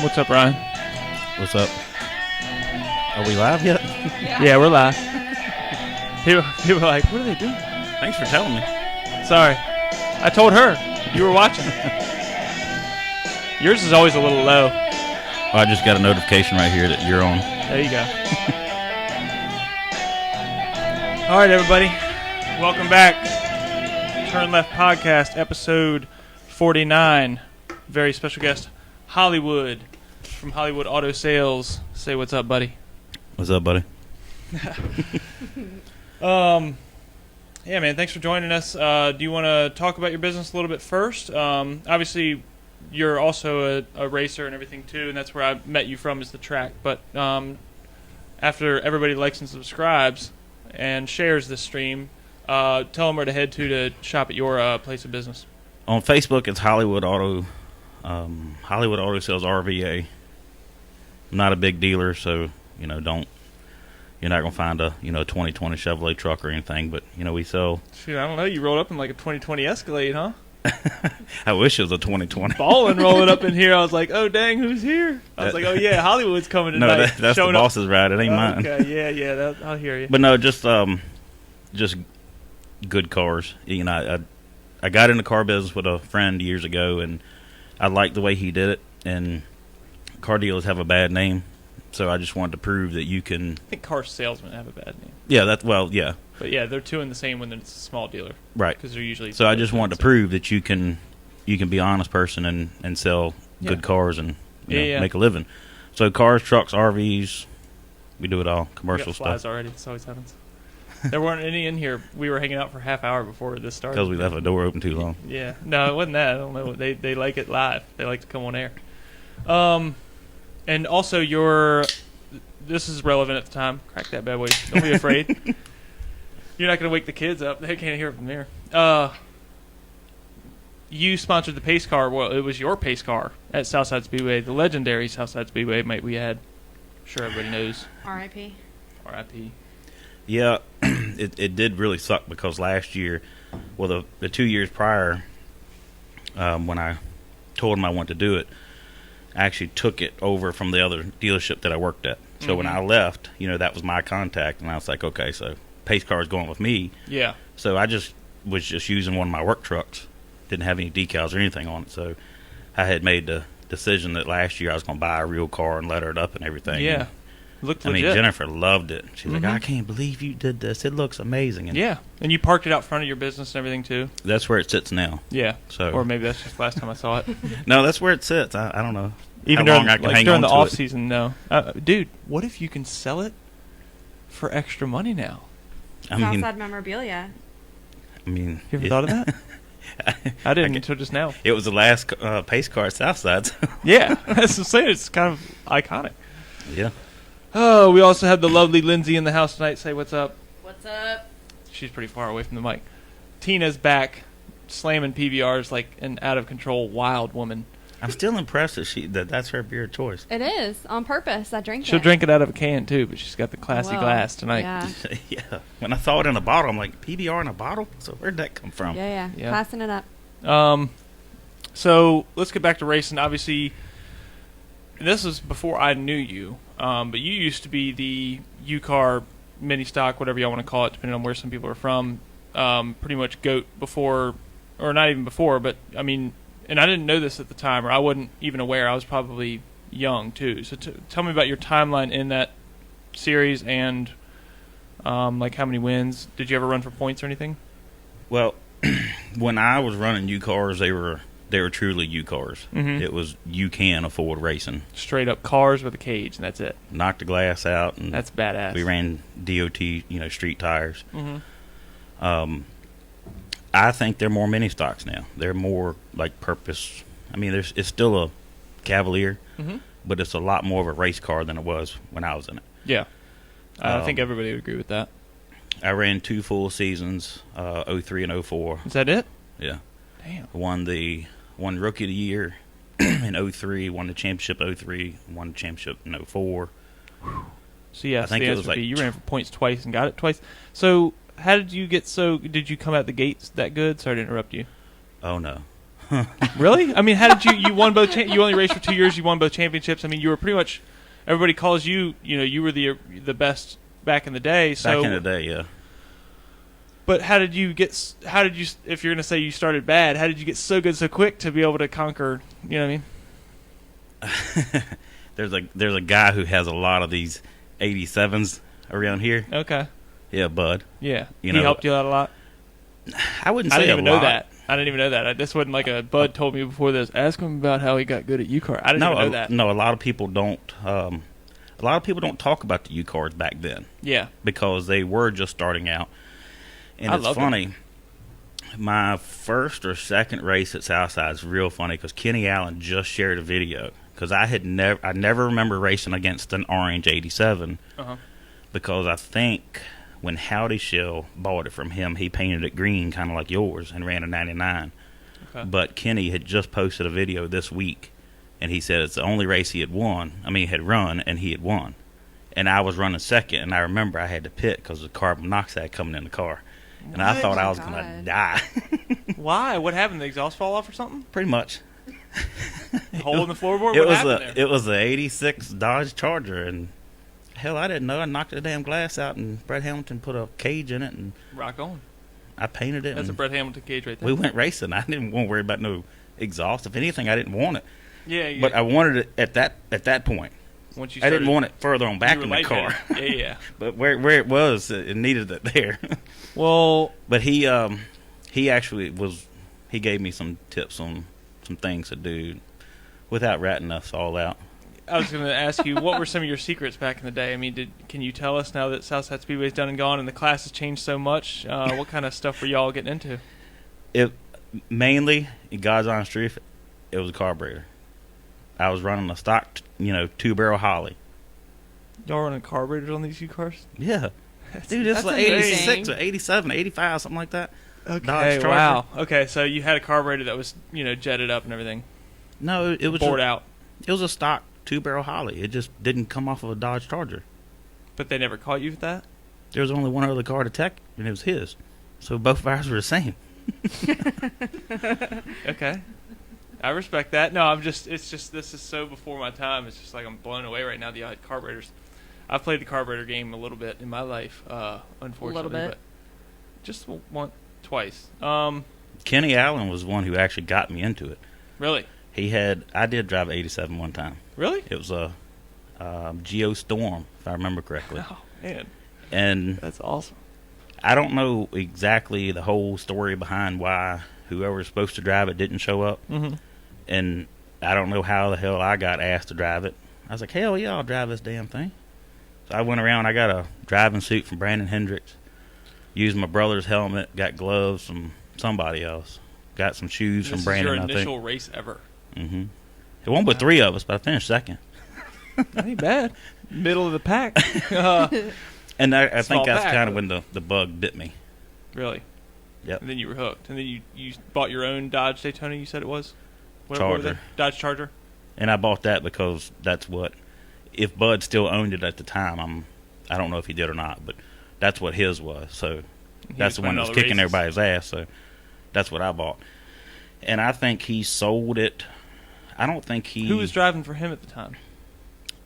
What's up, Ryan? What's up? Are we live yet? Yeah, we're live. People are like, what are they doing? Thanks for telling me. Sorry. I told her. You were watching. Yours is always a little low. Oh, I just got a notification right here that you're on. There you go. All right, everybody. Welcome back. Turn Left Podcast, episode 49. Very special guest, Hollywood, from Hollywood Auto Sales. Say what's up, buddy. What's up, buddy? Yeah, man, thanks for joining us. Do you want to talk about your business a little bit first? Obviously, you're also a racer and everything, too, and that's where I met you from, is the track. But after everybody likes and subscribes and shares this stream, tell them where to head to shop at your place of business. On Facebook, it's Hollywood Auto Sales RVA. I'm not a big dealer, so you're not gonna find a 2020 Chevrolet truck or anything. But we sell. Shoot, I don't know. You rolled up in like a 2020 Escalade, huh? I wish it was a 2020. Ballin' rolling up in here. I was like, oh dang, who's here? I was like, oh yeah, Hollywood's coming tonight. No, that's the boss's ride. It ain't mine. Okay, yeah, I'll hear you. But no, just good cars. I got in the car business with a friend years ago, and I liked the way he did it. And car dealers have a bad name, so I just wanted to prove that you can. I think car salesmen have a bad name. Yeah, yeah. But yeah, they're two in the same when it's a small dealer, right? Because they're usually. So I just wanted to prove that you can be an honest person and sell good cars and make a living. So cars, trucks, RVs, we do it all. Commercial stuff. Flies already. This always happens. There weren't any in here. We were hanging out for a half hour before this started. Because we left the door open too long. Yeah. No, it wasn't that. I don't know. They like it live. They like to come on air. And also this is relevant at the time. Crack that bad boy. Don't be afraid. You're not going to wake the kids up. They can't hear it from there. You sponsored the pace car. Well, it was your pace car at Southside Speedway, the legendary Southside Speedway, might we add. Sure everybody knows. R.I.P. R.I.P. Yeah, it did really suck because last year, well, the 2 years prior, when I told him I wanted to do it, I actually took it over from the other dealership that I worked at. So when I left, that was my contact, and I was like, okay, so pace car is going with me. Yeah. So I was just using one of my work trucks. Didn't have any decals or anything on it, so I had made the decision that last year I was going to buy a real car and letter it up and everything. Yeah. Looked legit. Jennifer loved it. She's like, I can't believe you did this. It looks amazing. And yeah. And you parked it out front of your business and everything, too? That's where it sits now. Yeah. So, or maybe that's just last time I saw it. No, that's where it sits. I don't know. Even how during, long I can hang on the to off it. season, no. Dude, what if you can sell it for extra money now? Southside memorabilia. You ever thought of that? I didn't until just now. It was the last pace car at Southside. Yeah, that's what I'm saying. It's kind of iconic. Yeah. Oh, we also have the lovely Lindsay in the house tonight. Say what's up. What's up? She's pretty far away from the mic. Tina's back, slamming PBRs like an out-of-control wild woman. I'm still impressed that that's her beer of choice. It is, on purpose. I drink it. She'll drink it out of a can, too, but she's got the classy glass tonight. Yeah. Yeah. When I saw it in a bottle, I'm like, PBR in a bottle? So where'd that come from? Yeah. Passing it up. So let's get back to racing. Obviously, this was before I knew you, but you used to be the U-Car mini stock, whatever y'all want to call it, depending on where some people are from, pretty much GOAT before, or not even before, but I mean, and I didn't know this at the time, or I wasn't even aware. I was probably young, too. So tell me about your timeline in that series and, like, how many wins. Did you ever run for points or anything? Well, when I was running U-Cars, they were truly U-Cars. Mm-hmm. It was you can afford racing. Straight up cars with a cage, and that's it. Knocked the glass out. And that's badass. We ran DOT, street tires. Mm-hmm. I think they're more mini stocks now. They're more like purpose. I mean, it's still a Cavalier, but it's a lot more of a race car than it was when I was in it. Yeah. I think everybody would agree with that. I ran 2 full seasons, 03 and 04. Is that it? Yeah. Damn. Won Rookie of the Year in 03, won the championship 03, won the championship in 04. So, yeah, I think it was like you ran for points twice and got it twice. So, how did you get did you come out the gates that good? Sorry to interrupt you. Oh, no. Really? I mean, how did you won both? You only raced for 2 years. You won both championships. I mean, you were pretty much. Everybody calls you. You know, you were the best back in the day. So, back in the day, yeah. But how did you get? How did you? If you're going to say you started bad, how did you get so good so quick to be able to conquer? You know what I mean? There's a guy who has a lot of these 87s around here. Okay. Yeah, Bud. Yeah. You He know, helped you out a lot. I wouldn't I say didn't even a lot. know that. I didn't even know that. This wasn't like a Bud told me before this. Ask him about how he got good at U-car. I didn't even know that. No, a lot of people don't. A lot of people don't talk about the U-cars back then. Yeah. Because they were just starting out. And it's funny. My first or second race at Southside is real funny because Kenny Allen just shared a video. Because I never remember racing against an orange 87. Uh-huh. Because I think when Howdy Shell bought it from him, he painted it green, kind of like yours, and ran a 99. Okay. But Kenny had just posted a video this week, and he said it's the only race he had won. I mean, he had run, and he had won. And I was running second, and I remember I had to pit because of the carbon monoxide coming in the car. And I thought I was going to die. Why? What happened? The exhaust fall off or something? Pretty much. Hole in the floorboard? What happened there? It was an 86 Dodge Charger, and hell, I didn't know. I knocked the damn glass out, and Brett Hamilton put a cage in it, and Rock on. I painted it. That's a Brett Hamilton cage right there. We went racing. I didn't want to worry about no exhaust. If anything, I didn't want it. Yeah. But I wanted it at that point. Once you I didn't want it further on back in the car. Yeah. But where it was, it needed it there. Well, but he actually he gave me some tips on some things to do without ratting us all out. I was going to ask you, what were some of your secrets back in the day? I mean, can you tell us now that Southside Speedway's done and gone and the class has changed so much? What kind of stuff were y'all getting into? It mainly, in God's honest truth, it was a carburetor. I was running a stock, 2-barrel Holly. Y'all running carburetors on these U-cars? Yeah. Dude, it's like amazing. 86 or 87, 85, something like that. Okay, Dodge Charger. wow. Okay, so you had a carburetor that was, jetted up and everything. No, it was bored out. It was a stock 2-barrel Holly. It just didn't come off of a Dodge Charger. But they never caught you with that? There was only one other car to tech, and it was his. So both of ours were the same. Okay. I respect that. No, this is so before my time. It's just like I'm blown away right now that y'all had carburetors. I've played the carburetor game a little bit in my life, unfortunately. A little bit. But just twice. Kenny Allen was the one who actually got me into it. Really? I did drive 87 one time. Really? It was a Geo Storm, if I remember correctly. Oh, man. And That's awesome. I don't know exactly the whole story behind why whoever was supposed to drive it didn't show up. Mm-hmm. And I don't know how the hell I got asked to drive it. I was like, hell yeah, I'll drive this damn thing. So I went around. I got a driving suit from Brandon Hendricks. Used my brother's helmet. Got gloves from somebody else. Got some shoes from Brandon, I think. This is your initial race ever. Mm-hmm. It won't but 3 of us, but I finished second. That ain't bad. Middle of the pack. And I Small think that's pack, kind of but- when the bug bit me. Really? Yep. And then you were hooked. And then you bought your own Dodge Daytona, you said it was? What were Charger. they? Dodge Charger? And I bought that because that's what, if Bud still owned it at the time, I don't know if he did or not, but that's what his was. So that's the one that was kicking everybody's ass. So that's what I bought. And I think he sold it. I don't think he. Who was driving for him at the time?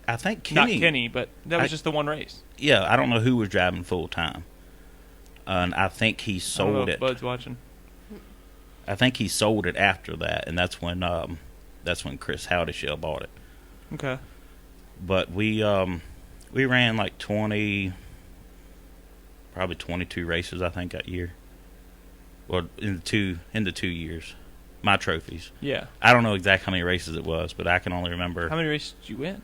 I think Kenny. Not Kenny, but that was just the one race. Yeah, I don't know who was driving full time. And I think he I don't know sold if it. Bud's watching. I think he sold it after that, and that's when Chris Howdishell bought it. Okay. But we ran like 20, probably 22 races, I think, that year. Well, in the 2 years, my trophies. Yeah. I don't know exactly how many races it was, but I can only remember. How many races did you win?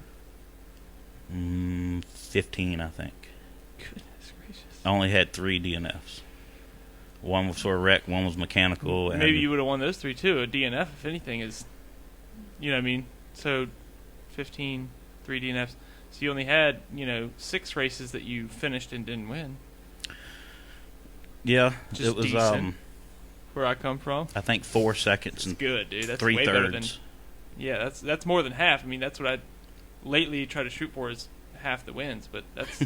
15, I think. Goodness gracious. I only had 3 DNFs. One was sort of wrecked, one was mechanical. And Maybe you would have won those 3 too. A DNF, if anything, is, you know what I mean? So 15, 3 DNFs. So you only had, 6 races that you finished and didn't win. Yeah, Just it was decent. Where I come from. I think 4 seconds It's and good, dude. That's 3 way better than. thirds. Yeah, that's more than half. I mean, that's what I lately try to shoot for is half the wins, but that's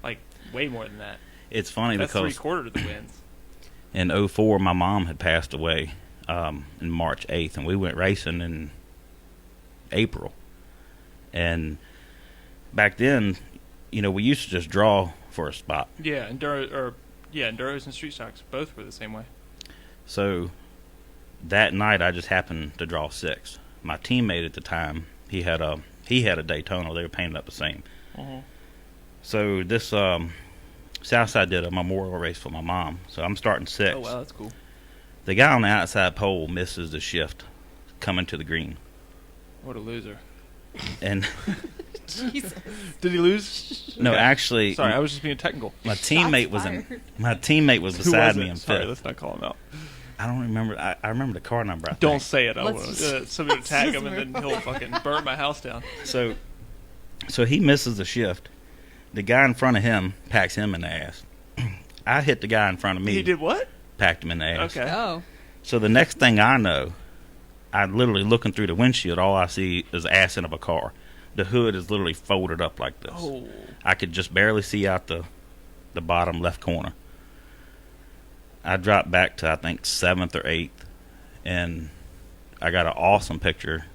like way more than that. It's funny That's because 3/4 of the wins. in 04, my mom had passed away in March 8th, and we went racing in April. And back then, we used to just draw for a spot. Yeah, enduros and street stocks both were the same way. So that night, I just happened to draw 6. My teammate at the time, he had a Daytona. They were painted up the same. Uh-huh. So this Southside did a memorial race for my mom. So I'm starting 6. Oh wow, that's cool. The guy on the outside pole misses the shift coming to the green. What a loser. And Jesus. Did he lose? no, Okay. actually, Sorry, I was just being technical. my teammate was Who beside was me it? in Sorry, 5th. let's not call him out. I don't remember. I remember the car number. I Don't think. say it. I Let's will. just- Somebody will tag just him and then move he'll fucking burn my house down. So he misses the shift. The guy in front of him packs him in the ass. I hit the guy in front of me. He did what? Packed him in the ass. Okay. Oh. So the next thing I know, I'm literally looking through the windshield. All I see is the ass end of a car. The hood is literally folded up like this. Oh. I could just barely see out the bottom left corner. I dropped back to, I think, 7th or 8th, and I got an awesome picture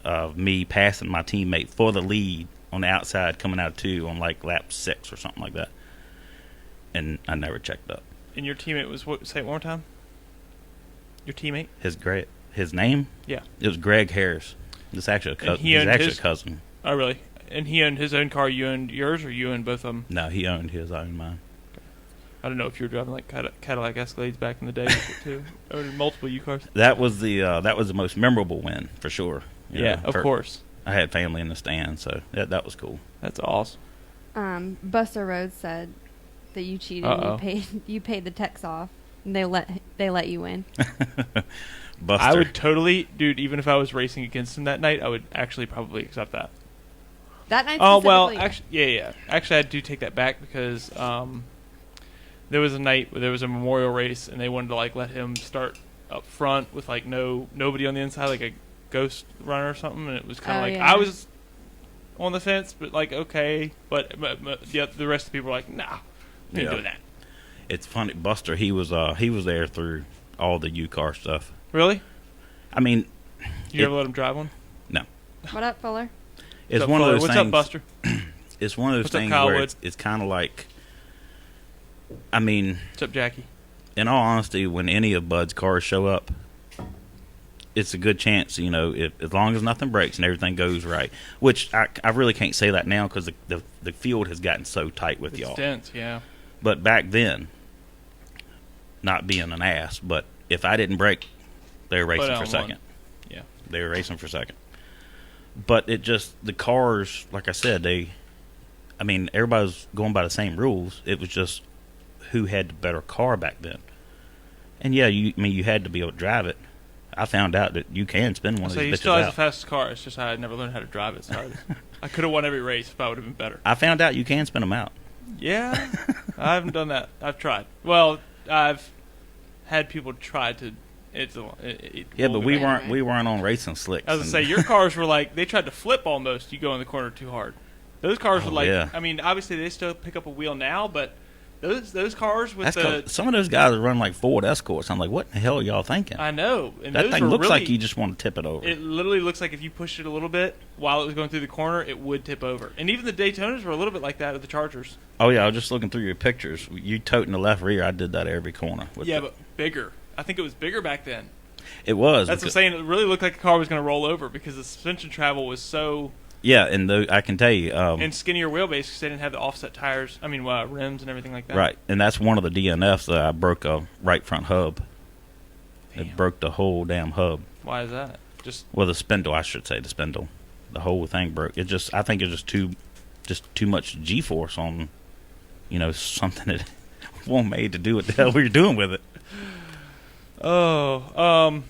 of me passing my teammate for the lead on the outside coming out of 2 on like lap 6 or something like that. And I never checked up. And your teammate was what? Say it one more time. Your teammate? His name? Yeah. It was Greg Harris. It's actually And he he's owned actually his- a cousin. Oh, really? And he owned his own car. You owned yours, or you owned both of them? No, he owned his. I owned mine. I don't know if you were driving like Cadillac Escalades back in the day too. Owning multiple U cars. That was the most memorable win for sure. You Yeah, know, of course. I had family in the stand, so that was cool. That's awesome. Buster Rhodes said that you cheated. Uh-oh. And you paid the techs off, and they let you win. Buster. I would totally, dude. Even if I was racing against him that night, I would actually probably accept that. That night. Oh well, specifically- actually, yeah. Actually, I do take that back because there was a night where there was a memorial race, and they wanted to like let him start up front with like nobody on the inside, like a ghost runner or something, and it was kind of Oh, like yeah. I was on the fence, but like okay, but the rest of the people were like, nah, we ain't Yeah. doing that. It's funny, Buster. He was there through all the U car stuff. Really? I mean, You ever let him drive one? no. What up, Fuller? It's What's up, one of Fuller? those What's things. up, Buster? It's one of those What's up, things Kyle where Wood? it's kind of like. I mean, What's up, Jackie? in all honesty, when any of Bud's cars show up, it's a good chance, if as long as nothing breaks and everything goes right. Which I really can't say that now because the field has gotten so tight with It's y'all. dense, yeah. But back then, not being an ass, but if I didn't break, they were racing Put for out second. one. Yeah. They were racing for second. But it just, the cars, like I said, everybody was going by the same rules. It was just who had the better car back then. And yeah, you had to be able to drive it. I found out that you can spin one of So these he bitches still has the out. fastest car. It's just I had never learned how to drive it. So I could have won every race if I would have been better. I found out you can spin them out. Yeah, I haven't done that. I've tried. Well, I've had people try to. Yeah, but we Right. weren't on racing slicks. I was gonna say your cars were like they tried to flip almost. You go in the corner too hard. Those cars were like. yeah. I mean, obviously they still pick up a wheel now, but those cars with That's the. 'cause some of those guys run like Ford Escorts. I'm like, what the hell are y'all thinking? I know. And That those thing were looks really, like you just want to tip it over. It literally looks like if you pushed it a little bit while it was going through the corner, it would tip over. And even the Daytonas were a little bit like that with the Chargers. Oh yeah, I was just looking through your pictures. You toting the left rear. I did that every corner. Yeah, but bigger. I think it was bigger back then. it was. That's what I'm because- saying. It really looked like the car was going to roll over because the suspension travel was so Yeah, and I can tell you. and skinnier wheelbase because they didn't have the offset tires. I mean, rims and everything like that. Right, and that's one of the DNFs that I broke a right front hub. Damn. It broke the whole damn hub. Why is that? Just Well, the spindle, I should say, the spindle. The whole thing broke. I think it's just too much G-force on, something that wasn't made to do what the hell we were doing with it. all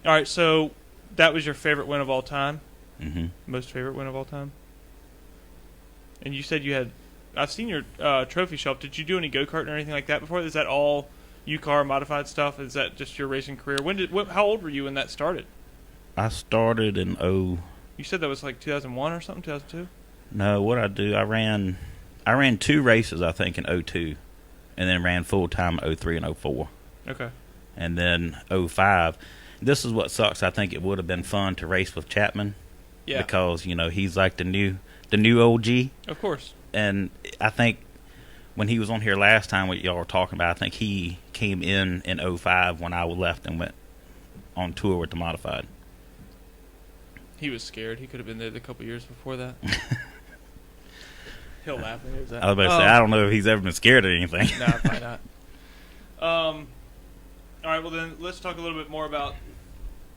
right. So that was your favorite win of all time. Hmm. Most favorite win of all time. And you said you had. I've seen your trophy shelf. Did you do any go kart or anything like that before? Is that all U-car modified stuff? Is that just your racing career? How old were you when that started? I started in You said that was like 2001 or something, 2002. No, what I do, I ran 2 races, I think, in 02, and then ran full time in 03 and 04, Okay. and then 05. this is what sucks. I think it would have been fun to race with Chapman. Yeah. Because, you know, he's like the new OG. Of course. And I think when he was on here last time, what y'all were talking about, I think he came in 05 when I left and went on tour with the Modified. He was scared. He could have been there the couple years before that. He'll laugh when he hears that. I was about to say, I don't know if he's ever been scared of anything. No, probably not. All right, well then let's talk a little bit more about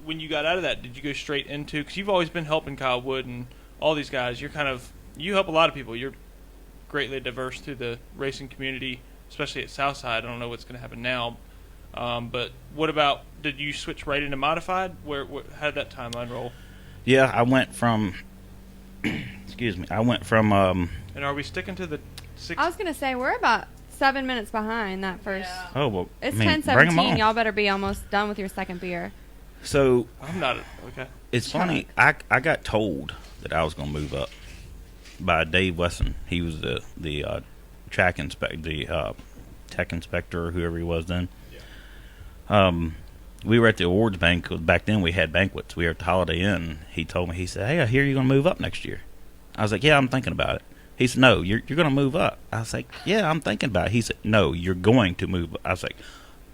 when you got out of that. Did you go straight into, because you've always been helping Kyle Wood and all these guys. You help a lot of people. You're greatly diverse through the racing community, especially at Southside. I don't know what's going to happen now. But what about, did you switch right into Modified? How did that timeline roll? Yeah, I went from, excuse me, and are we sticking to the 6? I was gonna say we're about 7 minutes behind that first. Yeah. oh, well, It's I mean, 10:17. bring 'em on. Y'all better be almost done with your second beer. So, I'm not, okay. it's funny, I got told that I was going to move up by Dave Wesson. He was the track inspector, the tech inspector, or whoever he was then. Yeah. We were at the awards bank. Back then we had banquets. We were at the Holiday Inn. He told me, he said, "Hey, I hear you're going to move up next year." I was like, "Yeah, I'm thinking about it." He said, "No, you're going to move up." I was like, "Yeah, I'm thinking about it." He said, "No, you're going to move up." I was like,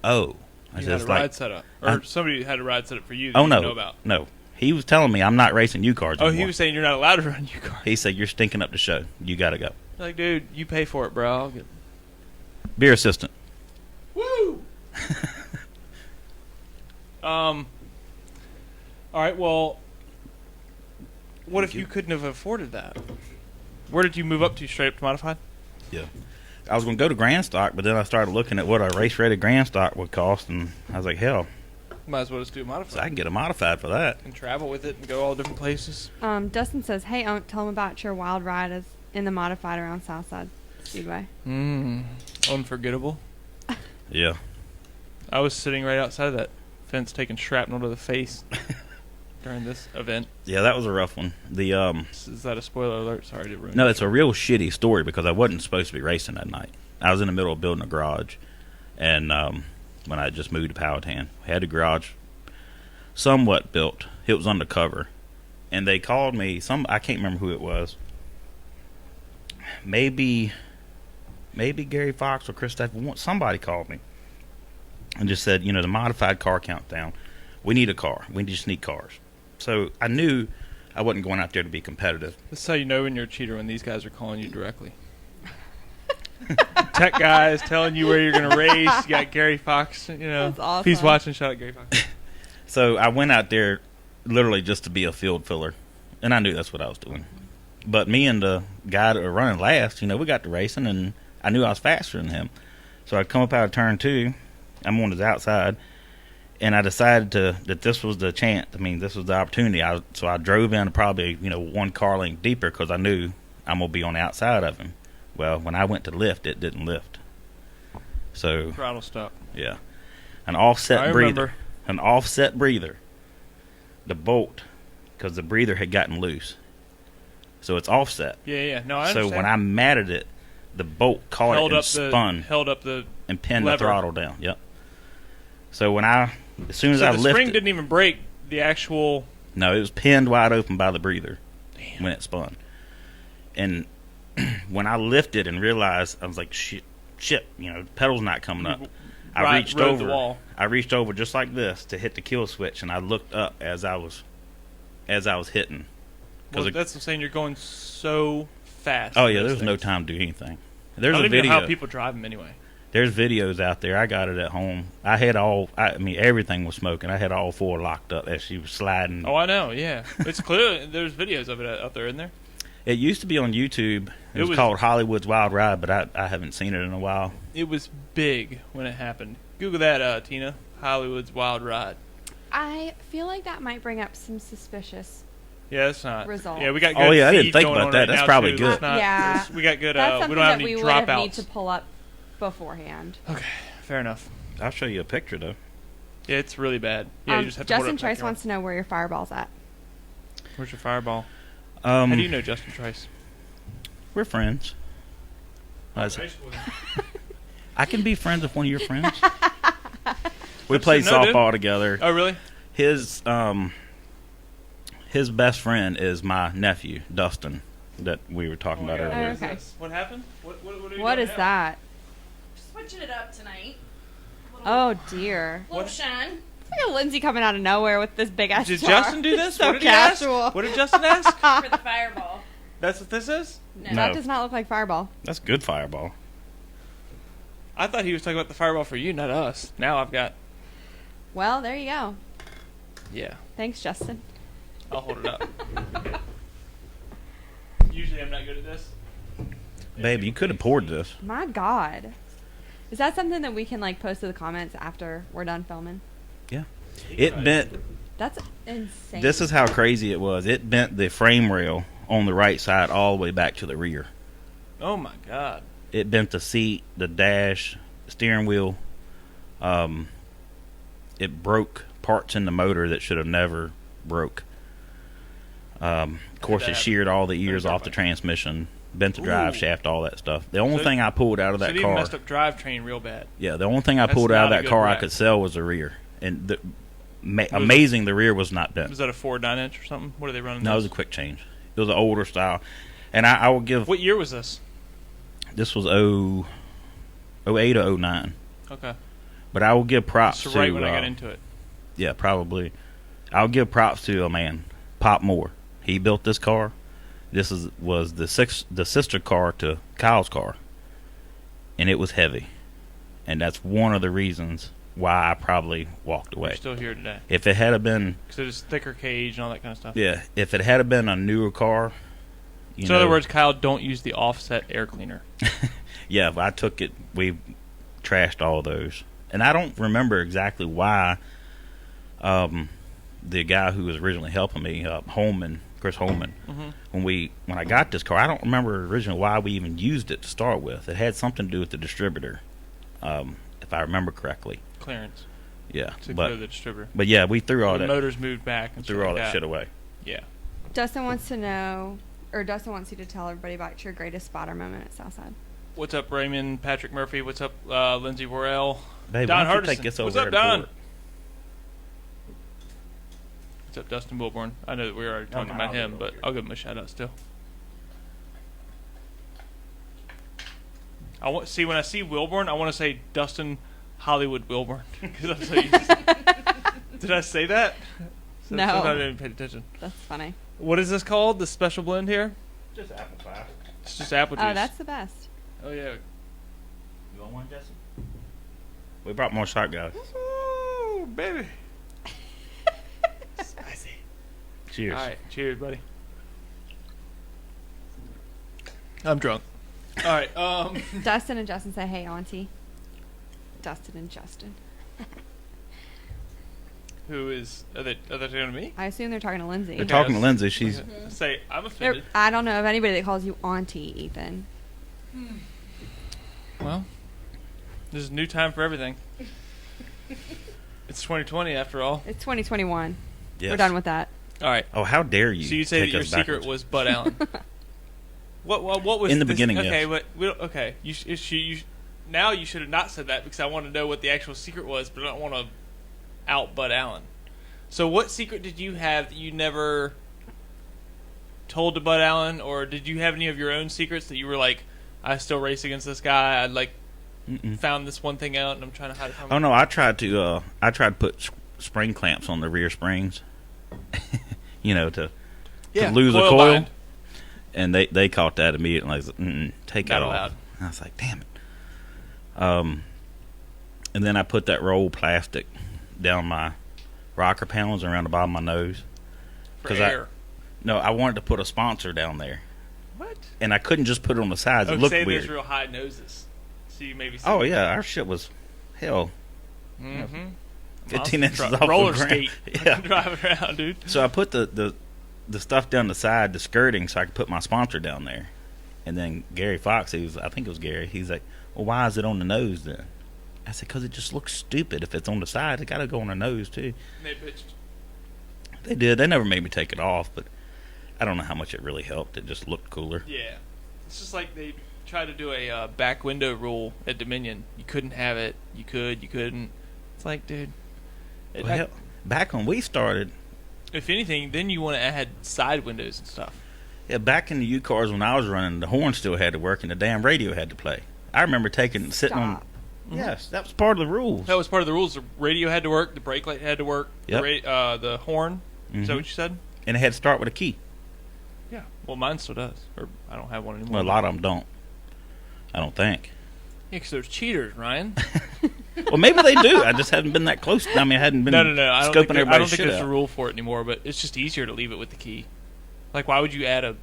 "Oh." I You said, had "It's a like, ride set up. Or somebody had a ride set up for you that oh you no, didn't know about. no." He was telling me I'm not racing U cars Oh, anymore. he was saying you're not allowed to run your car. He said, "You're stinking up the show. You got to go." Like, dude, you pay for it, bro. I'll get... Beer assistant. Woo! All right, well, what if you couldn't have afforded that? Where did you move up to? Straight up to Modified? Yeah. I was going to go to Grand Stock, but then I started looking at what a race-rated Grand Stock would cost, and I was like, hell, Might as well just do a Modified. so I can get a Modified for that. And travel with it and go all different places. Dustin says, "Hey, tell him about your wild ride in the Modified around Southside Speedway." Unforgettable. Yeah. I was sitting right outside of that fence taking shrapnel to the face during this event. Yeah, that was a rough one. Is that a spoiler alert? Sorry to ruin No, it. it's a real shitty story because I wasn't supposed to be racing that night. I was in the middle of building a garage, and when I just moved to Powhatan, we had a garage somewhat built. It was undercover, and they called me. I can't remember who it was. Maybe Gary Fox or Chris Stafford. Somebody called me and just said, the Modified car countdown. We need a car. We just need cars. So I knew I wasn't going out there to be competitive. This is how you know when you're a cheater, when these guys are calling you directly. Tech guys telling you where you're going to race. You got Gary Fox, That's awesome. If he's watching, shout out Gary Fox. So I went out there literally just to be a field filler, and I knew that's what I was doing. But me and the guy that were running last, we got to racing, and I knew I was faster than him. So I come up out of turn 2. I'm on his outside, and I decided that this was the chance. I mean, this was the opportunity. So I drove in probably, one car length deeper because I knew I'm going to be on the outside of him. Well, when I went to lift, it didn't lift. So, Throttle stop. yeah. An offset I breather. remember. An offset breather. The bolt, because the breather had gotten loose. So it's offset. Yeah. No, I understand. So when I matted it, the bolt caught it and spun held up the and pinned lever. the throttle down. Yep. So as soon as so I the lifted, spring didn't even break the actual. no, it was pinned wide open by the breather when it spun. And when I lifted and realized, I was like, shit, the pedal's not coming up. I reached rode over. the wall. I reached over just like this to hit the kill switch, and I looked up as I was hitting. Well, that's what I'm saying. You're going so fast. Oh yeah, there's no time to do anything. There's I don't a even video. know how people drive them anyway. There's videos out there. I got it at home. I had everything was smoking. I had all 4 locked up as she was sliding. Oh, I know. Yeah, it's clear. There's videos of it out there, isn't there? It used to be on YouTube. It was called Hollywood's Wild Ride, but I haven't seen it in a while. It was big when it happened. Google that, Tina. Hollywood's Wild Ride. I feel like that might bring up some suspicious. Yeah, it's not. Results. Yeah, we got good Oh, yeah, I didn't feed think going about on that. right That's now, probably too. good. It's not- Yeah. we got good. That's We something don't have that any we would have need dropouts. to pull up beforehand. Okay, fair enough. I'll show you a picture though. Yeah, it's really bad. Yeah, you just have to hold it Justin up Trice back wants to know where your fireball's at. Where's your fireball? How How do you know Justin Trice? We're friends. I can be friends with one of your friends. We played No, dude. softball together. Oh, really? His best friend is my nephew, Dustin, that we were talking about earlier. Okay. What happened? What are you What doing is now? that? Switching it up tonight. Oh dear. Little shine. It's like a Lindsay coming out of nowhere with this big ass Did jar. Justin do this? So What did he ask? casual. What did Justin ask? For the fireball. That's what this is? No. That does not look like Fireball. That's good Fireball. I thought he was talking about the fireball for you, not us. Now I've got. Well, there you go. Yeah, Thanks, Justin. I'll hold it up. Usually I'm not good at this. Babe, you could have poured this. My God. Is that something that we can like post to the comments after we're done filming? Yeah. It bent. That's insane. This is how crazy it was. It bent the frame rail on the right side all the way back to the rear. Oh my God. It bent the seat, the dash, steering wheel. It broke parts in the motor that should have never broke. Of course, it sheared all the ears off the transmission, bent the drive Ooh. shaft, all that stuff. The only So thing I pulled out of So that it even car, messed up drivetrain real bad. yeah, the only thing I That's pulled out of not a that good car I wreck. could sell was the rear, and Was- amazing, the rear was not bent. Was that a 4 9-inch or something? What are they running? No, it was a those? quick change. It was an older style, and I will give. What year was this? This was 08 or 09. Okay. But I will give props So to. right when I got into it. Yeah, probably. I'll give props to a man, Pop Moore. He built this car. This was the sister car to Kyle's car, and it was heavy, and that's one of the reasons why I probably walked We're away. still here today. If it had been, Because it was thicker cage and all that kind of stuff. yeah, if it had been a newer car, you So in know, other words, Kyle, don't use the offset air cleaner. yeah, if I took it, we trashed all those, and I don't remember exactly why. The guy who was originally helping me, Chris Holman, when I got this car, I don't remember originally why we even used it to start with. It had something to do with the distributor, if I remember correctly. Clearance. Yeah, To go to the distributor. but yeah, we threw all The that motors moved back and threw stuff all like that shit away. Yeah. Dustin wants to know, or Dustin wants you to tell everybody about your greatest spotter moment at Southside. What's up, Raymond? Patrick Murphy. What's up, Lindsay Worrell? Babe, Don why don't you Hardison. take this over What's there up, to Don? pour it? What's up, Dustin Wilborn? I know that we were already talking about him, but I'll give him a shout out still. When I see Wilborn, I want to say Dustin Hollywood Wilborn. 'Cause I'm so used to- Did I say that? No. Sometimes I didn't pay attention. That's funny. What is this called? The special blend here? Just apple pie. It's just apple juice. Oh, that's the best. Oh yeah. You want one, Jesse? We brought more shot, guys. Ooh, baby. Spicy. Cheers. All right, cheers, buddy. I'm drunk. All right. Dustin and Justin say, "Hey, Auntie." Dustin and Justin. Who is? Are they talking to me? I assume they're talking to Lindsay. They're talking to Lindsay. She's Say I'm They're- offended. I don't know of anybody that calls you Auntie, Ethan. Well, this is a new time for everything. It's 2020 after all. It's 2021. yes. We're done with that. All right. Oh, how dare you? So you say that take your us secret backwards. was Bud Allen. What was In the this- beginning, Okay, yes. but we don't, okay. Now you should have not said that because I want to know what the actual secret was, but I don't want to out Bud Allen. So what secret did you have that you never told to Bud Allen, or did you have any of your own secrets that you were like, I still race against this guy. I like Mm-mm. found this one thing out, and I'm trying to hide it from Oh him. no, I tried to put spring clamps on the rear springs, to lose the coil, bind. and they caught that immediately. I was like, take Not that allowed. off. And I was like, damn it. And then I put that roll plastic down my rocker panels around the bottom of my nose. For 'Cause air. I wanted to put a sponsor down there, What? and I couldn't just put it on the sides. It looked say weird. there's real high noses. So you maybe see Oh yeah, our shit was hell. Mm-hmm. 15 inches off the roller ground. skate. Yeah. Driving around, dude. So I put the stuff down the side, the skirting, so I could put my sponsor down there. And then Gary Fox, I think it was Gary, he's like, well, why is it on the nose then? I said, because it just looks stupid. If it's on the side, it got to go on the nose too. And they bitched. They did. They never made me take it off, but I don't know how much it really helped. It just looked cooler. Yeah. It's just like they tried to do a back window rule at Dominion. You couldn't have it. You could. You couldn't. It's like, dude. Well, back when we started, If anything, then you want to add side windows and stuff. yeah, back in the U cars when I was running, the horn still had to work and the damn radio had to play. I remember sitting on. Stop. Yes, that was part of the rules. That was part of the rules. The radio had to work. The brake light had to work. Yep. The horn. Is that Mhm. what you said? And it had to start with a key. Yeah. Well, mine still does. Or I don't have one anymore. Well, a lot of them don't. I don't think. Yeah, because there's cheaters, Ryan. Well, maybe they do. I just haven't been that close. I mean, I hadn't been No. scoping I don't think everybody's shit there's a out. rule for it anymore, but it's just easier to leave it with the key. Like, why would you add a...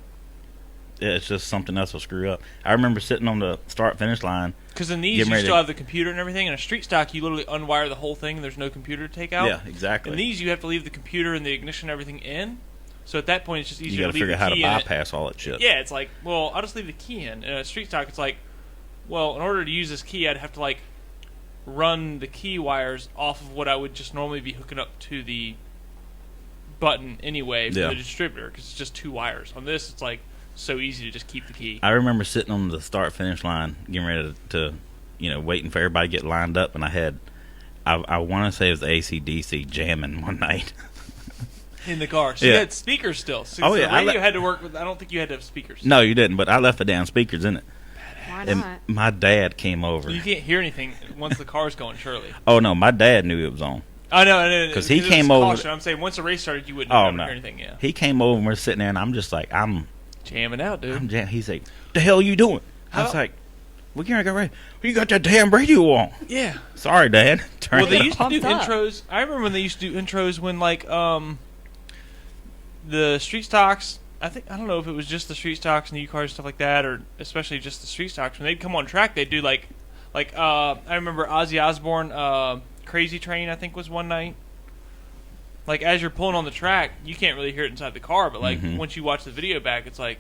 Yeah, it's just something else will screw up. I remember sitting on the start-finish line. Because in these, Getting you ready still to- have the computer and everything. In a street stock, you literally unwire the whole thing and there's no computer to take out. Yeah, exactly. In these, you have to leave the computer and the ignition and everything in. So at that point, it's just You easier got to to leave figure the out how key to in it. bypass all that shit. Yeah, it's like, well, I'll just leave the key in. In a street stock, it's like, well, in order to use this key, I'd have to, like, run the key wires off of what I would just normally be hooking up to the button anyway for Yeah. the distributor, because it's just 2 wires. On this, it's, like, so easy to just keep the key. I remember sitting on the start-finish line, getting ready to waiting for everybody to get lined up, and I want to say it was the AC/DC jamming one night. In the car. So Yeah. you had speakers still. So Oh, the yeah, I radio had to work with, I don't think you had to have speakers. No, you didn't, but I left the damn speakers in it. Why And not? my dad came over. You can't hear anything once the car's going, surely. Oh, no, my dad knew it was on. I know. 'Cause he it was came over- caution. I'm saying once the race started, you wouldn't Oh, never no. hear anything. Yeah. He came over and we're sitting there, and I'm just like, Jamming out, dude. He's like, the hell are you doing? I was How- like, we're going to go right. You got that damn radio on. Yeah. Sorry, Dad. Turn Well, they it used to do Pumped up. intros. I remember when they used to do intros when, like, the street stocks. I don't know if it was just the street stocks and the U-cars and stuff like that, or especially just the street stocks. When they'd come on track, they'd do like I remember Ozzy Osbourne, "Crazy Train," I think was one night. Like as you're pulling on the track, you can't really hear it inside the car, but like Mhm. once you watch the video back, it's like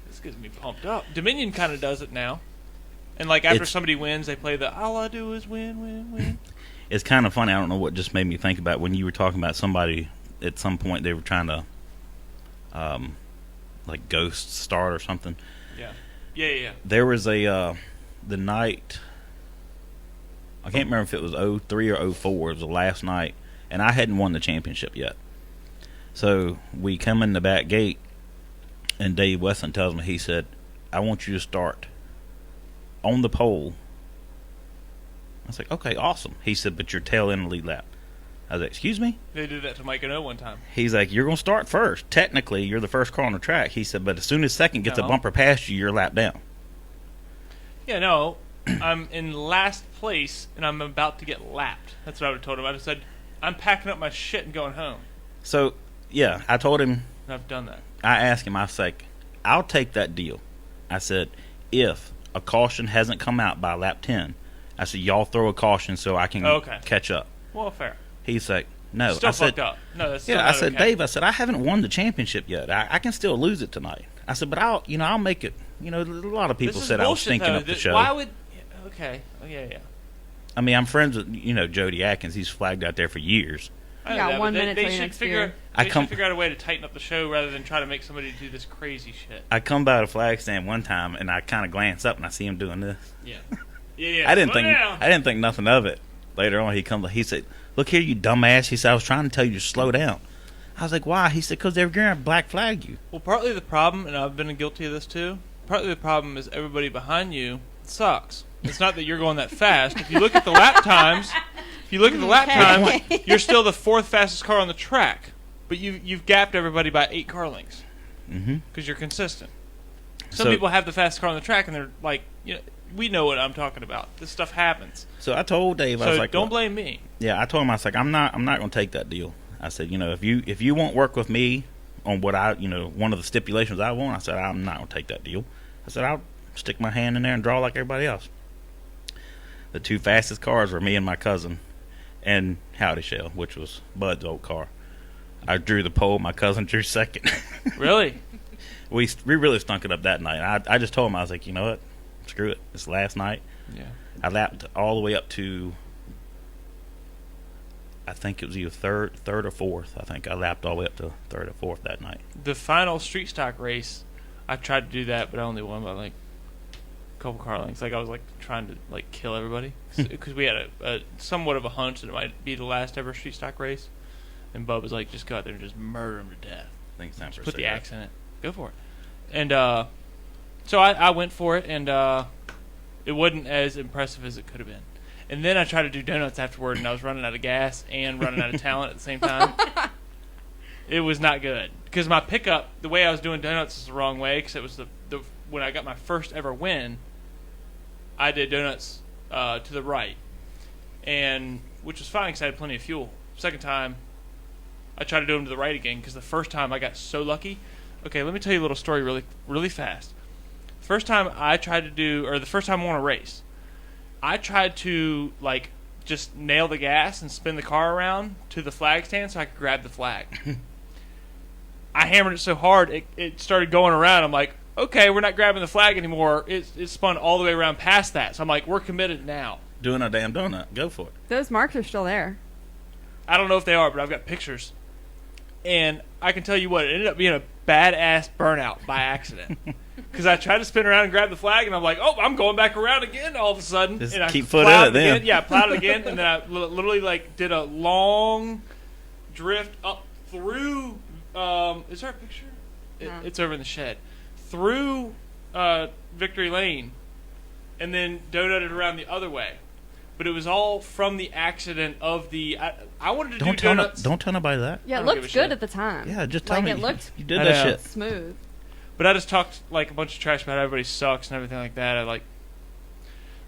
this gets me pumped up. Dominion kind of does it now, and like after It's- somebody wins, they play the "All I Do Is Win, Win, Win." It's kind of funny. I don't know what just made me think about when you were talking about somebody at some point they were trying to, like ghost start or something. Yeah. There was the night. I can't remember if it was 03 or 04. It was the last night, and I hadn't won the championship yet. So we come in the back gate, and Dave Weston tells me, he said, "I want you to start on the pole." I was like, "Okay, awesome." He said, "But you're tail end the lead lap." I was like, "Excuse me?" They did that to Mike Ano one time. He's like, "You're going to start first. Technically, you're the first car on the track." He said, "But as soon as second gets a No. bumper past you, you're a lap down." Yeah, no, I'm in last place and I'm about to get lapped. That's what I would have told him. I would have said, I'm packing up my shit and going home. So, yeah, I told him, And I've done that. I asked him, I was like, "I'll take that deal." I said, "If a caution hasn't come out by lap 10, I said, y'all throw a caution so I can Okay. catch up." Well, fair. He's like, "No." Still I said, fucked up. No, that's still "Yeah." I not said, okay. "Dave," I said, "I haven't won the championship yet. I can still lose it tonight." I said, "But I'll make it." A lot of people This is said I was bullshit, stinking though. up the show. Why would... yeah, okay. Oh, yeah. I mean, I'm friends with, Jody Atkins. He's flagged out there for years. I You know got that, 1 but minute they till your should next figure. beer. They should figure out a way to tighten up the show rather than try to make somebody do this crazy shit. I come by the flag stand one time and I kind of glance up and I see him doing this. Yeah. Yeah. I didn't Slow think down. I didn't think nothing of it. Later on, he said, "Look here, you dumbass." He said, "I was trying to tell you to slow down." I was like, "Why?" He said, "Because they're going to black flag you." Well, partly the problem, and I've been guilty of this too, partly the problem is everybody behind you sucks. It's not that you're going that fast. If you look at the lap times, you're still the 4th fastest car on the track. But you've gapped everybody by 8 car lengths Mm-hmm. because you're consistent. Some So- people have the fastest car on the track, and they're like, we know what I'm talking about. This stuff happens. So I told Dave, I was So like, don't "Look," blame me. Yeah, I told him, I was like, I'm not going to take that deal. I said, if you won't work with me on what one of the stipulations I want, I said, I'm not going to take that deal. I said, I'll stick my hand in there and draw like everybody else. The 2 fastest cars were me and my cousin and Howdy Shell, which was Bud's old car. I drew the pole. My cousin drew second. Really? We really stunk it up that night. I just told him, I was like, you know what? Screw it. It's last night. Yeah. I lapped all the way up to, I think it was either third or fourth. I think I lapped all the way up to 3rd or 4th that night. The final street stock race, I tried to do that, but I only won by like a couple car lengths. Like I was like trying to like kill everybody because we had a somewhat of a hunch that it might be the last ever street stock race, And Bub was like, just go out there and just murder him to death. I think it's time for a Put the cigarette. axe in it. Go for it. And so I went for it, and it wasn't as impressive as it could have been. And then I tried to do donuts afterward, and I was running out of gas and running out of talent at the same time. It was not good. Because my pickup, the way I was doing donuts is the wrong way, because it was the when I got my first ever win, I did donuts to the right, and which was fine because I had plenty of fuel. Second time, I tried to do them to the right again because the first time I got so lucky. Okay, let me tell you a little story really fast. First time I tried to do, or the first time I won a race, I tried to like just nail the gas and spin the car around to the flag stand so I could grab the flag. I hammered it so hard it started going around. I'm like, okay, we're not grabbing the flag anymore. It spun all the way around past that. So I'm like, we're committed now. Doing a damn donut. Go for it. Those marks are still there. I don't know if they are, but I've got pictures. And I can tell you what, it ended up being a badass burnout by accident. Because I tried to spin around and grab the flag, and I'm like, oh, I'm going back around again all of a sudden. Just and I keep foot in it then. Again. Yeah, I plowed it again, and then I literally like did a long drift up through. Is there a picture? No. It's over in the shed. Through Victory Lane, and then donutted around the other way. But it was all from the accident of the. I wanted to do donuts. Don't tell nobody that. Yeah, I it don't give looked a shit. good at the time. Yeah, just tell like me. It looked You did I that know. shit. smooth. But I just talked like a bunch of trash about everybody sucks and everything like that. I like.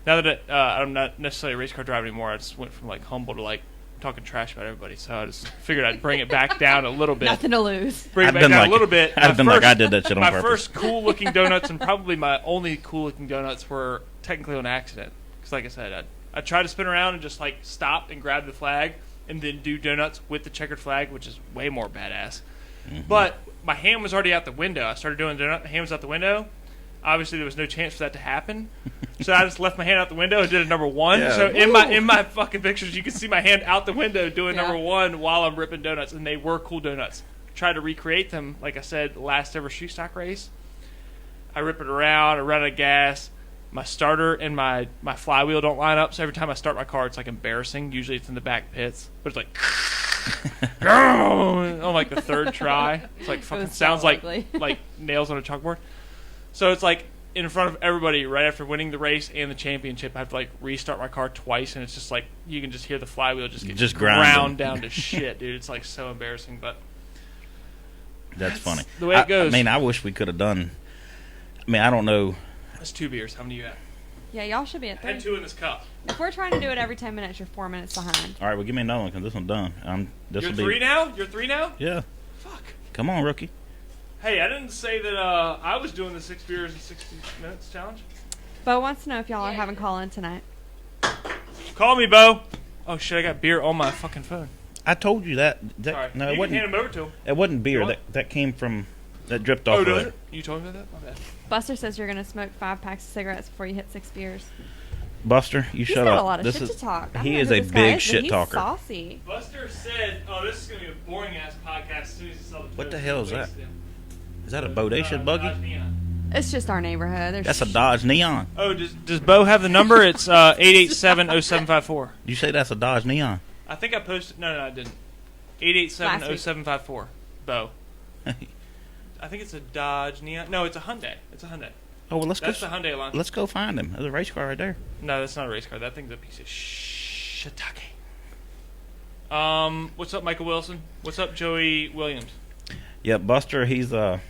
Now that I'm not necessarily a race car driver anymore, I just went from like humble to like talking trash about everybody. So I just figured I'd bring it back down a little bit. Nothing to lose. Bring it I've back been down like- a little bit. I've been like I did that shit on My purpose. first cool-looking donuts and probably my only cool-looking donuts were technically on accident. Because like I said, I tried to spin around and just like stop and grab the flag and then do donuts with the checkered flag, which is way more badass. Mm-hmm. But my hand was already out the window. I started doing donut. My hand was out the window. Obviously, there was no chance for that to happen. So I just left my hand out the window and did a number one. Yeah. So in my fucking pictures, you can see my hand out the window doing Yeah. number one while I'm ripping donuts, and they were cool donuts. Tried to recreate them, like I said, last ever shoe stock race. I rip it around. I run out of gas. My starter and my flywheel don't line up, so every time I start my car, it's like embarrassing. Usually it's in the back pits, but it's like on like the third try. It's like fucking was so sounds like ugly. like nails on a chalkboard. So it's like in front of everybody right after winning the race and the championship, I have to like restart my car twice, and it's just like you can just hear the flywheel just get Just ground grinding. down to shit, dude. It's like so embarrassing, but That's funny. the way it goes. I mean, I wish we could have done. I mean, I don't know. that's 2 beers. How many you have? Yeah, y'all should be at I had 3. 2 in this cup. If we're trying to do it every 10 minutes, you're 4 minutes behind. All right, well, give me another one because this one's done. This You're will be 3 now? You're 3 now? Yeah, Fuck. come on, rookie. Hey, I didn't say that I was doing the 6 beers in 60 minutes challenge. Bo wants to know if y'all are having call-in tonight. Call me, Bo. Oh shit, I got beer on my fucking phone. I told you that. Sorry. No, you it can wasn't. hand them over to him. It wasn't beer. You want? That came from. That dripped off. Oh, of does it. it? You told me about that? My bad. Buster says you're going to smoke 5 packs of cigarettes before you hit 6 beers. Buster, you He's shut got up. a lot of This shit is to talk. I he don't know is who a this guy big but shit he's talker. saucy. Buster said, "Oh, this is gonna be a boring ass podcast." As soon as he saw the What the photos, hell he is that? wasted them. Is that a bodacious buggy? Dodge Neon. It's just our neighborhood. There's That's a Dodge Neon. Oh, does Bo have the number? It's 887-0754. You say that's a Dodge Neon? I think I posted. No, I didn't. 887-0754. Bo. I think it's a Dodge Neon. No, it's a Hyundai. It's a Hyundai. Oh well, let's That's go. the Hyundai line. Let's go find him. There's a race car right there. No, that's not a race car. That thing's a piece of shiitake. What's up, Michael Wilson? What's up, Joey Williams? Yeah, Buster. He's a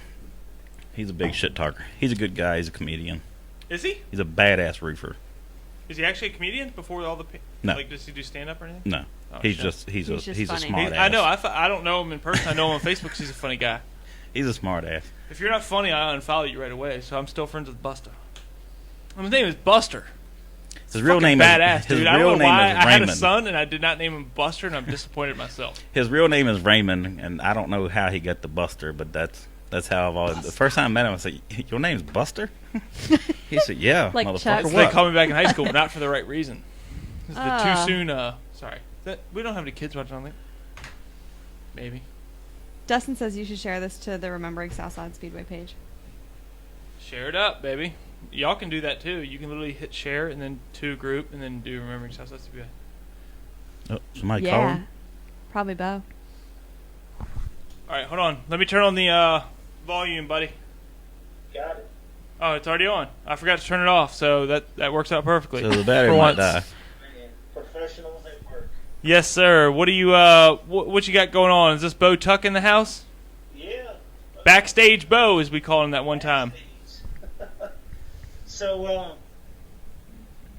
big shit talker. He's a good guy. He's a comedian. Is he? He's a badass roofer. Is he actually a comedian before all the? No. Like, does he do stand up or anything? No, Oh, he's shit. just he's a He's just funny. smart ass. I know. I don't know him in person. I know him on Facebook because he's a funny guy. He's a smart ass. If you're not funny, I unfollow you right away. So I'm still friends with Buster. His name is Buster. His real Fucking name badass, is his dude. I real don't know name why is I had a Raymond. son and I did not name him Buster, and I'm disappointed in myself. His real name is Raymond, and I don't know how he got the Buster, but that's how I've always. The first time I met him, I said, "Your name's Buster?" He said, "Yeah, Like motherfucker." Chuck. They What? called me back in high school, but not for the right reason. It's the Ah. too soon. Sorry, we don't have any kids watching. I don't think. Maybe. Dustin says you should share this to the Remembering Southside Speedway page. Share it up, baby. Y'all can do that too. You can literally hit share and then to a group and then do Remembering Southside Speedway. Oh, somebody yeah. calling. Probably Bo. All right, hold on. Let me turn on the volume, buddy. Got it. Oh, it's already on. I forgot to turn it off, so that works out perfectly. So the battery For might once. die. Man, professionals at work. Yes, sir. What do you what you got going on? Is this Bo Tuck in the house? Yeah. Backstage Bo, as we called him that one time. So, a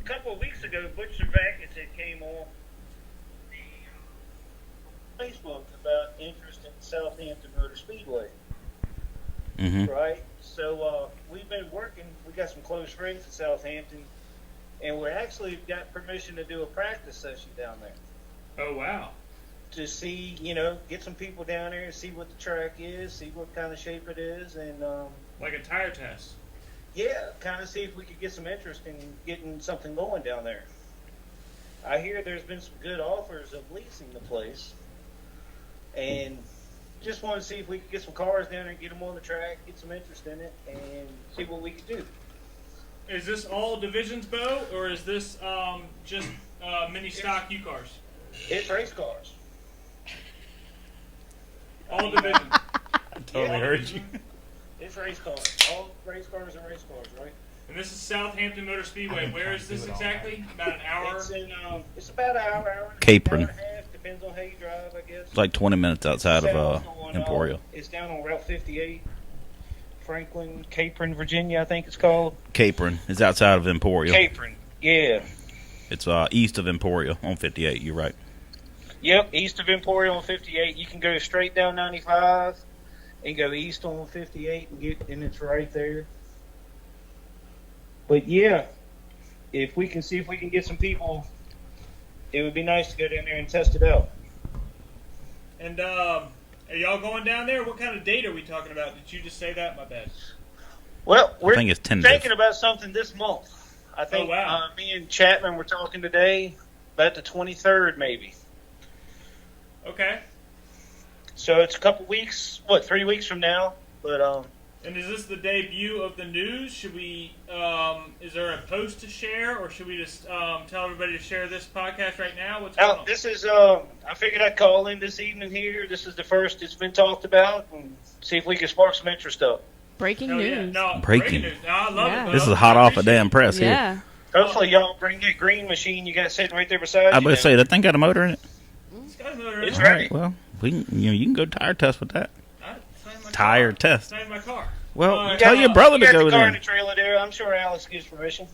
couple of weeks ago, Butch Servakis had came on the Facebook about interest in Southampton Motor Speedway, Mm-hmm. right? So, we've been working. We got some close friends in Southampton, and we actually got permission to do a practice session down there Oh, wow. to see, get some people down there and see what the track is, see what kind of shape it is, and Like a tire test. yeah, kind of see if we could get some interest in getting something going down there. I hear there's been some good offers of leasing the place, and just want to see if we could get some cars down there and get them on the track, get some interest in it, and see what we could do. Is this all divisions, Bo, or is this just mini stock U cars? It's race cars. All divisions. I totally heard you. It's race cars. All race cars are race cars, right? And this is Southampton Motor Speedway. Where is this exactly? About an hour? It's about an hour, hour Capron. and a half, depends on how you drive, I guess. It's like 20 minutes outside of Emporia. It's down on Route 58, Franklin, Capron, Virginia, I think it's called. Capron is outside of Emporia. Capron, yeah. It's east of Emporia on 58. You're right. Yep, east of Emporia on 58. You can go straight down 95 and go east on 58 and it's right there. But yeah, if we can see if we can get some people, it would be nice to go down there and test it out. And are y'all going down there? What kind of date are we talking about? Did you just say that? My bad. Well, we're think it's tentative. thinking about something this month. I think Oh, wow. Me and Chapman were talking today about the 23rd maybe. Okay. So it's a couple weeks, 3 weeks from now. But And is this the debut of the news? Should we, is there a post to share, or should we just tell everybody to share this podcast right now? What's going on? this is, I figured I'd call in this evening here. This is the first it's been talked about and see if we can spark some interest up. Breaking Hell yeah. news. No, Breaking. news. No, I love Yeah. it. Bo. This is hot I off a appreciate damn it. press here. Yeah. Hopefully y'all bring that green machine you got sitting right there beside you. I was going to say, that thing got a motor in it? It's got a motor in It's it. right. All right, well, you can go tire test with that. It's not in my Tire car. test. It's not in my car. Well, Uh, tell yeah, your brother You to got go the car in there. the trailer there. I'm sure Alex gives permission.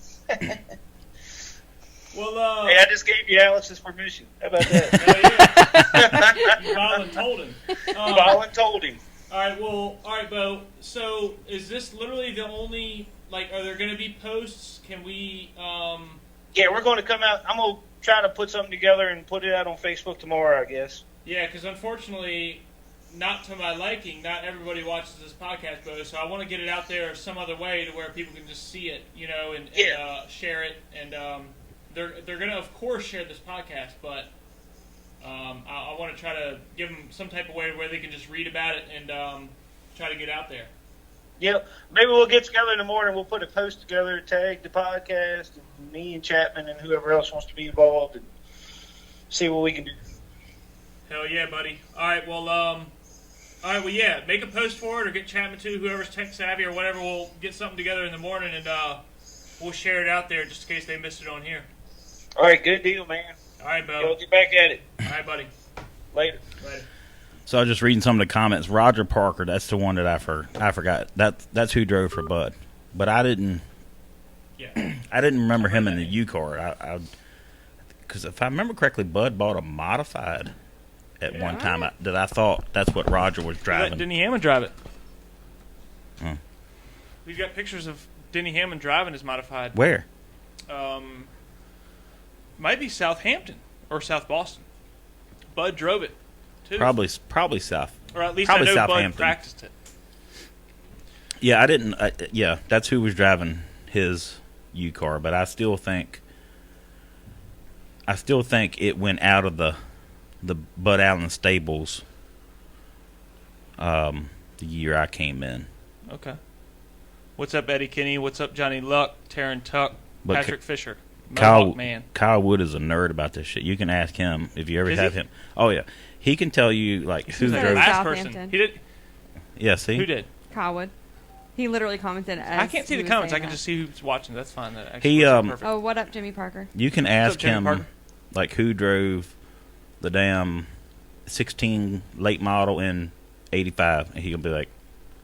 Well, Hey, I just gave you Alex's permission. How about that? hell yeah. You voluntold him. Colin told him. All right, Bo. So, is this literally the only, are there going to be posts? Can we, Yeah, we're going to come out. I'm going to try to put something together and put it out on Facebook tomorrow, I guess. yeah, because unfortunately, not to my liking, not everybody watches this podcast, Bo, so I want to get it out there some other way to where people can just see it, and share it, and they're going to, of course, share this podcast, but I want to try to give them some type of way where they can just read about it and try to get out there. Yep. Maybe we'll get together in the morning. We'll put a post together, tag the podcast, and me and Chapman and whoever else wants to be involved, and see what we can do. Hell yeah, buddy. All right, well, yeah, make a post for it or get Chapman to whoever's tech savvy or whatever. We'll get something together in the morning and we'll share it out there just in case they missed it on here. All right, good deal, man. All right, Bo. Y'all get back at it. All right, buddy. Later. Later. So I was just reading some of the comments. Roger Parker, that's the one that I forgot. That's who drove for Bud. But I didn't Yeah. I didn't remember him in the U car. Because if I remember correctly, Bud bought a modified at one time. I thought that's what Roger was Let driving. Denny Hammond drive it. Hmm. We've got pictures of Denny Hammond driving his modified. Where? Might be Southampton or South Boston. Bud drove it, too. Probably South. Or at least probably I know Bud Southampton. practiced it. Yeah, I didn't. Yeah, that's who was driving his U car. But I still think it went out of the Bud Allen stables. The year I came in. Okay. What's up, Eddie Kinney? What's up, Johnny Luck, Taryn Tuck, But Patrick Fisher? Mohawk man. Kyle Wood is a nerd about this shit. You can ask him if you ever Is have he? him. Oh yeah, he can tell you like who He's the at drove. last Southampton. person. He did. Yeah, see, Who did? Kylewood. He literally commented. As I can't see he the was comments. I saying can that. just see who's watching. That's fine. That actually He, works out um, perfect. Oh, what up, Jimmy Parker? you can What's ask up, Jimmy him Parker? like who drove the damn 16 late model in '85, and he can be like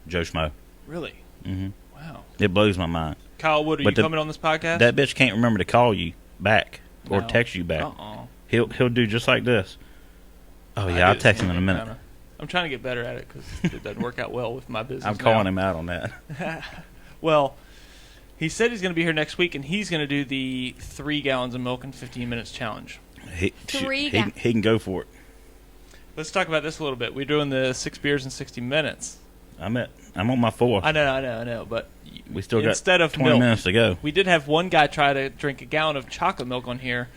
Joe Schmo. Really? hmm Wow. It blows my mind. Kyle Wood, are But you the- coming on this podcast? That bitch can't remember to call you back or No. text you back. Uh-uh. He'll do just like this. Oh I yeah, I'll do the text same him in a thing, minute. kinda. I'm trying to get better at it because it doesn't work out well with my business. I'm calling now. him out on that. Well, he said he's going to be here next week, and he's going to do the 3 gallons of milk in 15 minutes challenge. He, Three he, he can go for it. Let's talk about this a little bit. We're doing the 6 beers in 60 minutes. I'm on my 4th. I know. But We still got instead of 20 milk, minutes to go. we did have one guy try to drink a gallon of chocolate milk on here.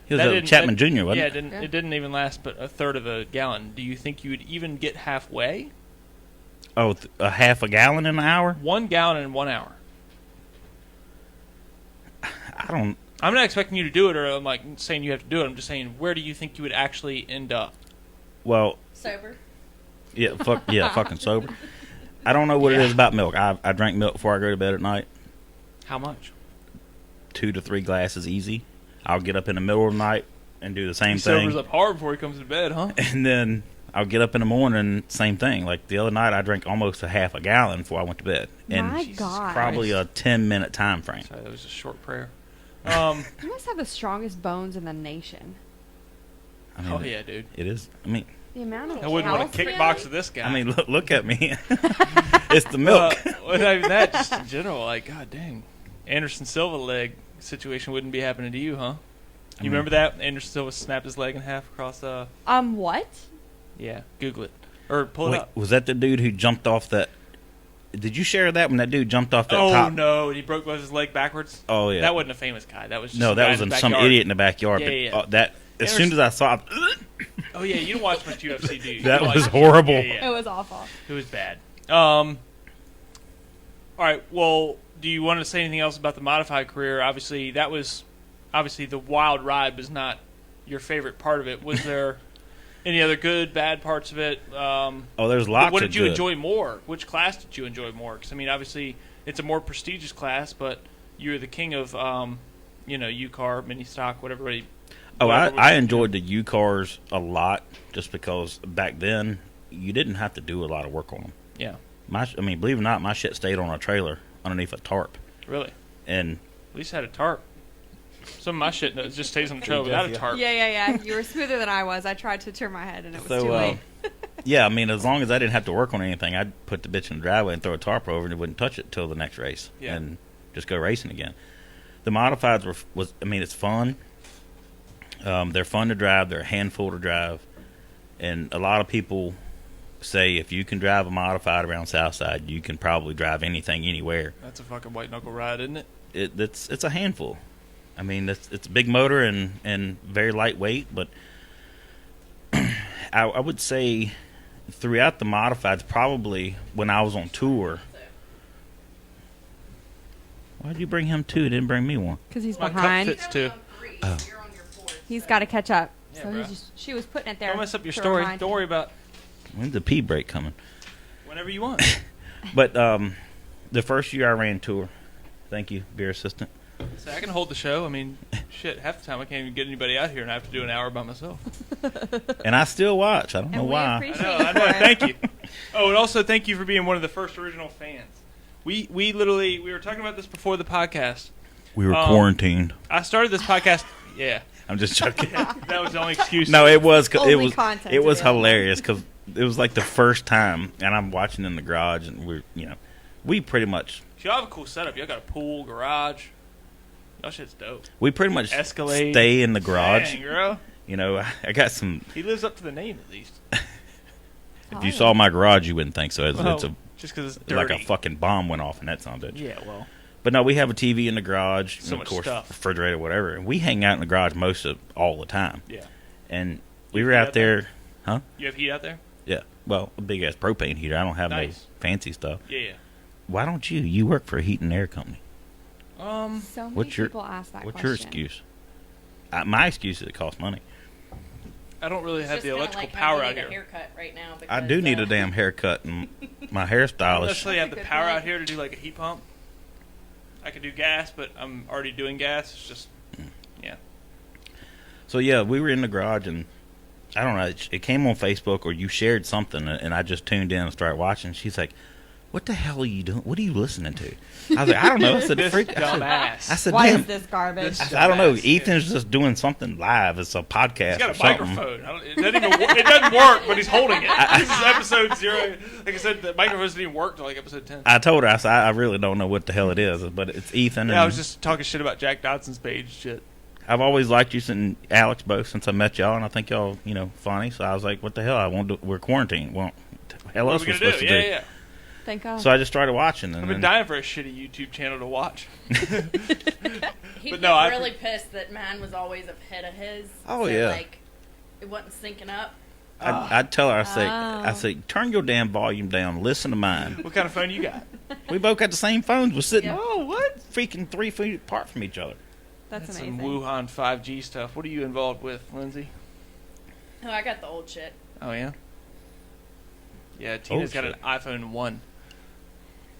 He was That a didn't- Chapman that- Jr., wasn't yeah, it? it didn't even last but a third of a gallon. Do you think you would even get halfway? Oh, a half a gallon in an hour? 1 gallon in 1 hour. I don't. I'm not expecting you to do it, or I'm like saying you have to do it. I'm just saying, where do you think you would actually end up? Well, Sober. yeah, fucking sober. I don't know what it is about milk. I drink milk before I go to bed at night. How much? 2 to 3 glasses easy. I'll get up in the middle of the night and do the same He sobers thing, up hard before he comes to bed, huh? and then I'll get up in the morning, same thing. Like the other night, I drank almost a half a gallon before I went to bed, and My Jesus God. probably a 10-minute time frame. Sorry, that was a short prayer. You must have the strongest bones in the nation. I mean, Oh yeah, dude. it is. I mean, The amount of I wouldn't want to calcium- kickbox with this guy. I mean, look at me. It's the milk. Well, not even that, just in general. Like, god dang, Anderson Silva leg situation wouldn't be happening to you, huh? You mean- remember that Anderson Silva snapped his leg in half across? What? Yeah, Google it or pull it Wait, up. was that the dude who jumped off that? Did you share that when that dude jumped off that Oh top? no, he broke both his leg backwards. Oh yeah. That wasn't a famous guy. That was just No, some that guy was in the some backyard. idiot in the backyard. Yeah, but, yeah. that as soon as I saw it, Oh yeah, you don't watch much UFC, do you? that You don't was watch- horrible. Yeah, yeah. It was awful. It was bad. All right. Well, do you want to say anything else about the modified career? Obviously, the wild ride was not your favorite part of it. Was there any other good, bad parts of it? Oh, there's lots. What of did you good. enjoy more? Which class did you enjoy more? Because I mean, obviously, it's a more prestigious class, but you're the king of, U-car, mini stock, whatever. Oh, whatever I enjoyed the U cars a lot, just because back then you didn't have to do a lot of work on them. Yeah, Believe it or not, my shit stayed on a trailer underneath a tarp, really. and At least I had a tarp. Some of my shit just stays on the trailer without a tarp. Yeah. You were smoother than I was. I tried to turn my head, and it was too so late. yeah. As long as I didn't have to work on anything, I'd put the bitch in the driveway and throw a tarp over, and it wouldn't touch it till the next race, Yeah. and just go racing again. The modifieds it's fun. They're fun to drive. They're a handful to drive, and a lot of people say if you can drive a modified around Southside, you can probably drive anything anywhere. That's a fucking white knuckle ride, isn't it? It's a handful. It's a big motor and very lightweight, but I would say throughout the modifieds, probably when I was on tour. Why'd you bring him two? Didn't bring me one. Because he's My cup behind. fits too. Oh. You're on your fourth. He's got to catch up. Yeah, So bruh. she was putting it there. Don't mess up your to story. remind Don't him. worry about When's the pee break coming? whenever you want. But the first year I ran tour, thank you, beer assistant. So I can hold the show. I mean, shit, half the time I can't even get anybody out here, and I have to do an hour by myself. And I still watch. I don't know And we why. appreciate I know. Thank you. Oh, and also thank you for being one of the first original fans. We were talking about this before the podcast. We were quarantined. I started this podcast. Yeah, I'm just joking. that was the only excuse. No, it was Only content it was available. hilarious because it was like the first time, and I'm watching in the garage, and we pretty much Y'all have a cool setup. Y'all got a pool, garage. Y'all shit's dope. stay Escalade. in the garage. Dang, girl. I got some. He lives up to the name at least. If you saw my garage, you wouldn't think so. It's Just because it's like dirty. a fucking bomb went off, and that sounded. Yeah, well. But no, we have a TV in the garage, So and much of course, stuff. refrigerator, whatever. And we hang out in the garage all the time. Yeah. And we You were heat out out there, huh? You have heat out there? Yeah. Well, a big ass propane heater. I don't have no Nice. fancy stuff. Yeah. Why don't you? You work for a heat and air company. So many What's your- people ask that What's question. your excuse? My excuse is it costs money. I don't really It's have just the kinda electrical like how power we out need here. A haircut right now. I Because, do need a damn haircut, and my I don't hairstylist. necessarily have the That's a good power point. out here to do like a heat pump. I could do gas, but I'm already doing gas. It's just, yeah. So yeah, we were in the garage, and I don't know. It came on Facebook, or you shared something, and I just tuned in and started watching. She's like, "What the hell are you doing? What are you listening to?" I was like, "I don't know." I said, This "Freak." dumbass. I said, Why "Damn." is this garbage? This- I don't know. Dumbass, yeah. Ethan's just doing something live. It's a podcast He's got or a something. microphone. It doesn't even it doesn't work, but he's holding it. This is episode 0. Like I said, the microphone didn't even work until like episode 10. I told her, I said, I really don't know what the hell it is, but it's Ethan. Yeah, and I was just talking shit about Jack Dodson's page shit. I've always liked you and Alex both since I met y'all, and I think y'all, funny. So I was like, what the hell? We're quarantined. Well, hell What else are we we're gonna supposed do? to do? Yeah. Thank God. So I just started watching, and I've been then, dying for a shitty YouTube channel to watch. He'd But get no, I- really pissed that mine was always ahead of his. Oh, so, yeah. Like, it wasn't syncing up. I'd tell her, I Oh. say, turn your damn volume down. Listen to mine. What kind of phone you got? We both got the same phones. We're sitting, Yeah. Oh, what? freaking 3 feet apart from each other. That's That's amazing. some Wuhan 5G stuff. What are you involved with, Lindsay? Oh, I got the old shit. Oh, yeah? Yeah, Tina's got shit. an iPhone 1.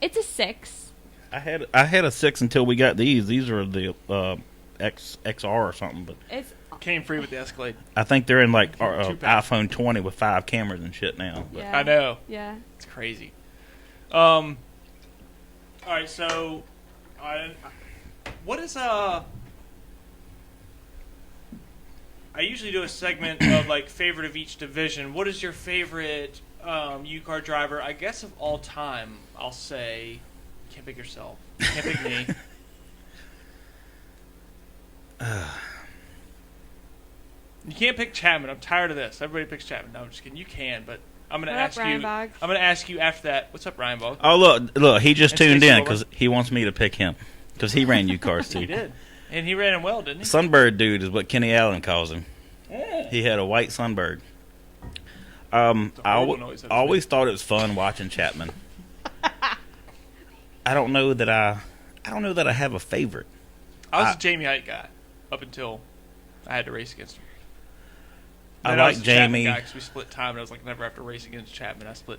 It's a 6. I had a 6 until we got these. These are the XR or something, but It's Came free with the Escalade. I think they're in like Two packs. iPhone 20 with 5 cameras and shit now. But yeah. I know. Yeah. It's crazy. All right, so what is I usually do a segment of like favorite of each division. What is your favorite U-car driver? I guess of all time, I'll say. Can't pick yourself. Can't pick me. You can't pick Chapman. I'm tired of this. Everybody picks Chapman. No, I'm just kidding. You can, but I'm gonna What up, ask Ryan you. Boggs? I'm gonna ask you after that. What's up, Ryan Boggs? Oh look! He just And tuned Stacey in Wilbur. because he wants me to pick him because he ran U cars too. He did, and he ran him well, didn't he? Sunbird dude is what Kenny Allen calls him. Yeah. He had a white sunbird. a I horrible noise, that is always thought it was fun watching Chapman. I don't know that I have a favorite. I was a Jamie Height guy up until I had to race against him. I Then like was a Chapman Jamie. guy 'cause we split time, and I was like, never have to race against Chapman. I split,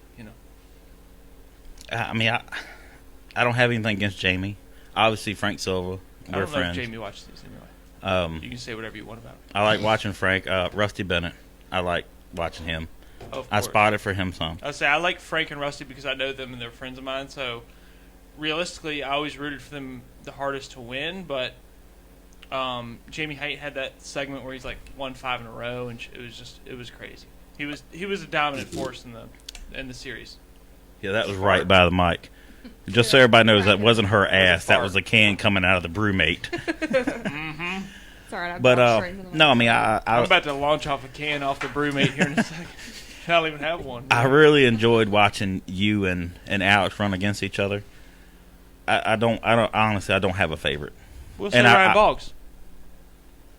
I mean, I don't have anything against Jamie. Obviously, Frank Silva. I We're don't know friends. if Jamie watches these anyway. You can say whatever you want about him. I like watching Frank. Rusty Bennett. I like watching him. Of I course. spotted for him some. I would say I like Frank and Rusty because I know them and they're friends of mine. So realistically, I always rooted for them the hardest to win. But Jamie Height had that segment where he's like won 5 in a row, and it was crazy. He was a dominant force in the series. Yeah, that was right by the mic. Just so everybody knows, that wasn't her ass. That was a can coming out of the brewmate. It's alright. I've But gone straight into the no, I mean, I'm I about to launch off a can off the brewmate here in a second. I don't even have one. I really enjoyed watching you and Alex run against each other. I don't honestly, I don't have a favorite. We'll say and Ryan Boggs.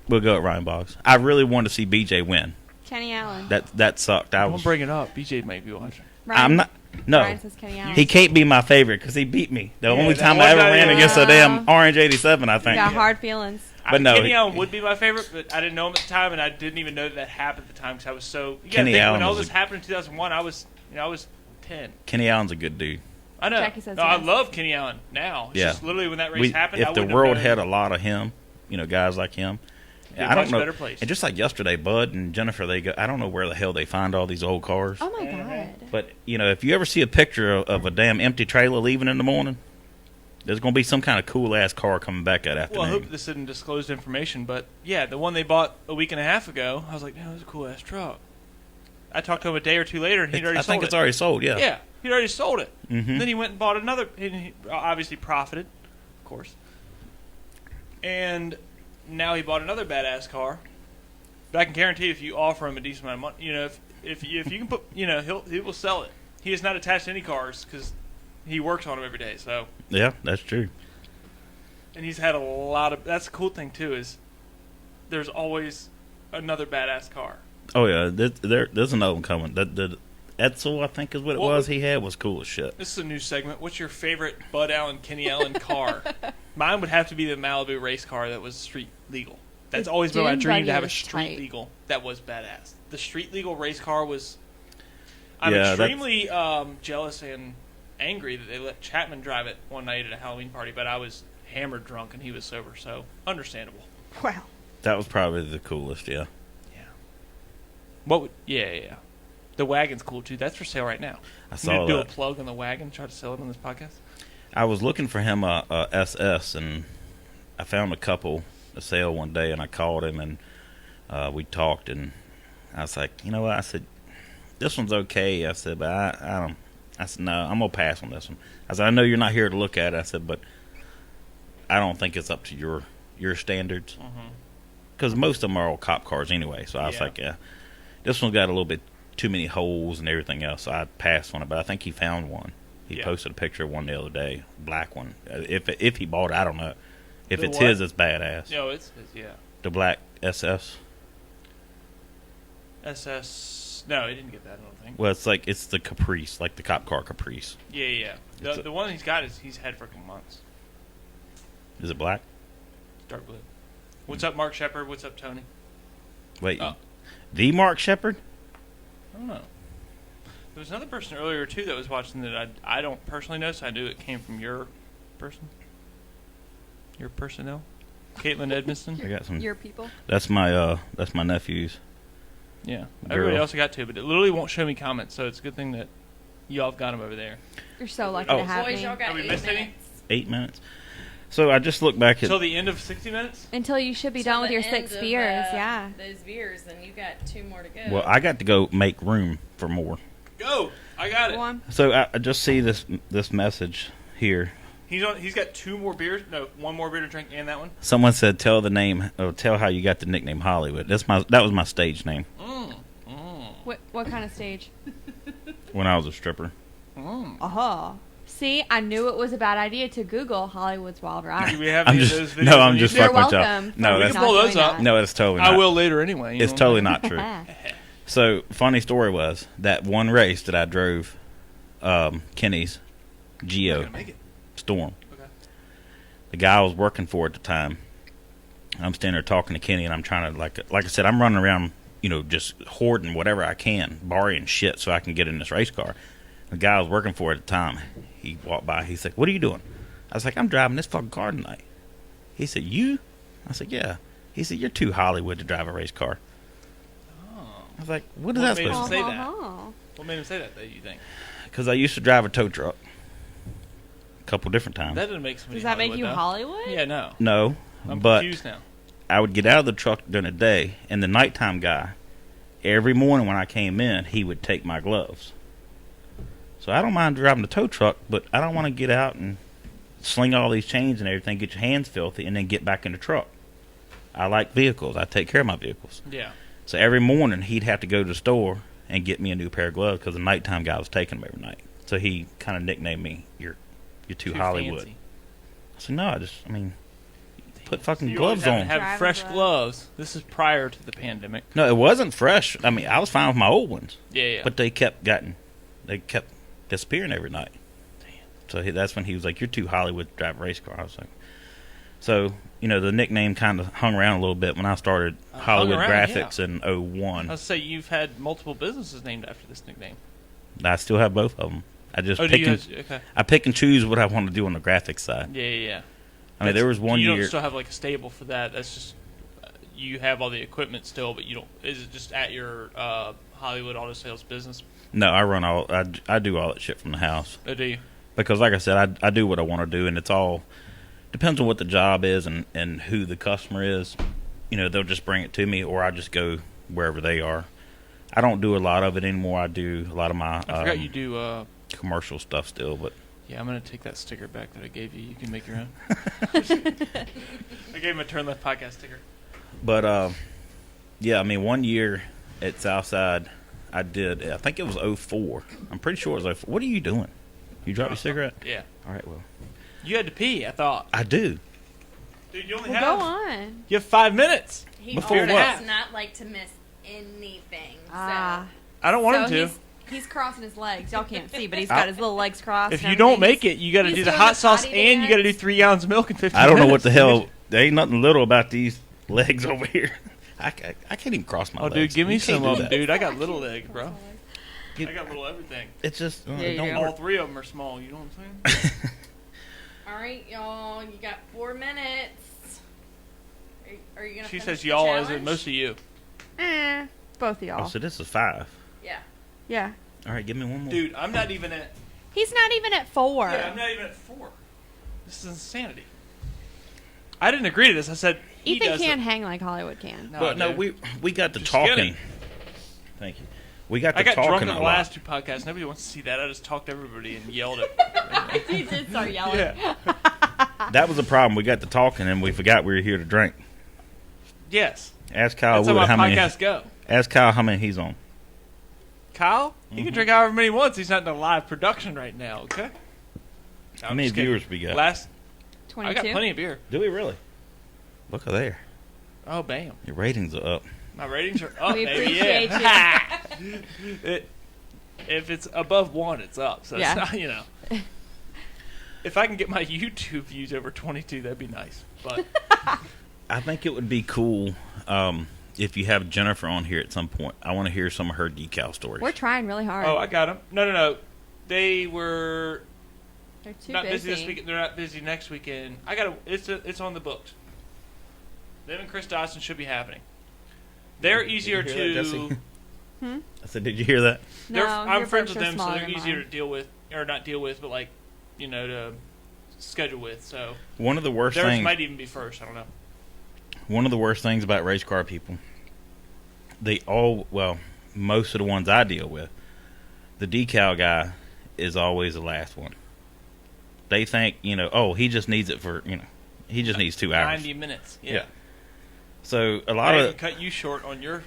We'll go at Ryan Boggs. I really wanted to see BJ win. Kenny Allen. That sucked. Don't bring it up. BJ might be watching. Ryan, I'm not. No, Ryan says Kenny Allen. he can't be my favorite because he beat me. The only that time one I ever guy- ran against a damn Orange 87, I You think. got hard feelings. But no, Kenny he- Allen would be my favorite, but I didn't know him at the time, and I didn't even know that happened at the time because I was so. You gotta Kenny think, Allen when all was this happened in 2001, I was 10. Kenny Allen's a good dude. I know. Jackie says No, I yes. love Kenny Allen now. It's Yeah. just literally when that race happened, I If the wouldn't world have had known. a lot of him, guys like him, Be a I don't much know. better place. And just like yesterday, Bud and Jennifer, they go. I don't know where the hell they find all these old cars. Oh my God. But if you ever see a picture of a damn empty trailer leaving in the morning, there's going to be some kind of cool ass car coming back that afternoon. Well, I hope this isn't disclosed information, but yeah, the one they bought a week and a half ago, I was like, "Man, that's a cool ass truck." I talked to him a day or two later, and he'd already I sold think it. it's already sold. Yeah. Yeah, he'd already sold it. Mhm. Then he went and bought another, and he obviously profited, of course. And now he bought another badass car. But I can guarantee you, if you offer him a decent amount of money, if you can put, he will sell it. He is not attached to any cars because he works on them every day. So, Yeah, that's true. and he's had a lot of. That's the cool thing too is there's always another badass car. Oh yeah, there's another one coming. Edsel, I think is what it was. He had was cool as shit. This is a new segment. What's your favorite Bud Allen, Kenny Allen car? Mine would have to be the Malibu race car that was street legal. That's The always been my dune dream buggy to have a was street tight. legal. That was badass. The street legal race car was. I'm Yeah, extremely jealous and angry that they let Chapman drive it one night at a Halloween party, but I was hammered drunk and he was sober, so understandable. Wow. That was probably the coolest. Yeah. Yeah. What? Yeah. The wagon's cool too. That's for sale right now. I You saw need to do a that. plug on the wagon. Try to sell it on this podcast. I was looking for him a SS, and I found a couple to sale one day, and I called him, and we talked, and I was like, you know what? I said, this one's okay. I said, but I don't. I said, no, I'm gonna pass on this one. I said, I know you're not here to look at it. I said, but I don't think it's up to your standards, because most of them are all cop cars anyway. So I was like, yeah, this one's got a little bit too many holes and everything else. So I passed on it, but I think he found one. He posted a picture of one the other day, black one. If he bought it, I don't know. If The it's what? his, it's badass. No, it's yeah. The black SS. SS. No, he didn't get that. I don't think. Well, it's the Caprice, like the cop car Caprice. Yeah. The one he's got is he's had for a couple months. Is it black? Dark blue. What's up, Mark Shepard? What's up, Tony? Wait, Oh. the Mark Shepard? I don't know. There was another person earlier too that was watching that I don't personally know, so I knew it came from your person. Your personnel, Caitlin Edmiston. I got some. Your people. That's my nephew's. Yeah, Girl. everybody else I got to, but it literally won't show me comments, so it's a good thing that y'all have got them over there. You're so lucky Oh. to have Boys, me. y'all got Have we 8 missed any? minutes. 8 minutes. So I just looked back at. Until the end of 60 minutes. Until you should be Till done with the your end 6 of, beers, yeah. Those beers, and you got 2 more to go. Well, I got to go make room for more. Go! I got it. Go on. So I just see this message here. He's got 2 more beers. No, 1 more beer to drink, and that one. Someone said, "Tell the name, or tell how you got the nickname Hollywood." That was my stage name What kind of stage? when I was a stripper. Oh. See, I knew it was a bad idea to Google Hollywood's Wild Do Ride. we have I'm any just of those videos no, on I'm just YouTube? You're fucking with y'all. welcome. No, We that's can pull not those doing up. that. no, it's totally not. I will later anyway. you It's know? totally not true. So, funny story was that one race that I drove, Kenny's Not Geo gonna make it. Storm. Okay. The guy I was working for at the time, I'm standing there talking to Kenny, and I'm trying to like I said, I'm running around, just hoarding whatever I can, borrowing shit so I can get in this race car. The guy I was working for at the time, he walked by. He's like, "What are you doing?" I was like, "I'm driving this fucking car tonight." He said, "You?" I said, "Yeah." He said, "You're too Hollywood to drive a race car." I was like, "What is What that made him supposed to say say?" that? Oh. What made him say that? You think Because I used to drive a tow truck a couple different times. that doesn't make somebody Does that make Hollywood, you though. Hollywood? Yeah, no. No, I'm but confused now. I would get out of the truck during the day, and the nighttime guy, every morning when I came in, he would take my gloves. So I don't mind driving the tow truck, but I don't want to get out and sling all these chains and everything, get your hands filthy, and then get back in the truck. I like vehicles. I take care of my vehicles. Yeah. So every morning he'd have to go to the store and get me a new pair of gloves because the nighttime guy was taking them every night. So he kind of nicknamed me, "You're too Hollywood." Fancy. I said, "No, put fucking You gloves always on." Have Driving fresh gloves. gloves. This is prior to the pandemic. No, it wasn't fresh. I mean, I was fine with my old ones. Yeah. But they kept disappearing every night. So that's when he was like, "You're too Hollywood to drive a race car." I was like, so the nickname kind of hung around a little bit when I started Hollywood around, Graphics in I 01. was say you've had multiple businesses named after this nickname. I still have both of them. I just Oh, do pick you? and, Okay. I pick and choose what I want to do on the graphics side. Yeah. I mean, there was one you year. don't still have like a stable for that. That's just you have all the equipment still, but you don't. Is it just at your Hollywood Auto Sales business? No, I run all. I do all that shit from the house Or do you? because, like I said, I do what I want to do, and it's all depends on what the job is and who the customer is. They'll just bring it to me, or I just go wherever they are. I don't do a lot of it anymore. I do a lot of my I forgot you do. commercial stuff still, but Yeah, I'm gonna take that sticker back that I gave you. You can make your own. I gave him a Turn Left podcast sticker. But yeah, I mean, one year at Southside, I think it was 04. I'm pretty sure it was 04. What are you doing? You drop your cigarette? Yeah. All right, well, You had to pee, I thought. I do. Dude, you only Well, have. go on. You have 5 minutes. He Before also what? does not like to miss anything. Ah. I don't want him to. He's crossing his legs. Y'all can't see, but he's got his little legs crossed. If and you don't everything. make it, you got to he's do the doing hot the sauce potty and you got to do dance. 3 gallons of milk in 15 I don't know what minutes. the hell. There ain't nothing little about these legs over here. I can't even cross my Oh, legs. dude, give me You can't some do of them, that. dude. I got little legs, bro. You- I got little everything. It's just you don't do. All work. 3 of them are small. You know what I'm saying? All right, y'all. You got 4 minutes. Are you gonna? She finish says the y'all as in challenge? most of you. Both of y'all. Oh, so this is 5. Yeah. Yeah. All right, give me one more. Dude, I'm not even at. He's not even at 4. Yeah, I'm not even at 4. This is insanity. I didn't agree to this. I said he Ethan does can't it. hang like Hollywood can. No, But no, dude. we got to Just get talking. it. Thank you. We got to I got drunk talking in a the lot. last 2 podcasts. Nobody wants to see that. I just talked to everybody and yelled at. He did start yelling. Yeah. That was the problem. We got to talking and we forgot we were here to drink. Yes. Ask Kyle That's how Wood my how many. podcasts go. Ask Kyle how many he's on. Kyle, he can drink however many he wants. He's not in a live production right now. Okay. How many viewers we got? Last, 22. I got plenty of beer. Do we really? Look at there. Oh, bam. Your ratings are up. My ratings are up, We baby. appreciate Yeah. If it's above 1, it's up. So Yeah. it's not, you know. If I can get my YouTube views over 22, that'd be nice. But I think it would be cool if you have Jennifer on here at some point. I want to hear some of her decal stories. We're trying really hard. oh, I got them. No. They were They're too not busy busy. this weekend. They're not busy next weekend. I got it's on the books. Them and Chris Dawson should be happening. They're easier Did you hear that, to. Jesse? Hmm? I said, did you hear that? No, I'm your friends books with are them, so smaller they're than easier mine. to deal with, or not deal with, but like, to schedule with. So One of the worst theirs things. might even be first. I don't know. One of the worst things about race car people, most of the ones I deal with, the decal guy is always the last one. They think, he just needs it for, he just needs 2 hours. 90 minutes. Yeah. So a lot I of even cut you short on your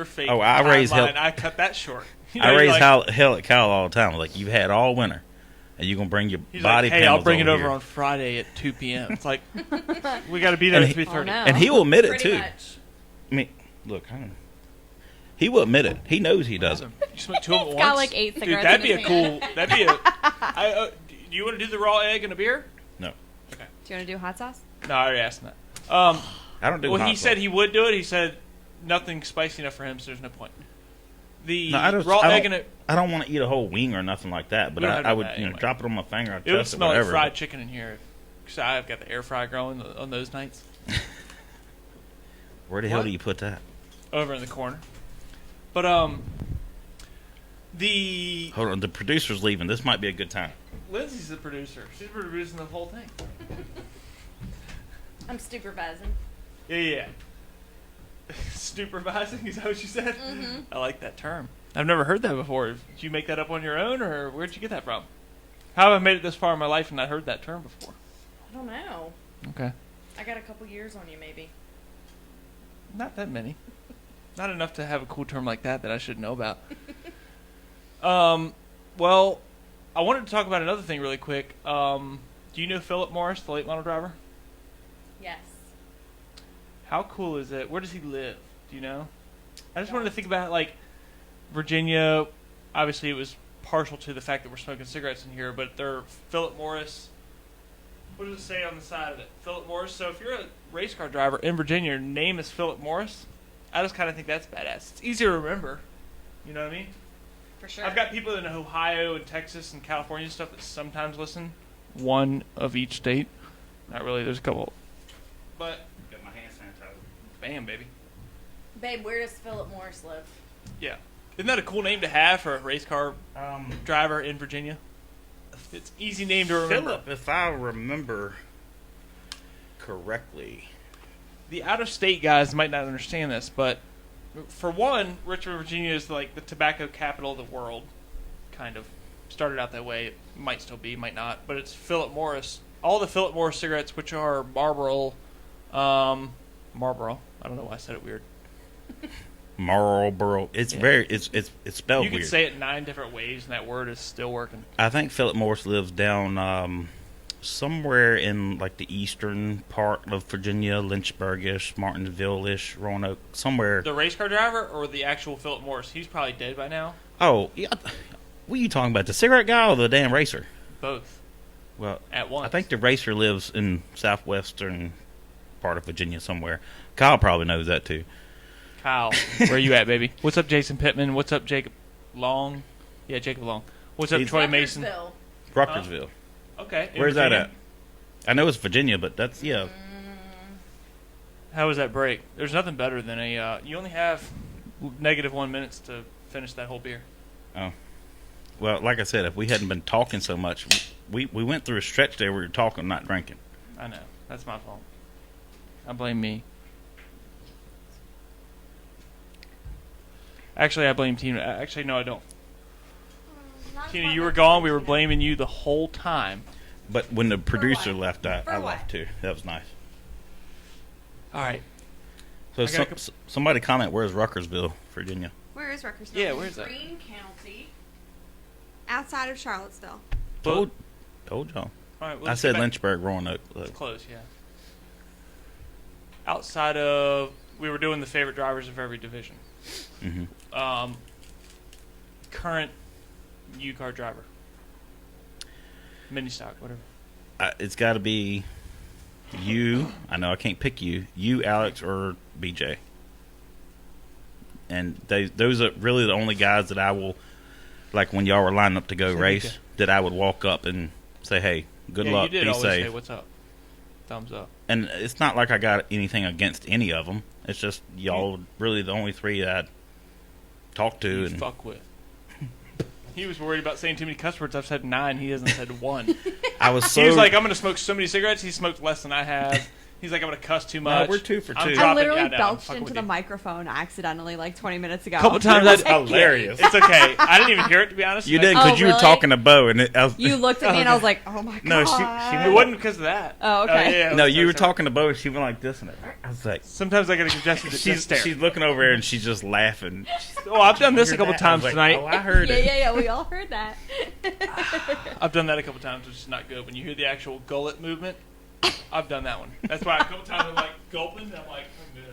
fake. Oh, I raise hell- timeline. I cut that short. I you're raise like, hell at Kyle all the time. Like, you've had all winter, and you're gonna bring your He's body like, hey, I'll panels bring it over here. on Friday at 2 p.m. It's like we got to be there And at he- 3:30. Oh, no. And he will admit it Pretty too. much. I mean, look, he will admit it. He knows he doesn't. You smoke 2 of them at He's once. got like 8 Dude, cigarettes that'd in be his a hand. cool. That'd be a. Do you want to do the raw egg and a beer? No, Do you want to do hot sauce? No, I already asked him that. I don't do. Well, hot he sauce. said he would do it. He said nothing spicy enough for him, so there's no point. The No, raw egg and it. I don't want to eat a whole wing or nothing like that. But We don't have I to would, do that anyway. drop it on my finger. I'd It would test smell like whatever. fried chicken in here. Because I've got the air fryer going on those nights. Where the hell What? do you put that? Over in the corner. But the Hold on, the producer's leaving. This might be a good time. Lindsay's the producer. She's producing the whole thing. I'm supervising. Yeah. Supervising, is that what you said? Mm-hmm. I like that term. I've never heard that before. Did you make that up on your own, or where'd you get that from? How have I made it this far in my life and not heard that term before? I don't know. Okay. I got a couple years on you, maybe. Not that many. Not enough to have a cool term like that I should know about. Well, I wanted to talk about another thing really quick. Do you know Philip Morris, the late model driver? Yes. How cool is it? Where does he live? Do you know? I just wanted to think about, like, Virginia. Obviously, it was partial to the fact that we're smoking cigarettes in here, but they're Philip Morris. What does it say on the side of it? Philip Morris. So if you're a race car driver in Virginia, your name is Philip Morris. I just kind of think that's badass. It's easier to remember. You know what I mean? For sure. I've got people in Ohio and Texas and California and stuff that sometimes listen. One of each state. Not really. There's a couple. But Got my hand sanitizer. bam, baby. Babe, where does Philip Morris live? Yeah. Isn't that a cool name to have for a race car Um, driver in Virginia? It's easy name to remember. Philip, if I remember correctly. The out-of-state guys might not understand this, but for one, Richmond, Virginia is like the tobacco capital of the world. Kind of started out that way. It might still be, might not. But it's Philip Morris. All the Philip Morris cigarettes, which are Marlboro. Marlboro. I don't know why I said it weird. Marlboro. It's Yeah. very. It's spelled You weird. can say it 9 different ways, and that word is still working. I think Philip Morris lives down somewhere in like the eastern part of Virginia, Lynchburgish, Martinsville-ish, Roanoke, somewhere. The race car driver or the actual Philip Morris? He's probably dead by now. Oh, yeah. What are you talking about? The cigarette guy or the damn racer? Both Well, at once. I think the racer lives in southwestern part of Virginia somewhere. Kyle probably knows that too. Kyle, where you at, baby? What's up, Jason Pittman? What's up, Jacob Long? Yeah, Jacob Long. What's up, He's- Troy Mason? Ruckersville. Ruckersville. Okay. in Where's that Virginia? at? I know it's Virginia, but that's yeah. How was that break? There's nothing better than a. You only have -1 minutes to finish that whole beer. Oh, well, like I said, if we hadn't been talking so much, we went through a stretch there where we were talking, not drinking. I know. That's my fault. I blame me. Actually, I blame Tina. Actually, no, I don't. Tina, you were gone. We were blaming you the whole time. But when the producer what? left, I For what? left too. That was nice. All right. So I gotta somebody comment, where's Ruckersville, Virginia? Where is Ruckersville? Yeah, where's that? Greene County. Outside of Charlottesville. Told y'all. All right, well, I let's said get back- Lynchburg, Roanoke. It's close, yeah. Outside of, we were doing the favorite drivers of every division. Mm-hmm. Current U-car driver. Mini stock, whatever. It's got to be you. I know I can't pick you. You, Alex, or BJ. And those are really the only guys that I will, like when y'all were lining up to go Say race, BJ. that I would walk up and say, hey, good Yeah, luck, you did be always safe. say, what's up? Thumbs up. And it's not like I got anything against any of them. It's just y'all really the only three that I'd talk to. You And fuck with. He was worried about saying too many cuss words. I've said 9. He hasn't said 1. I was so... He was like, I'm going to smoke so many cigarettes. He smoked less than I have. He's like, I'm going to cuss too much. we're 2 for I'm 2. dropping- I literally yeah, no, I'm belched fucking into with the you. microphone accidentally like 20 minutes ago. A couple times It was I- hilarious. It's okay. I didn't even hear it, to be honest. You did, Oh, because you were really? talking to Bo. And You looked at me and I was like, oh my god. No, she It wasn't because of that. Oh, okay. Yeah, it No, was you were so- talking to Bo, and she went like this, and I was like, Sometimes I get a congested stare. she's looking over there, and she's just laughing. Oh, I've done this a Hear couple that? times I was like, tonight. Oh, I heard it. Yeah, we all heard that. I've done that a couple times, which is not good. When you hear the actual gullet movement, I've done that one. That's why a couple times I'm like gulping, and I'm like, wait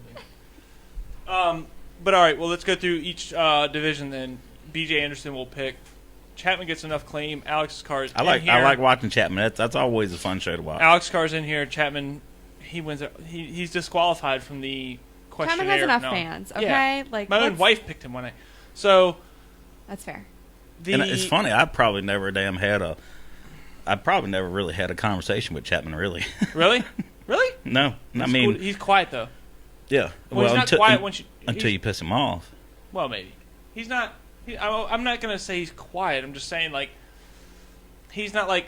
a minute. But all right, well, let's go through each division then. BJ Anderson will pick. Chapman gets enough claim. Alex's car is in here. I like watching Chapman. That's always a fun show to watch. Alex's car's in here. Chapman, he wins. He's disqualified from the questionnaire. Chapman has enough No. fans, okay? Yeah. Like, My own let's- wife picked him one night. So That's fair. And it's funny. I probably never really had a conversation with Chapman. Really, Really? Really? no. I He's mean, cool. He's quiet though. yeah. Well, he's not quiet once you. until you piss him off. Well, maybe he's not. I'm not gonna say he's quiet. I'm just saying like he's not like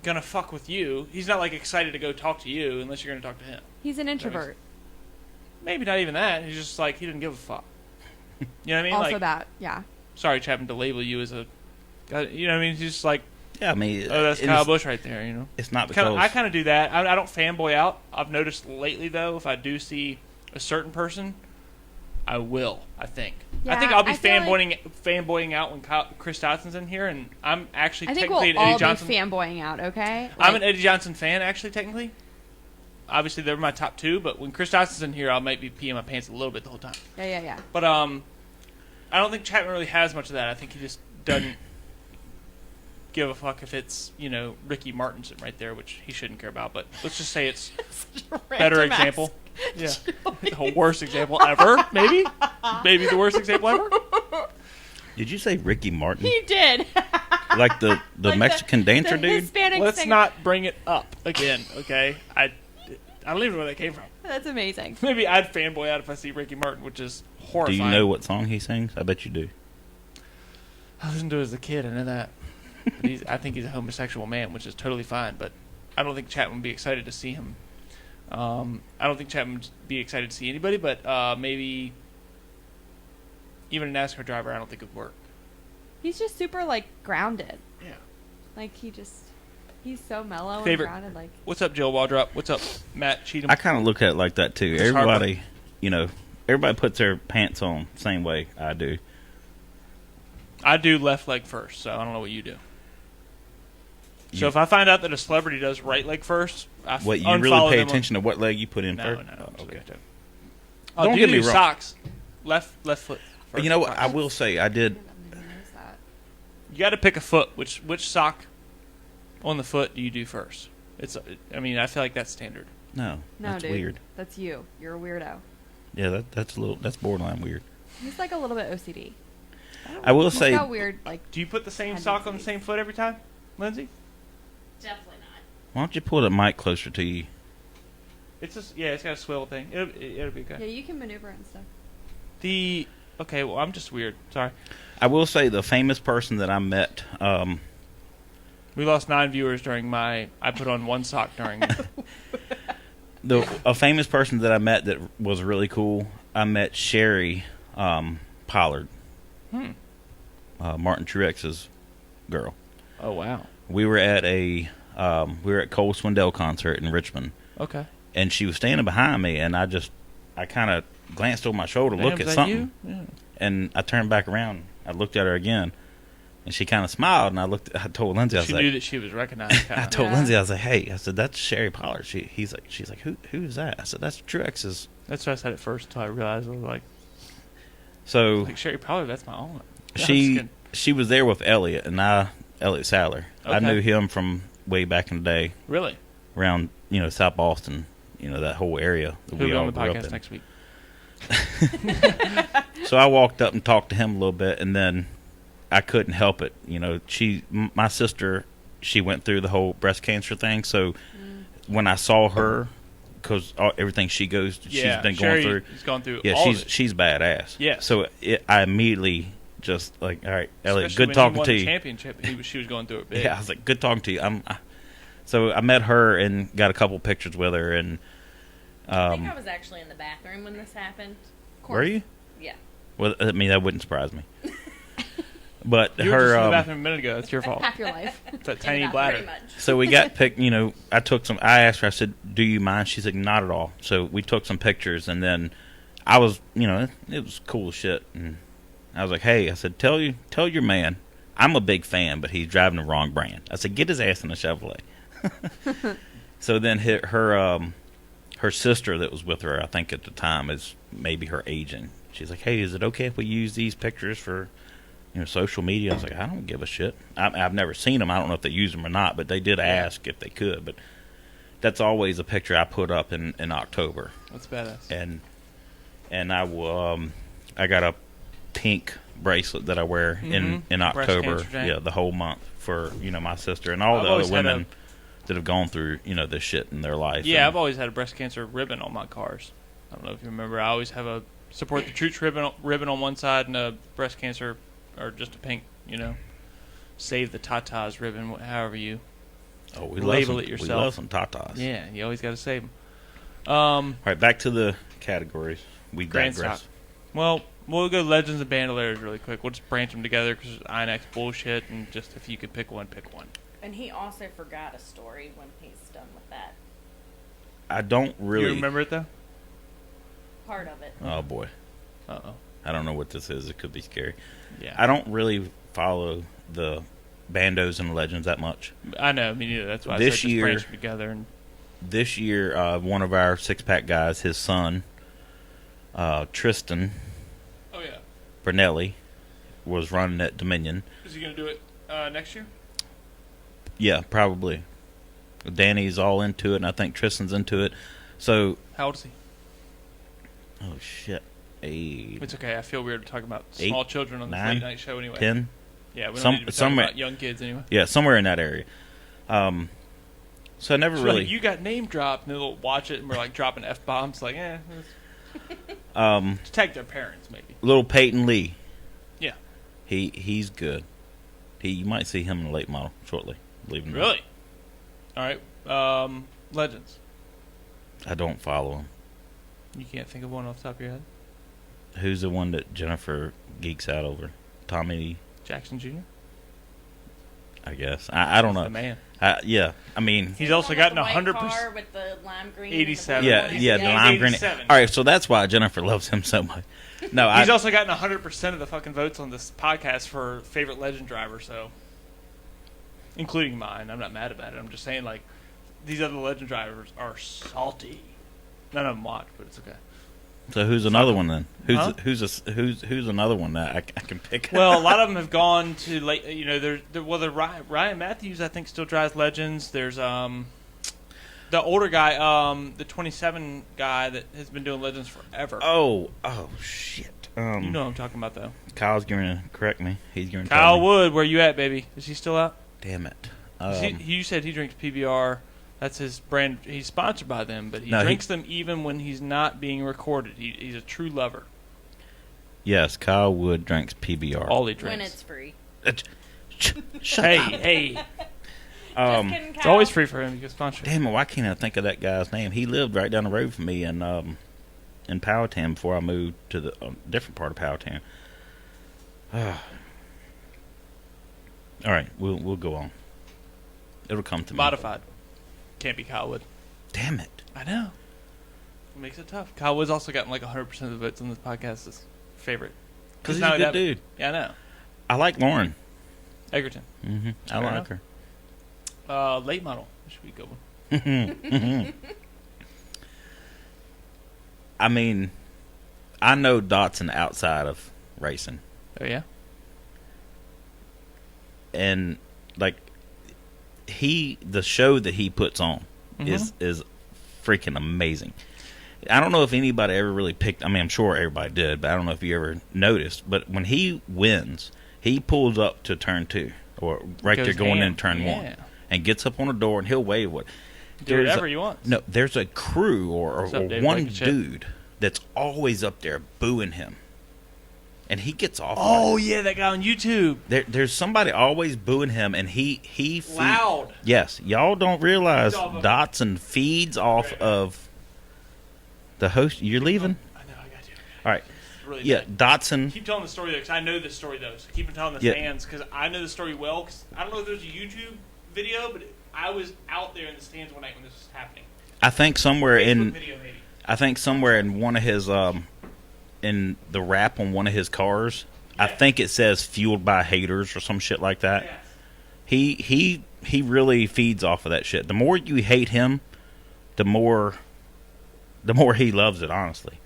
gonna fuck with you. He's not like excited to go talk to you unless you're gonna talk to him. He's an introvert. Maybe not even that. He's just like he doesn't give a fuck. You know what I mean? Also like, that, yeah. sorry, Chapman, to label you as a. You know what I mean? He's just like, Yeah, I mean, oh, that's Kyle Busch right there. You know. It's not because I kind of do that. I don't fanboy out. I've noticed lately, though, if I do see a certain person, I will. I think. I think Yeah, I'll be I feel fanboying out when Chris Dodson's in here, and I'm actually I think technically we'll an all Eddie Johnson. be fanboying out, okay? I'm Like, an Eddie Johnson fan, actually, technically. Obviously, they're my top 2, but when Chris Dodson's in here, I might be peeing my pants a little bit the whole time. Yeah. But I don't think Chapman really has much of that. I think he just doesn't give a fuck if it's, Ricky Martinson right there, which he shouldn't care about. But let's just say it's better Random example. Yeah. The worst example ever, maybe? Maybe the worst example ever? Did you say Ricky Martin? He did. Like the Like Mexican dancer the dude? Hispanic Let's singer. not bring it up again, okay? I don't even know where that came from. That's amazing. Maybe I'd fanboy out if I see Ricky Martin, which is Do horrifying. you know what song he sings? I bet you do. I listened to it as a kid, I know that. But I think he's a homosexual man, which is totally fine, but I don't think Chapman would be excited to see him. I don't think Chapman would be excited to see anybody, but maybe even a NASCAR driver I don't think would work. He's just super, like, grounded. Yeah. Like, he's so mellow Favorite- and grounded. Like, What's up, Jill Waldrop? What's up, Matt Cheatham? I kind of look at it like that too. It's Everybody, everybody puts their pants on the same way I do. I do left leg first, so I don't know what you do. So if I find out that a celebrity does right leg first, I What, you unfollow really pay them on- attention to what leg you put in No, first? no. Oh, okay. I'll Don't do get me wrong. socks. Left foot. First You know what? sock. I will say I did. You got to pick a foot. Which sock on the foot do you do first? I mean, I feel like that's standard. No, No, that's dude. weird. That's you. You're a weirdo. Yeah, that's borderline weird. He's like a little bit OCD. I will He's say got weird, like, Do you put the same sock on the same foot every time, Lindsay? Definitely not. why don't you pull the mic closer to you? It's just it's got a swivel thing. It'll be okay. yeah, you can maneuver it and stuff. Okay, well, I'm just weird. Sorry. I will say the famous person that I met. We lost 9 viewers during I put on one sock during. A famous person that I met that was really cool. I met Sherry Pollard, Martin Truex's girl. Oh wow. We were at Cole Swindell concert in Richmond, Okay. and she was standing behind me, and I kind of glanced over my shoulder to look Damn, at is that something, you? Yeah. and I turned back around. I looked at her again, and she kind of smiled, and I told Lindsay, I was She like, knew that she was recognized. I Kinda. told Yeah. Lindsay, I was like, hey, I said, that's Sherry Pollard. She's like, who's that? I said, that's Truex's. That's what I said at first until I realized I was So like Sherry Pollard. That's my aunt. she was there with Elliot Elliot Sadler. I Okay. knew him from way back in the day Really? around South Boston, that whole area that He'll we be all on the grew up podcast in. next week. So I walked up and talked to him a little bit, and then I couldn't help it. My sister, she went through the whole breast cancer thing. So when I saw her, because everything she's been going Sherry through. has gone through. Yeah, all of it. she's badass. Yes. So I immediately just like, all right, Elliot, Especially good when talking he won to the you. championship. She was going through it big. Yeah, I was like, good talking to you. So I met her and got a couple pictures with her, and I think I was actually in the bathroom when this happened. were you? Yeah. Well, I mean, that wouldn't surprise me. But You were just in the her, bathroom a minute ago. That's your fault. Half your life. That tiny Pretty bladder. much. so we got picked. I asked her. I said, "Do you mind?" She's like, "Not at all." So we took some pictures, and then I was, it was cool as shit. And I was like, "Hey," I said, "Tell your man, I'm a big fan, but he's driving the wrong brand." I said, "Get his ass in a Chevrolet." So then her sister that was with her, I think at the time, is maybe her agent. She's like, "Hey, is it okay if we use these pictures for social media?" I was like, "I don't give a shit. I've never seen them. I don't know if they use them or not, but they did ask if they could." But that's always a picture I put up in October. That's badass. And I got a pink bracelet that I wear in Breast October. cancer day. Yeah, the whole month for my sister and all I've the always other had women that have gone through this shit in their life. Yeah, And I've always had a breast cancer ribbon on my cars. I don't know if you remember. I always have a support the troops ribbon on one side and a breast cancer, or just a pink, save the tatas ribbon, however you. we label love it yourself. We love some tatas. Yeah, you always got to save them. All right, back to the categories. We Grand digress. stock. Well, we'll go Legends and Bandoliers really quick. We'll just branch them together because INX bullshit, and just if you could pick one, pick one. And he also forgot a story when he's done with that I don't really. You remember it though? part of it. Oh boy, Uh-oh. I don't know what this is. It could be scary. Yeah. I don't really follow the bandos and legends that much. I know, me neither. That's why This I said just year- branch them together. And This year, one of our six-pack guys, his son, Tristan oh yeah, Bernelli, was running at Dominion. is he gonna do it next year? Yeah, probably. Danny's all into it, and I think Tristan's into it. So, How old is he? oh shit, It's okay. I feel weird talking about 8, small children on this 9, late night show anyway. 10. Yeah, we don't Some- need to be talking somewhere- about young kids anyway. Yeah, somewhere in that area. So I never So really. like, you got name dropped, and they'll watch it, and we're like dropping f bombs. Like, just tag their parents maybe. Little Peyton Lee. Yeah. He's good. You might see him in a late model shortly. Believe it or not. Really? All right. Legends. I don't follow him. You can't think of one off the top of your head. Who's the one that Jennifer geeks out over? Tommy, Jackson Jr. I guess. I don't know. The man. Yeah, I mean, He's also The one gotten with the white 100%. car with the lime green. 87. yeah, Yeah, the he's lime green. 87. All right, so that's why Jennifer loves him so much. No, He's also gotten 100% of the fucking votes on this podcast for favorite legend driver, so including mine. I'm not mad about it. I'm just saying, like, these other legend drivers are salty. None of them watch, but it's okay. So who's another one then? Huh? Who's another one that I can pick? Well, a lot of them have gone to late. You know, the Ryan Matthews I think still drives Legends. There's the older guy, the 27 guy that has been doing Legends forever. Oh shit. You know what I'm talking about though. Kyle's going to correct me. He's going to Kyle tell me. Wood, where you at, baby? Is he still out? Damn it. You said he drinks PBR. That's his brand. He's sponsored by them, but he No, drinks them even when he's not being recorded. He's a true lover. Yes, Kyle Wood drinks PBR. All he drinks. When it's free. Shut Hey, up. hey. Just kidding, It's Kyle. always free for him to get sponsored. Damn it, why can't I think of that guy's name? He lived right down the road from me in Powhatan before I moved to the different part of Powhatan. All right, we'll go on. It'll come to me. Modified. Can't be Kyle Wood. Damn it. I know. It makes it tough. Kyle Wood's also gotten like 100% of the votes on this podcast. His favorite. Because he's a good dude. Yeah, I know. I like Lauren. Egerton. Mm-hmm. I Fair like enough. Late model. That should be a good one. her. I mean, I know Dotson outside of racing. Oh, yeah? And, like, the show that he puts on is freaking amazing. I don't know if anybody ever really picked, I mean, I'm sure everybody did, but I don't know if you ever noticed, but when he wins, he pulls up to turn 2, or right there Goes going ham. in turn Yeah. 1, and gets up on the door and he'll wave what. Do whatever you want. No, there's a crew or What's up, Dave? one Like a shit? dude that's always up there booing him. And he gets off. Oh, on it. yeah, that guy on YouTube. There's somebody always booing him, and he Loud. Yes, y'all don't realize Feeds off of- Dotson feeds off of the host. You're leaving? I know, I got you. All right. It's really Yeah, bad. Dotson. Keep telling the story, though, because I know this story, though. So keep telling the Yeah. fans, because I know the story well. Because I don't know if there was a YouTube video, but I was out there in the stands one night when this was happening. I think somewhere Facebook in video, maybe. I think somewhere in one of his in the wrap on one of his cars, I Yeah. think it says "fueled by haters" or some shit like that. Yes. He really feeds off of that shit. The more you hate him, the more he loves it, honestly.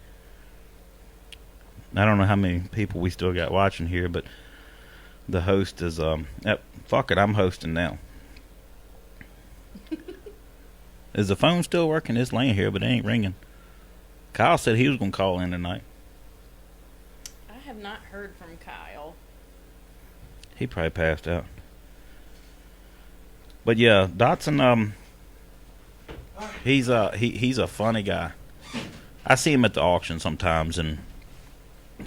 I don't know how many people we still got watching here, but the host is fuck it, I'm hosting now. Is the phone still working? It's laying here, but it ain't ringing. Kyle said he was going to call in tonight. I have not heard from Kyle. He probably passed out. But yeah, Dotson, he's a funny guy. I see him at the auction sometimes, and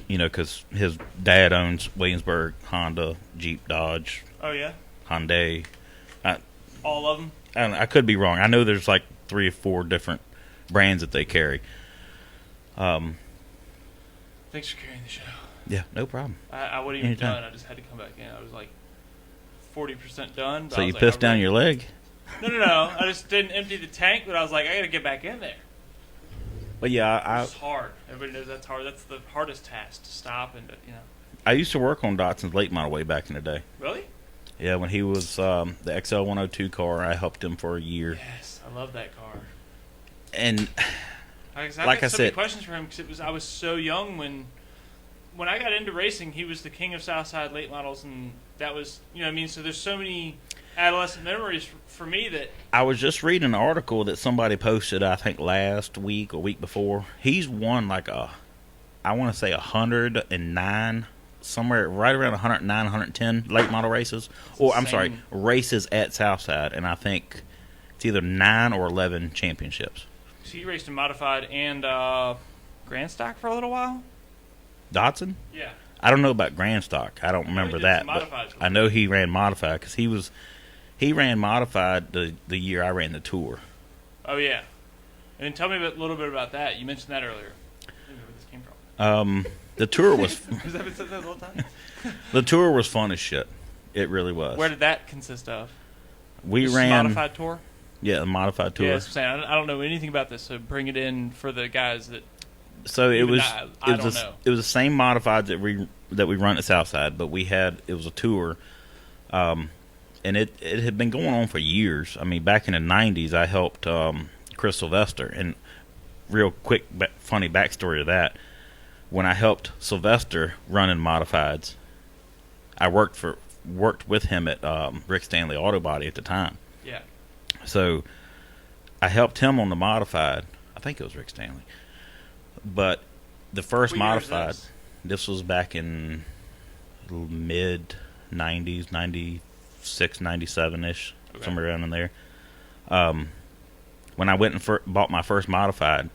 you know, because his dad owns Williamsburg, Honda, Jeep, Dodge, Oh, yeah? Hyundai. All of them? I could be wrong. I know there's like 3 or 4 different brands that they carry. Thanks for carrying the show. Yeah, no problem. I wasn't even Anytime. done. I just had to come back in. I was like 40% done. but So I you was like, pissed I'm down ready. your leg? No. I just didn't empty the tank, but I was like, I got to get back in there. But yeah, It's hard. Everybody knows that's hard. That's the hardest task, to stop and, I used to work on Dotson's late model way back in the day. Really? Yeah, when he was the XL102 car, I helped him for a year. Yes, I love that car. And I've Like got I so many said- questions for him because I was so young when I got into racing. He was the king of Southside late models, and that was, you know what I mean? So there's so many adolescent memories for me that I was just reading an article that somebody posted, I think last week or week before. He's won like I want to say 109, somewhere right around 109, 110 late model races. Or I'm sorry, insane. races at Southside, and I think it's either 9 or 11 championships. so he raced in modified and Grand Stock for a little while. Dotson? Yeah. I don't know about Grand Stock. I don't remember did that, some but modifieds. I know he ran modified because he ran modified the year I ran the tour. Oh yeah. And then tell me a little bit about that. You mentioned that earlier. I don't know where this came from. The tour was Has that been said that the whole time? the tour was fun as shit. It really was. Where did that consist of? we Just ran? modified tour. Yeah, the modified tour. Yeah, that's what I'm saying. I don't know anything about this, so bring it in for the guys that. So it Even was I it don't was know. it was the same modifieds that we run at Southside, but it was a tour, and it had been going on for years. I mean, back in the '90s, I helped Chris Sylvester, and real quick, funny backstory to that. When I helped Sylvester run in modifieds, I worked with him at Rick Stanley Auto Body at the time. Yeah. So I helped him on the modified. I think it was Rick Stanley. But the first What year is modified, this was back in mid 90s, 96, 97 ish, Okay. somewhere around in there. When I went and bought my first modified,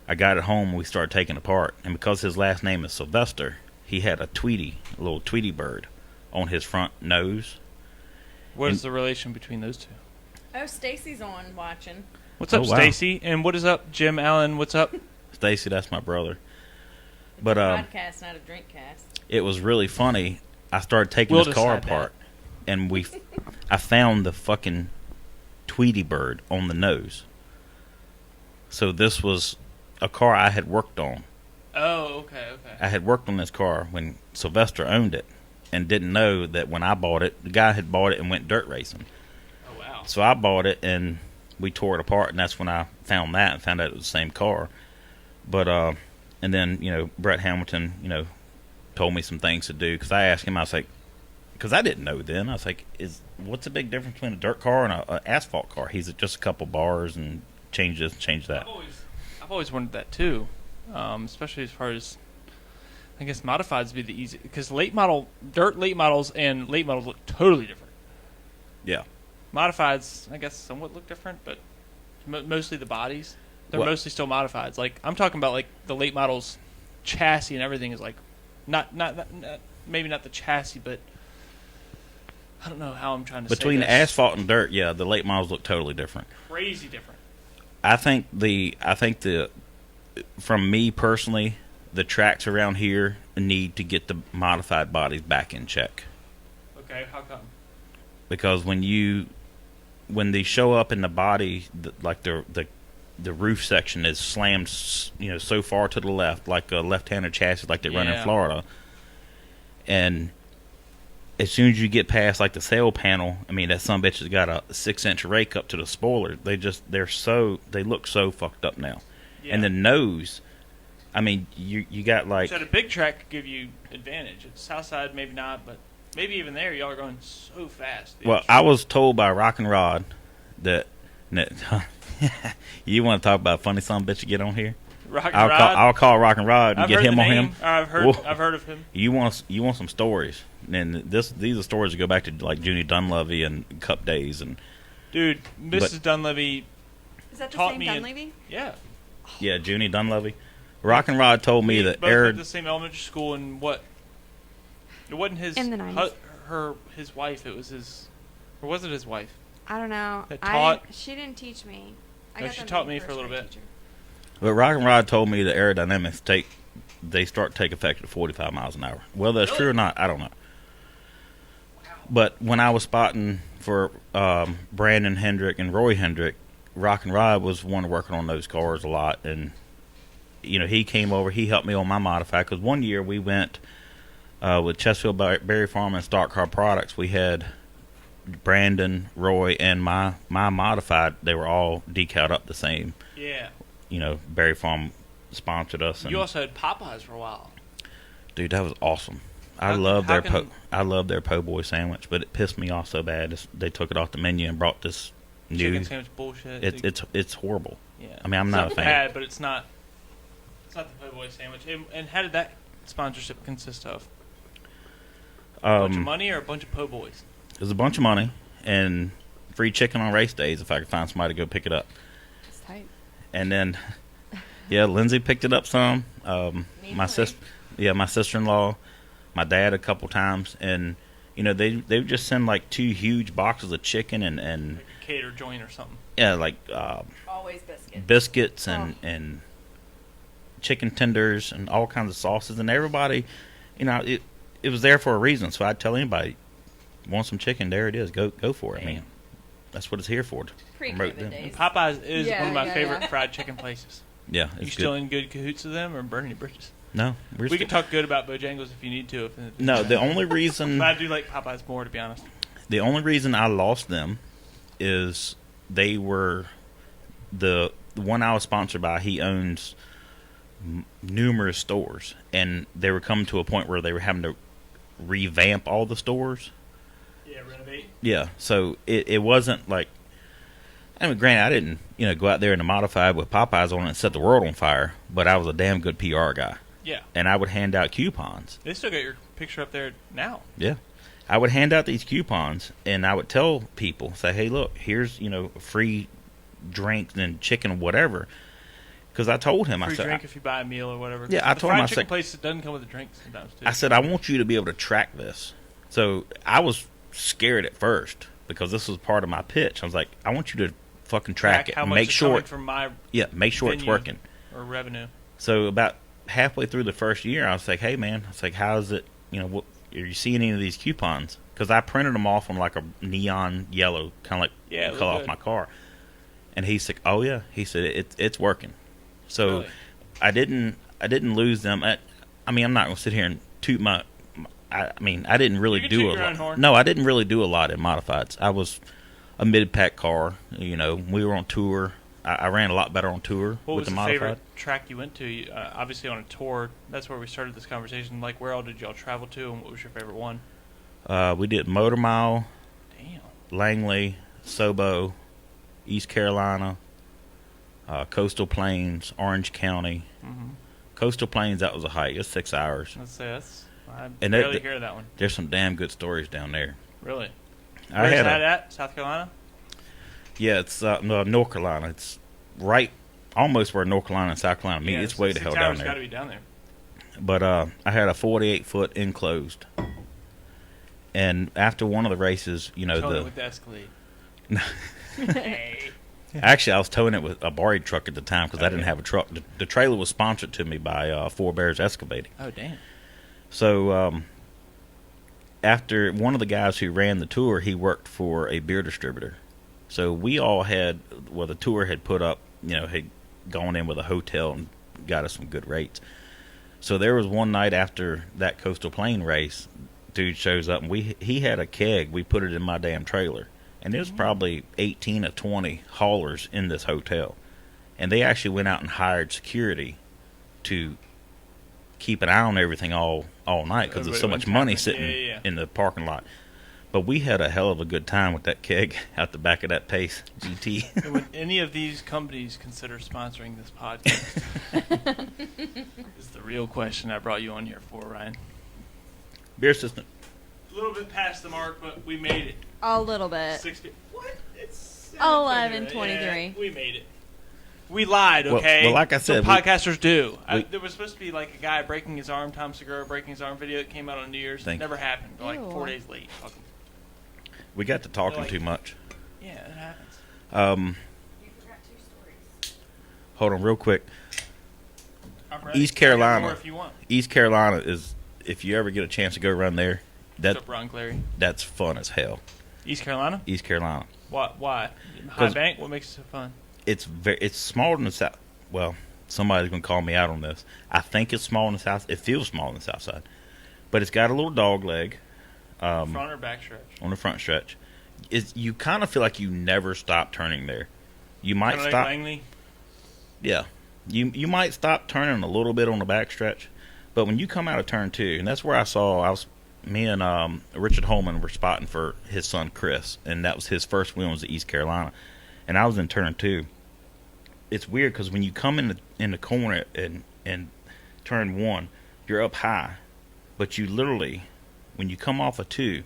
I got it home and we started taking it apart. And because his last name is Sylvester, he had a little Tweety bird on his front nose. What is the relation between those two? Oh, Stacy's on watching. What's up, Oh, wow. Stacy? And what is up, Jim Allen? What's up? Stacy, that's my brother. It's But a podcast, not a drink cast. it was really funny. I started taking We'll his car decide that. apart, and I found the fucking Tweety bird on the nose. So this was a car I had worked on. Oh, okay. I had worked on this car when Sylvester owned it, and didn't know that when I bought it, the guy had bought it and went dirt racing. Oh, wow. So I bought it, and we tore it apart, and that's when I found that and found out it was the same car. But and then Brett Hamilton told me some things to do, because I asked him, I was like, because I didn't know then, I was like, what's the big difference between a dirt car and an asphalt car? He's just a couple bars and change this and change that. I've always wondered that too, especially as far as I guess modifieds would be the easy, because dirt late models and late models look totally different. Yeah. Modifieds, I guess, somewhat look different, but mostly the bodies. They're Well- mostly still modifieds. Like I'm talking about, like the late models chassis and everything is like not maybe not the chassis, but I don't know how I'm trying to Between say this. asphalt and dirt, yeah, the late models look totally different. Crazy different. I think from me personally, the tracks around here need to get the modified bodies back in check. Okay, how come? Because when they show up in the body, like the roof section is slammed, so far to the left, like a left-handed chassis, like they run in Yeah. Florida. And as soon as you get past like the sail panel, I mean that sumbitch has got a 6-inch rake up to the spoiler. They look so fucked up now. Yeah. And the nose, I mean you got like, So the big track could give you advantage. At Southside, maybe not, but maybe even there, y'all are going so fast. well, I was told by Rock and Rod that you want to talk about a funny sumbitch to get on here? Rock and I'll Rod. call Rock and Rod and I've get heard him the on name. him. I've Whoa. heard of him. You want some stories? And these are stories that go back to like Junie Dunleavy and Cup days and Dude, Mrs. Dunleavy, Is that the Taught same me in- Dunleavy? yeah. yeah, Junie Dunleavy. Rock and Rod told me We that both went Aaron. to the same elementary school, and what? It wasn't his In the 90s. his wife. It was his, or was it his wife? I don't know. That taught- She didn't teach me. No, got she them taught being me for a little first-grade bit. teacher. But Rock and Rod told me that aerodynamics start to take effect at 45 miles an hour. Whether that's true or not, I don't know. But when I was spotting for Brandon Hendrick and Roy Hendrick, Rock and Rod was one working on those cars a lot, and he came over, he helped me on my modified, because one year we went with Chesterfield Berry Farm and Stock Car Products. We had Brandon, Roy, and my modified. They were all decaled up the same. Yeah. Berry Farm sponsored us. And You also had Popeyes for a while. dude, that was awesome. I How love their can- I love their po' boy sandwich, but it pissed me off so bad. They took it off the menu and brought this new. Chicken sandwich bullshit. It's horrible. yeah. I mean, I'm It's not a fan. bad, but it's not. It's not the po' boy sandwich. And how did that sponsorship consist of? A bunch of money or a bunch of po' boys? It was a bunch of money and free chicken on race days if I could find somebody to go pick it up. It's tight. And then, yeah, Lindsay picked it up some. My sister-in-law, my dad a couple times, and they would just send like 2 huge boxes of chicken and Like a cater joint or something. yeah, like Always biscuits. biscuits and chicken tenders and all kinds of sauces, and everybody, it was there for a reason. So I'd tell anybody, want some chicken? There it is. Go for it. I mean, that's what it's here for. To promote Pre-COVID them. days. Popeyes is Yeah, one of my yeah, favorite yeah. fried chicken places. Yeah, You it's still good. in good cahoots with them or burning your bridges? No, We can talk good about Bojangles if you need to. No, the only reason But I do like Popeyes more, to be honest. I lost them is they were the one I was sponsored by, he owns numerous stores, and they were coming to a point where they were having to revamp all the stores. Yeah, renovate. Yeah, so it wasn't like, I mean, granted, I didn't go out there in a modified with Popeyes on it and set the world on fire, but I was a damn good PR guy. Yeah. And I would hand out coupons. They still got your picture up there now. Yeah. I would hand out these coupons, and I would tell people, say, hey, look, here's, free drinks and chicken, whatever. Because I told him, Free I said, drink if you buy a meal or whatever. Yeah, I the told him, fried I chicken said, place doesn't come with a drink sometimes too. I said, I want you to be able to track this. So I was scared at first because this was part of my pitch. I was like, I want you to fucking track it how and much make is sure coming from my make sure it's venue working. or revenue. So about halfway through the first year, I was like, hey man, I was like, how is it? What are you seeing any of these coupons? Because I printed them off on like a neon yellow, kind of like the color off my car. And he's like, oh yeah, he said it's working. So Really? I didn't lose them. I'm not gonna sit here and toot my. I didn't really You can do toot a your own lot. horn. No, I didn't really do a lot in modifieds. I was a mid-pack car. We were on tour. I ran a lot better on tour What with was the the modified. favorite track you went to? Obviously on a tour. That's where we started this conversation. Like, where all did y'all travel to, and what was your favorite one? We did Motor Mile, Damn. Langley, Sobo, East Carolina, Coastal Plains, Orange County. Mm-hmm. Coastal Plains, that was a hike. It's 6 hours. Let's say I And barely hear that one. There's some damn good stories down there. Really? I Where's had that at? South Carolina? Yeah, it's North Carolina. It's right almost where North Carolina and South Carolina meet. Yeah, It's way the 6 hell down hours got to there. be down there. But I had a 48-foot enclosed. And after one of the races, Towing it with the Escalade. Hey. Actually, I was towing it with a borrowed truck at the time because I didn't Okay. have a truck. The trailer was sponsored to me by 4 Bears Excavating. Oh, damn. So after one of the guys who ran the tour, he worked for a beer distributor. So we all had, the tour had put up, had gone in with a hotel and got us some good rates. So there was one night after that Coastal Plain race, dude shows up and he had a keg. We put it in my damn trailer. And there's probably 18 or 20 haulers in this hotel. And they actually went out and hired security to keep an eye on everything all night because there's so much money sitting in the parking lot. But we had a hell of a good time with that keg out the back of that Pace GT. Would any of these companies consider sponsoring this podcast? Is the real question I brought you on here for, Ryan. Beer system. A little bit past the mark, but we made it. A little bit. 60. What? It's 11:23. Yeah, we made it. We lied, okay? Well, like I said, what podcasters do. we- There was supposed to be like a guy breaking his arm, Tom Segura breaking his arm video that came out on New Year's. Thank Never happened. Like Ew. 4 days late. Fuck 'em. We got to talking Like- too much. Yeah, it happens. You forgot 2 stories. Hold on real quick. I'm ready. East I got Carolina. more if you want. East Carolina is, if you ever get a chance to go run there, What's up, Ron Clary? that's fun as hell. East Carolina? East Carolina. Why? High 'Cause- bank? What makes it so fun? It's smaller than the south. Well, somebody's gonna call me out on this. I think it's small in the south. It feels small on the south side, but it's got a little dog leg Front or back stretch? on the front stretch. You kind of feel like you never stop turning there. You might Kinda like stop. Langley? Yeah, you might stop turning a little bit on the back stretch, but when you come out of turn 2, and that's where me and Richard Holman were spotting for his son Chris, and that was his first win was at East Carolina, and I was in turn 2. It's weird because when you come in the corner and turn 1, you're up high, but you literally, when you come off of 2,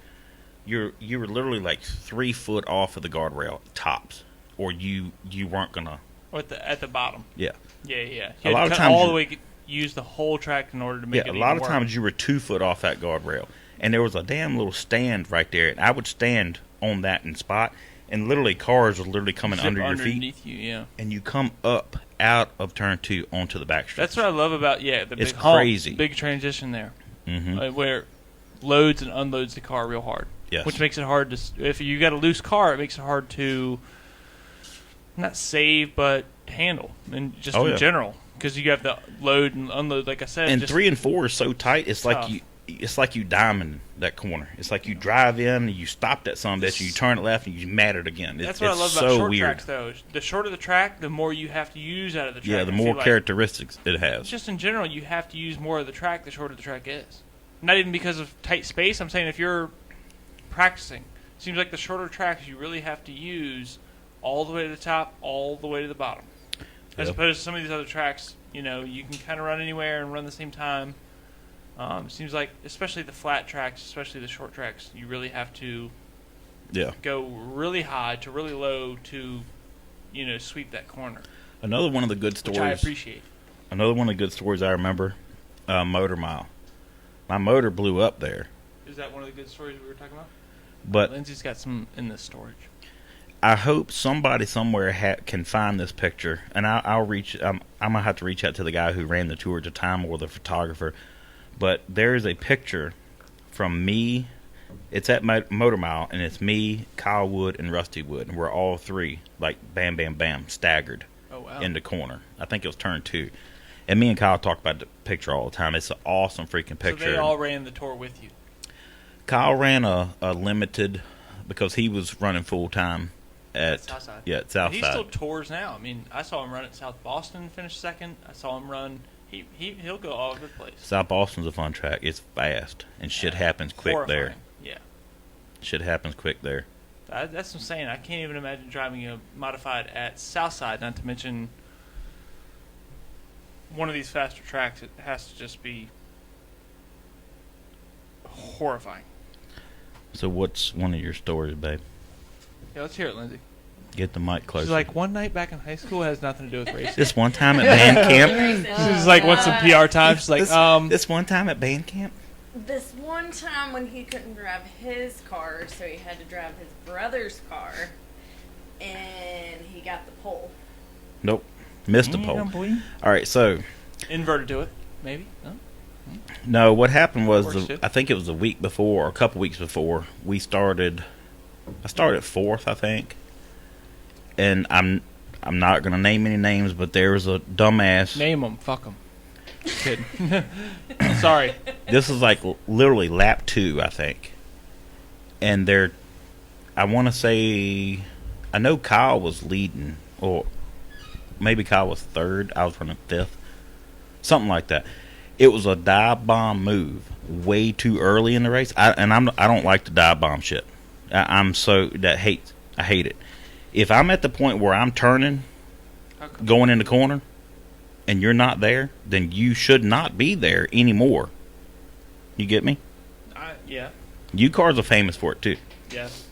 you were literally like 3 foot off of the guardrail tops, or you weren't gonna. Or at the bottom? Yeah. Yeah. You A had lot to of cut times all you- the way, use the whole track in order to make Yeah, it a lot even of work. times you were 2 foot off that guardrail, and there was a damn little stand right there, and I would stand on that in spot, and literally cars were literally coming Zip under your feet, underneath you, yeah. and you come up out of turn 2 onto the back stretch. That's what I love about, the It's big hump, crazy. big transition there, Mm-hmm. where loads and unloads the car real hard. Yes. Which makes it hard to, if you got a loose car, it makes it hard to not save, but handle, and just Oh, in yeah. general. Because you have to load and unload, like I said. And just 3 and 4 is so tight, it's like tough. it's like you diamond that corner. It's like you drive in, and you stop that son of a bitch, and you turn it left, and you mat it again. That's what I love about short tracks, though. The shorter the track, the more you have to use out of the track. Yeah, the more characteristics it has. Just in general, you have to use more of the track the shorter the track is. Not even because of tight space. I'm saying if you're practicing, it seems like the shorter tracks you really have to use all the way to the top, all the way to the bottom. As opposed to some of these other tracks, you can kind of run anywhere and run the same time. It seems like, especially the flat tracks, especially the short tracks, you really have to go really high to really low to, sweep that corner. Another one of the good stories. Which I appreciate. Another one of the good stories I remember, Motor Mile. My motor blew up there. Is that one of the good stories we were talking about? But Lindsay's got some in the storage. I hope somebody somewhere can find this picture, and I'll reach. I'm gonna have to reach out to the guy who ran the tour at the time, or the photographer. But there is a picture from me. It's at Motor Mile, and it's me, Kyle Wood, and Rusty Wood, and we're all three like bam, bam, bam, staggered in the corner. I think it was turn 2, and me and Kyle talk about the picture all the time. It's an awesome freaking picture. So they all ran the tour with you. Kyle ran a limited because he was running full time. At Southside. Yeah, at Southside. He still tours now. I mean, I saw him run at South Boston, finish second. I saw him run. He'll go all over the place. South Boston's a fun track. It's fast, and shit happens quick there. Yeah. Shit happens quick there. That's what I'm saying. I can't even imagine driving a modified at Southside, not to mention one of these faster tracks. It has to just be horrifying. So what's one of your stories, babe? Yeah, let's hear it, Lindsay. Get the mic closer. She's like, one night back in high school has nothing to do with racing. This one time at band camp. She's like, what's some PR time? She's like, This one time at band camp. This one time when he couldn't drive his car, so he had to drive his brother's car, and he got the pole. Nope. Missed the pole. All right, so. Inverted to it, maybe? No? No, what happened was, I think it was a week before, or a couple weeks before, I started 4th, I think. And I'm not going to name any names, but there was a dumbass. Name them. Fuck them. Kidding. Sorry. This is like literally lap 2, I think. And I want to say, I know Kyle was leading, or maybe Kyle was 3rd. I was running 5th. Something like that. It was a dive bomb move way too early in the race. I don't like the dive bomb shit. I hate it. If I'm at the point where I'm turning, going in the corner, and you're not there, then you should not be there anymore. You get me? Yeah. You cars are famous for it too. Yes.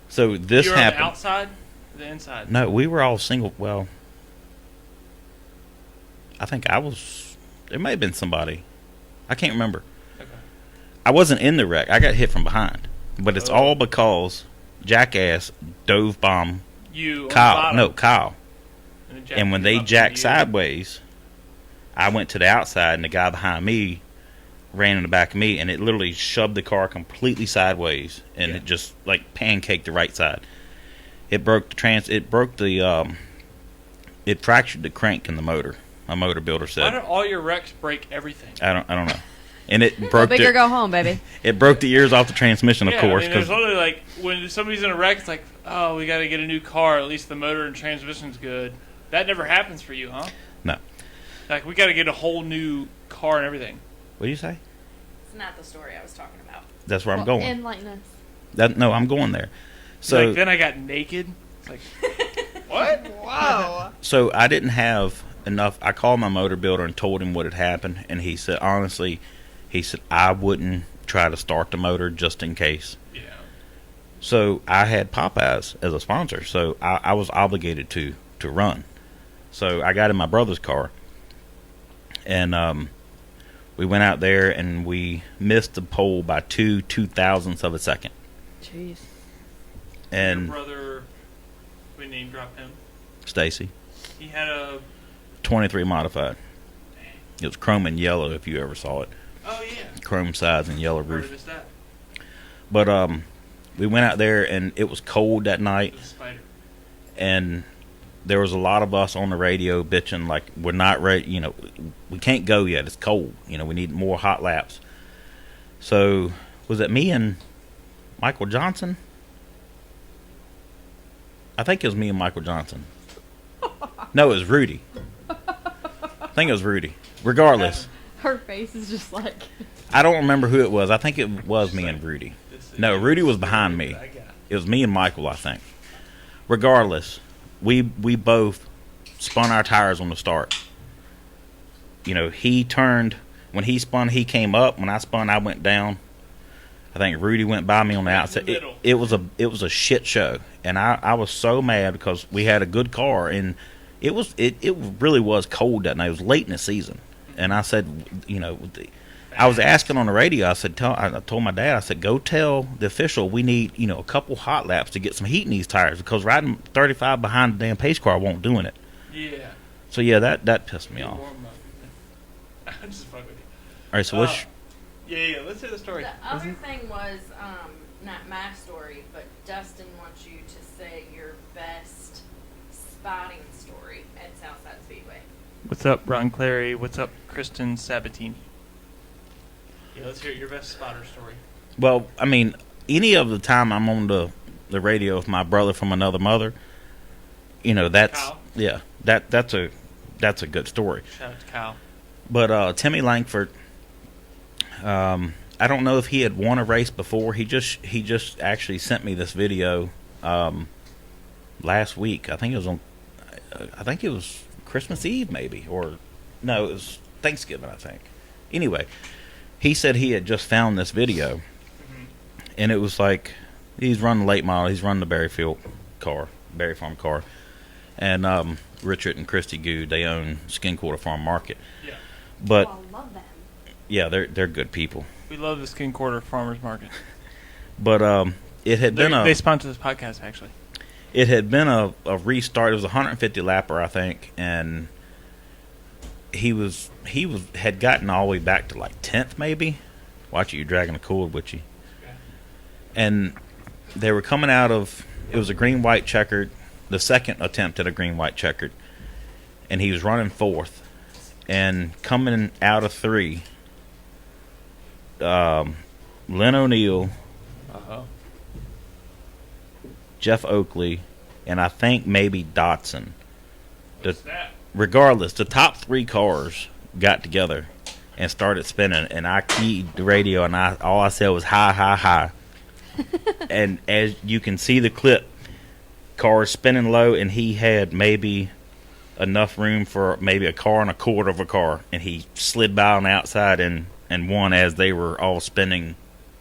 So this you were happened. On the outside, or the inside. No, we were all single. Well, I think I was. There may have been somebody. I can't remember. Okay. I wasn't in the wreck. I got hit from behind, but it's all because jackass dove bomb Kyle. No, Kyle. And when they jacked sideways, I went to the outside, and the guy behind me ran in the back of me, and it literally shoved the car completely sideways, and it just like pancaked the right side. It broke the it fractured the crank in the motor. My motor builder said. Why don't all your wrecks break everything? I don't know. And it broke. Bigger go home, baby. It broke the ears off the transmission, of course. I mean, there's literally like when somebody's in a wreck, it's like, oh, we got to get a new car. At least the motor and transmission's good. That never happens for you, huh? No. Like we got to get a whole new car and everything. What do you say? It's not the story I was talking about. That's where I'm going. Enlighten us. No, I'm going there. So like, then I got naked. It's like, what? Whoa. So I didn't have enough. I called my motor builder and told him what had happened, and he said, honestly, I wouldn't try to start the motor just in case. Yeah. So I had Popeyes as a sponsor, so I was obligated to run. So I got in my brother's car, and we went out there, and we missed the pole by 2/2000ths of a second. Jeez. And your brother, we name drop him. Stacy. He had a 23 modified. It was chrome and yellow, if you ever saw it. Oh yeah. Chrome sides and yellow Where roof. is that? But we went out there, and it was cold that night, The spider. and there was a lot of us on the radio bitching like we're not ready. We can't go yet. It's cold. We need more hot laps. So, was it me and Michael Johnson? I think it was me and Michael Johnson. No, it was Rudy. I think it was Rudy. Regardless, Her face is just like. I don't remember who it was. I think it was me and Rudy. No, Rudy was behind me. It was me and Michael, I think. Regardless, we both spun our tires on the start. You know, he turned. When he spun, he came up. When I spun, I went down. I think Rudy went by me on the outside. It was a shit show, and I was so mad because we had a good car, and it really was cold that night. It was late in the season, and I said, you know, I was asking on the radio. I told my dad, I said, go tell the official we need, you know, a couple hot laps to get some heat in these tires because riding 35 behind the damn pace car won't doing it. Yeah. So yeah, that pissed me off. I'm just fucking with you. All right, so what's Yeah, let's hear the story. The other thing was, not my story, but Dustin wants you to say your best spotting story at Southside Speedway. What's up, Ron Clary? What's up, Kristen Sabatini? Yeah, let's hear your best spotter story. Well, I mean, any of the time I'm on the radio with my brother from another mother, you know, that's Kyle? Yeah, that's a good story. Shout out to Kyle. But Timmy Langford, I don't know if he had won a race before. He just actually sent me this video last week. I think it was Christmas Eve maybe, or no, it was Thanksgiving, I think. Anyway, he said he had just found this video, and it was like he's running late model. He's running the Berry Farm car, and Richard and Christy Good, they own Skin Quarter Farm Market. Yeah. But Oh, I love them. yeah, they're good people. We love the Skin Quarter Farmers Market. But it had been They sponsor this podcast, actually. it had been a restart. It was a 150 lapper, I think, and he had gotten all the way back to like 10th maybe. Watch it, you're dragging a cord with you. Okay. And they were coming out of, it was a green white checkered, the second attempt at a green white checkered, and he was running fourth, and coming out of three, Len O'Neill, Uh-oh. Jeff Oakley, and I think maybe Dotson. What's that? Regardless, the top three cars got together and started spinning, and I keyed the radio, and all I said was hi, hi, hi. And as you can see the clip, cars spinning low, and he had maybe enough room for maybe a car and a quarter of a car, and he slid by on the outside and won as they were all spinning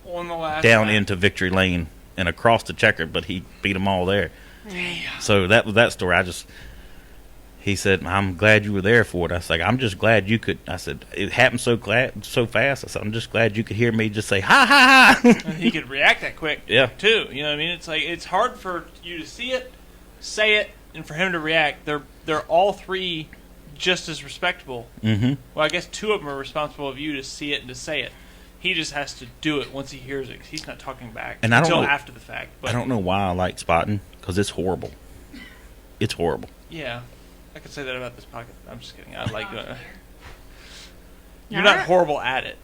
On the last down lap. into victory lane and across the checker, but he beat them all there. Damn. So that was that story. He said, I'm glad you were there for it. I was like, I'm just glad you could. I said, it happened so fast. I said, I'm just glad you could hear me just say, ha, ha, ha. He could react that quick, Yeah. too. You know what I mean? It's like, it's hard for you to see it, say it, and for him to react. They're all three just as respectable. Mm-hmm. Well, I guess two of them are responsible of you to see it and to say it. He just has to do it once he hears it, 'cause he's not talking back And I don't until know- after the fact. But I don't know why I like spotting, because it's horrible. It's horrible. Yeah, I could say that about this podcast. I'm just kidding. I like doing it. You're Nah. not horrible at it.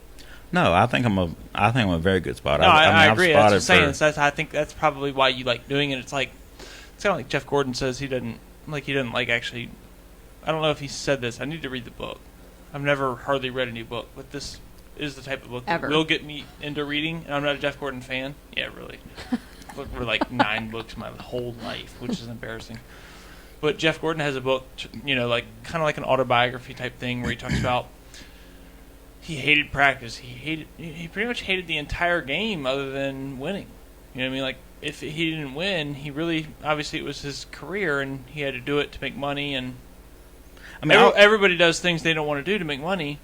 No, I think I'm a very good spotter. No, I I've agree. That's what I'm spotted saying. I think that's probably why you like doing it. It's kind of like Jeff Gordon says he doesn't like actually. I don't know if he said this. I need to read the book. I've never hardly read any book, but this is the type of book Ever. that will get me into reading. And I'm not a Jeff Gordon fan. Yeah, really. Look for like 9 books my whole life, which is embarrassing. But Jeff Gordon has a book, like kind of like an autobiography type thing where he talks about he hated practice. He pretty much hated the entire game other than winning. You know what I mean? Like if he didn't win, he really obviously it was his career and he had to do it to make money. And I mean, everybody does things they don't want to do to make money.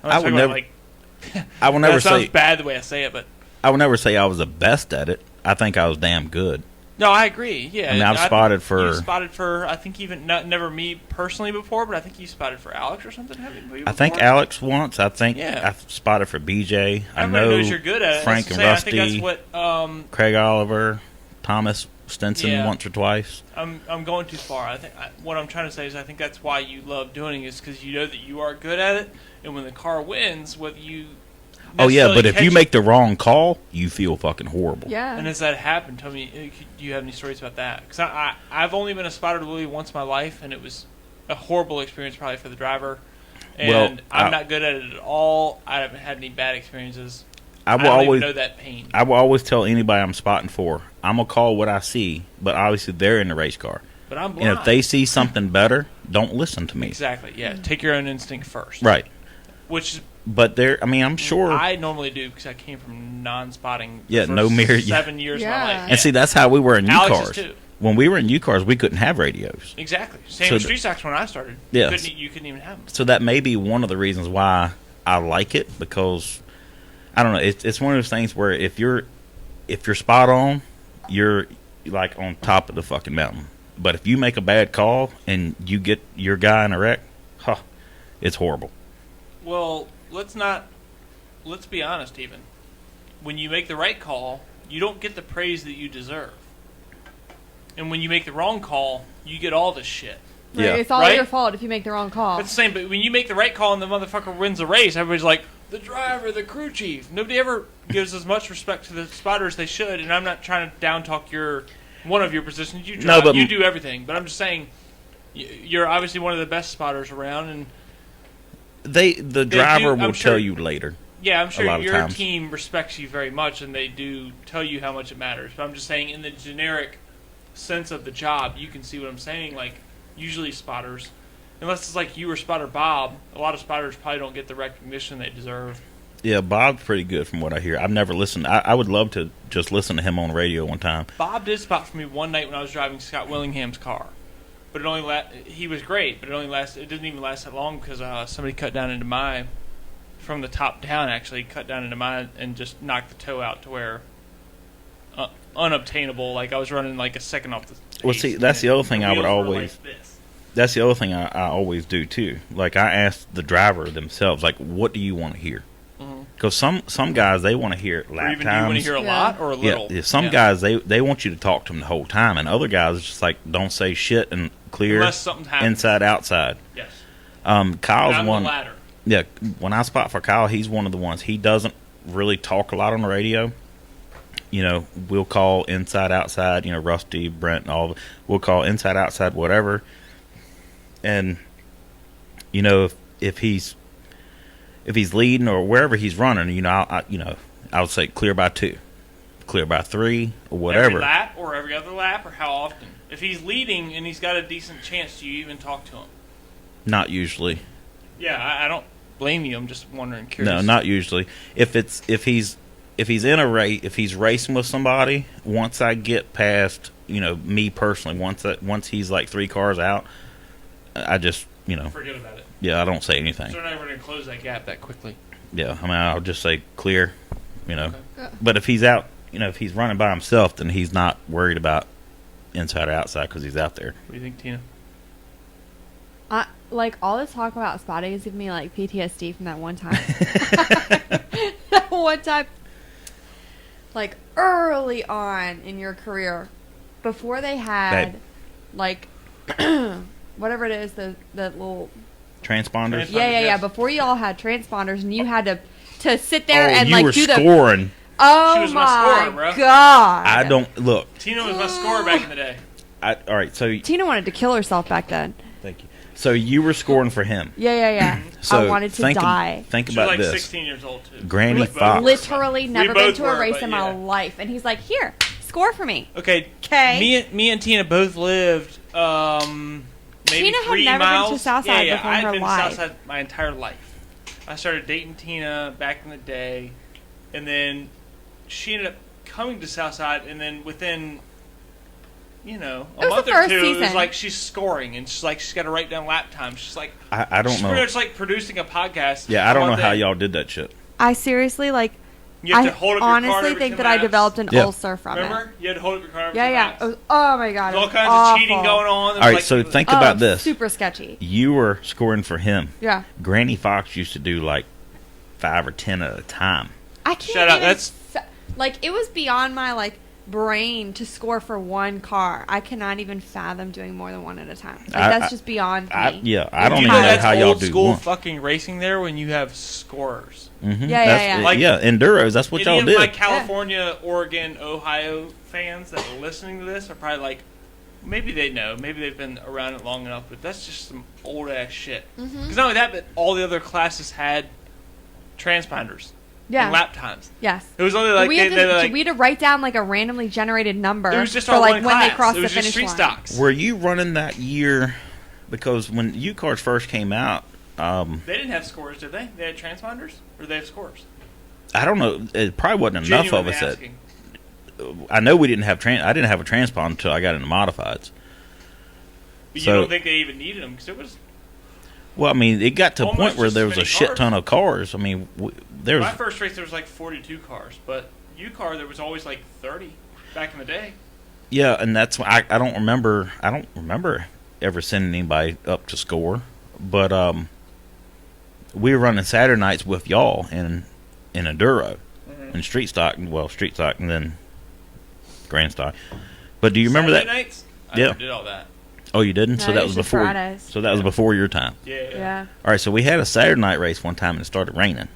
I'm not I talking would about, never- I will never that sounds say bad the way I say it, but I will never say I was the best at it. I think I was damn good. no, I agree. Yeah, I mean, I've spotted for- you spotted for I think even never me personally before, but I think you spotted for Alex or something. Haven't you I think before? Alex once. I think Yeah. I've spotted for BJ. I Everybody know knows you're good at it. Frank That's and to say, Rusty, I think that's what Craig Oliver, Thomas Stinson Yeah. once or twice. I'm going too far. What I'm trying to say is I think that's why you love doing it is because you know that you are good at it, and when the car wins, whether you Oh yeah, necessarily but if you catch make the wrong call, you feel fucking horrible. Yeah. And has that happened? Tell me, do you have any stories about that? Because I've only been a spotter really once in my life, and it was a horrible experience probably for the driver. And Well, I'm not good at it at all. I haven't had any bad experiences. I I will don't always even know that pain. I will always tell anybody I'm spotting for, I'm gonna call what I see, but obviously they're in the race car. But I'm blind. And if they see something better, don't listen to me. Exactly, yeah. Take your own instinct first. Right. Which But there, I mean, I'm sure. I normally do because I came from non-spotting Yeah, for no mirror, yeah. 7 years of my Yeah. life. and see, that's how we were in U Alex is cars. too. When we were in U cars, we couldn't have radios. Exactly. Same So with the- street stocks when I started. Yes. You couldn't even have them. So that may be one of the reasons why I like it, because I don't know. It's one of those things where if you're spot on, you're like on top of the fucking mountain. But if you make a bad call and you get your guy in a wreck, it's horrible. Well, let's be honest even. When you make the right call, you don't get the praise that you deserve. And when you make the wrong call, you get all this shit. Right, Yeah. it's all Right? your fault if you make the wrong call. It's the same, but when you make the right call and the motherfucker wins the race, everybody's like, the driver, the crew chief. Nobody ever gives as much respect to the spotter as they should, and I'm not trying to down talk one of your positions. You drive, but you do everything, but I'm just saying, you're obviously one of the best spotters around, and The driver I'm will sure- tell you later. yeah, I'm A sure lot of your times. team respects you very much, and they do tell you how much it matters. But I'm just saying, in the generic sense of the job, you can see what I'm saying. Like, usually spotters, unless it's like you or Spotter Bob, a lot of spotters probably don't get the recognition they deserve. Yeah, Bob's pretty good from what I hear. I've never listened. I would love to just listen to him on the radio one time. Bob did spot for me one night when I was driving Scott Willingham's car, but it only he was great, but it didn't even last that long because somebody cut down into my, from the top down actually, cut down into mine and just knocked the toe out to where unobtainable. Like I was running like a second off the pace. Well, see, that's the other thing I would wheels were always. like this. That's the other thing I always do too. Like I ask the driver themselves, like, what do you want to hear? Because some guys, they want to hear Or lap even do you want to times. hear a Yeah. lot or a little? Yeah, some guys they want you to talk to them the whole time, and other guys it's just like don't say shit and clear Unless something happens. inside outside. Yes. Kyle's I'm one. the latter. Yeah, when I spot for Kyle, he's one of the ones. He doesn't really talk a lot on the radio. You know, we'll call inside outside. You know, Rusty, Brent, and all. We'll call inside outside, whatever. And you know, if he's leading or wherever he's running, you know, I would say clear by 2, clear by 3, or whatever. Every lap or every other lap or how often? If he's leading and he's got a decent chance, do you even talk to him? Not usually. Yeah, I don't blame you. I'm just wondering, curious. No, not usually. If he's in a race, if he's racing with somebody, once I get past, you know, me personally, once he's like 3 cars out, I just, you know, Forget about it. yeah, I don't say anything. So we're never going to close that gap that quickly. Yeah, I mean, I'll just say clear, you know. Okay. But if he's out, you know, if he's running by himself, then he's not worried about inside or outside because he's out there. What do you think, Tina? Like all this talk about spotting is giving me like PTSD from that one time. That one time, like early on in your career, before they had Babe. like whatever it is, the little Transponders. yeah. Yes. Before you all had transponders and you had to sit there Oh, and you like were do the scoring. oh She was my my scorer, bro. god! I don't look. Tina was my scorer back in the day. All right, so Tina wanted to kill herself back then. thank you. So you were scoring for him. Yeah. So I wanted to think die. Think She was about like this. 16 years old, too. Granny We both Fox. were. Literally never been both to a were, race but in my yeah. life, and he's like, "Here, score for me." Okay. 'Kay. Me and Tina both lived maybe Tina had 3 never been to miles. Southside yeah, before I had her been life. to Southside my entire life. I started dating Tina back in the day, and then she ended up coming to Southside, and then within, you know, It a was month the or first 2, it was season. like she's scoring, and she's got to write down lap time. She's like, I don't she's know. pretty much like producing a podcast. Yeah, I don't on know how that. y'all did that shit. I seriously like. You have I to hold up your card honestly every think 10 that I laps. developed an Yeah. ulcer from Remember? it. You had to hold up your card every Yeah, 10 yeah. laps. It was, oh my god, There's it all was kinds awful. of cheating going on. All right, so think Oh, about this. Super sketchy. You were scoring for him. Yeah, Granny Fox used to do like 5 or 10 at a time. I can't. Shut up, even that's- like it was beyond my like brain to score for one car. I cannot even fathom doing more than one at a time. Like, that's just beyond me. I don't You even know know that's how y'all old do school one. fucking racing there when you have scorers. Yeah. Like- enduros. That's what y'all Any of my did. California, Oregon, Ohio fans that are listening to this are probably like, maybe they know, maybe they've been around it long enough, but that's just some old ass shit. Because not only that, but all the other classes had transponders and lap times. Yes. It was only like we had to write down like a randomly generated number it was just for our like one when class. they crossed It was the just finish street line. stocks. Were you running that year? Because when U-Cars first came out, They didn't have scores, did they? They had transponders, or did they have scores? I don't know. It probably wasn't enough of Genuinely us. That asking. I know we didn't have I didn't have a transponder until I got into modifieds. But So- you don't think they even needed them because it was. Well, I mean, it got to a Almost point where just there as was a many shit cars. ton of cars. I mean, there was. My first race there was like 42 cars, but U-Car there was always like 30 back in the day. Yeah, and that's why I don't remember. I don't remember ever sending anybody up to score, but we were running Saturday nights with y'all in enduro and street stock. Well, street stock and then grand stock. But do you remember Saturday that? Nights? I Yeah. never did all that. Oh, you didn't. No, So that it was was just before. Fridays. So that was before your time. Yeah. All right. So we had a Saturday night race one time and it started raining.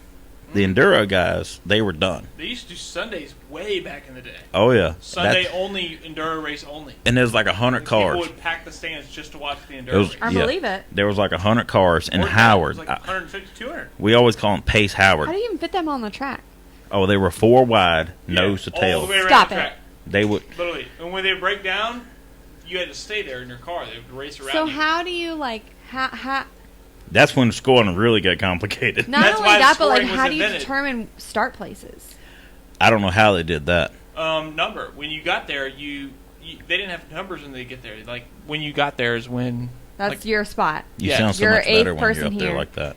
The enduro guys, they were done. They used to do Sundays way back in the day. Oh yeah, Sunday That- only, enduro race only. and there's like 100 And people cars. would pack the stands just to watch the enduro It was- race. I Yeah. believe it. There was like 100 cars in More than that, Howard. It was like 150, 200. We always call them Pace Howard. How do you even fit them on the track? Oh, they were 4 wide, nose to All tail. the way around Stop the it. track. They would. Literally. And when they would break down, you had to stay there in your car. They would race around So you. how do you like how That's when the scoring really got complicated. not That's only why the that, but like scoring was how do you invented. determine start places? I don't know how they did that. Number. When you got there, you they didn't have numbers when they get there. Like, when you got there is when... That's like, your spot. You Yeah. sound so You're much better eighth when you're person up there here. like that.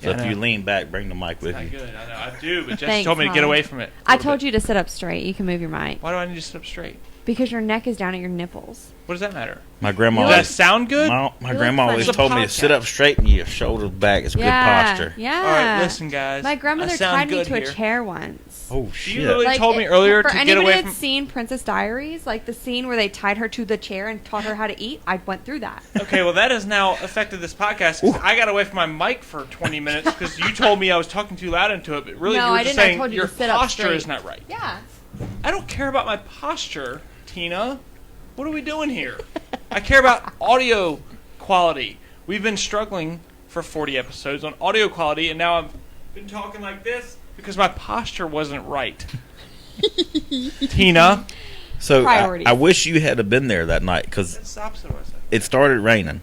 So Yeah, I if you know. lean back, bring the mic with Not you. good. I know. I do, but Jesse Thanks, told me to get Mom. away from it. I told you to sit up straight. You can move your mic Why do I need to sit up straight? because your neck is down at your nipples. What does that matter? My grandma You Does that always, sound good? my You grandma look always funny. told me to It's a sit up straight and your shoulders back. It's good posture. Yeah. All right, listen, guys. My I grandmother sound tied me good to here. a chair once. Oh You shit! literally told me earlier for to get anybody away that's from... seen Princess Diaries, like the scene where they tied her to the chair and taught her how to eat, I went through that. Okay, well, that has now affected this podcast. 'Cause I got away from my mic for 20 minutes because you told me I was talking too loud into it. But really, No, you were I just didn't. I saying told you your to sit up posture straight. is not right. Yeah. I don't care about my posture, Tina. What are we doing here? I care about audio quality. We've been struggling for 40 episodes on audio quality, and now I've been talking like this because my posture wasn't right. Tina. So Priorities. I wish you had been there that night because That's the opposite of what I said. it started raining,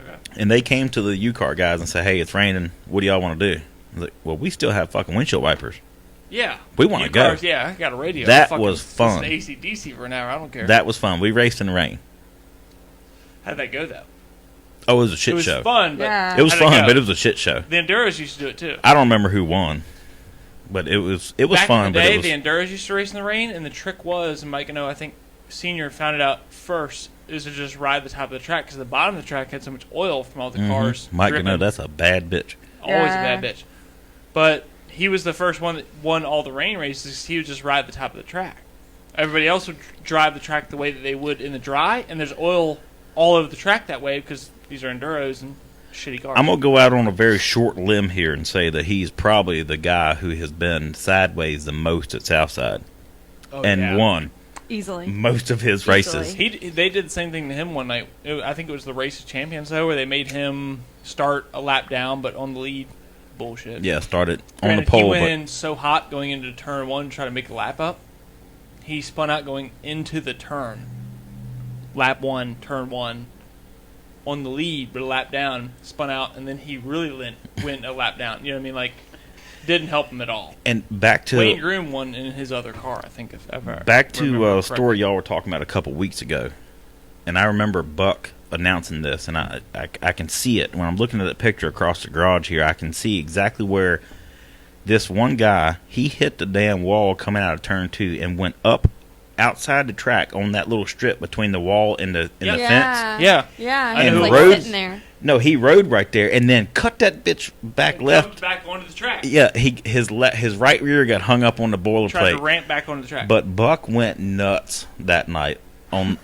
Okay. and they came to the U-Car guys and said, "Hey, it's raining. What do y'all want to do?" I was like, well, we still have fucking windshield wipers. Yeah. We wanna You go. cars, yeah, I got a radio. That Fucking was fun. Listen to AC/DC for an hour. I don't care. That was fun. We raced in the rain. How'd that go, though? Oh, it was a shit It was show. fun, but Yeah. It was how'd fun, go? but it was a shit show. The Enduros used to do it, too. I don't remember who won, but it was Back fun. in the day, but it was, the Enduros used to race in the rain, and the trick was, and Mike and I think Senior found it out first, is to just ride the top of the track, because the bottom of the track had so much oil from all the cars. Mike, dripping. no, that's a bad bitch. Always Yeah. a bad bitch. But he was the first one that won all the rain races. He would just ride the top of the track. Everybody else would drive the track the way that they would in the dry, and there's oil all over the track that way because these are Enduros and shitty cars. I'm gonna go out on a very short limb here and say that he's probably the guy who has been sideways the most at Southside Oh, and yeah. won Easily. most of his Easily. races. They did the same thing to him one night. I think it was the Race of Champions, though, where they made him start a lap down, but on the lead. Bullshit. Yeah, started on Granted, the pole, he went but in so hot going into turn one to try to make a lap up. He spun out going into the turn. Lap one, turn one. On the lead, but a lap down, spun out, and then he really went a lap down. You know what I mean? Like, didn't help him at all. and back to Wayne Groom won in his other car, I think. If ever back to remember a correctly. story y'all were talking about a couple weeks ago, and I remember Buck announcing this, and I can see it when I'm looking at that picture across the garage here. I can see exactly where this one guy he hit the damn wall coming out of turn 2 and went up outside the track on that little strip between the wall and the fence. Yeah. Yeah. I He know was who like roads- sitting there. No, he rode right there and then cut that bitch back Comes left. back onto the track. Yeah, his right rear got hung up on the Tried to boilerplate. ramp back onto the track. But Buck went nuts that night on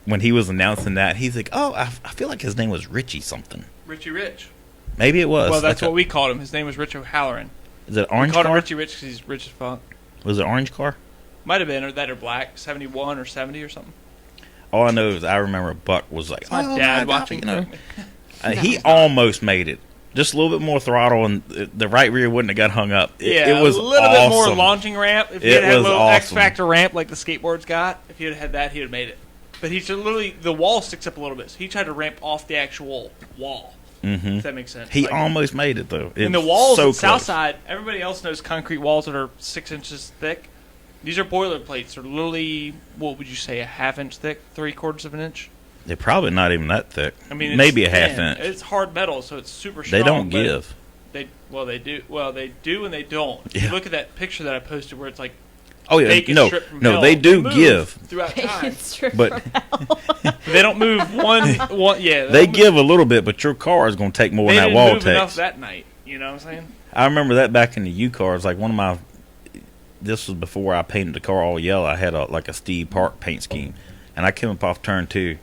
when he was announcing that. He's like, "Oh, I feel like his name was Richie something. Richie Rich. Maybe it was." Well, that's like what we called him. His name was Rich O'Halloran. Is it We orange called him car? Richie Rich because he's rich as fuck. Was it orange car? Might have been, or that or black. 71 or 70 or something. All I know is I remember Buck was like, My "Oh, dad my God," watching. you know. No, He he's not. almost made it. Just a little bit more throttle, and the right rear wouldn't have got hung up. Yeah, It was a little awesome. bit more launching ramp. If he It had a was little X awesome. Factor ramp like the skateboards got, if he had had that, he'd have made it. But he should literally, the wall sticks up a little bit, so he tried to ramp off the actual wall. Mhm. If that makes sense. He Like, almost made it though. and the It's walls so at close. Southside, everybody else knows concrete walls that are 6 inches thick. These are boilerplates. They're literally, what would you say, a half-inch thick, 3/4 of an inch? They're probably not even that thick. I mean, it's maybe a thin. half inch. It's hard metal, so it's super strong. They don't but give. They do. Well, they do and they don't. If Yeah. you look at that picture that I posted where it's like Oh yeah, bacon no, strip from no, hell. they do move give. throughout time. Bacon strip But- from hell. They don't move one. Yeah, They don't give a little bit, but your car is going to take more Move, they than that didn't wall move enough takes. that night. You know what I'm saying? I remember that back in the U cars. Like one of my, this was before I painted the car all yellow. I had a Steve Park paint scheme, and I came up off turn 2,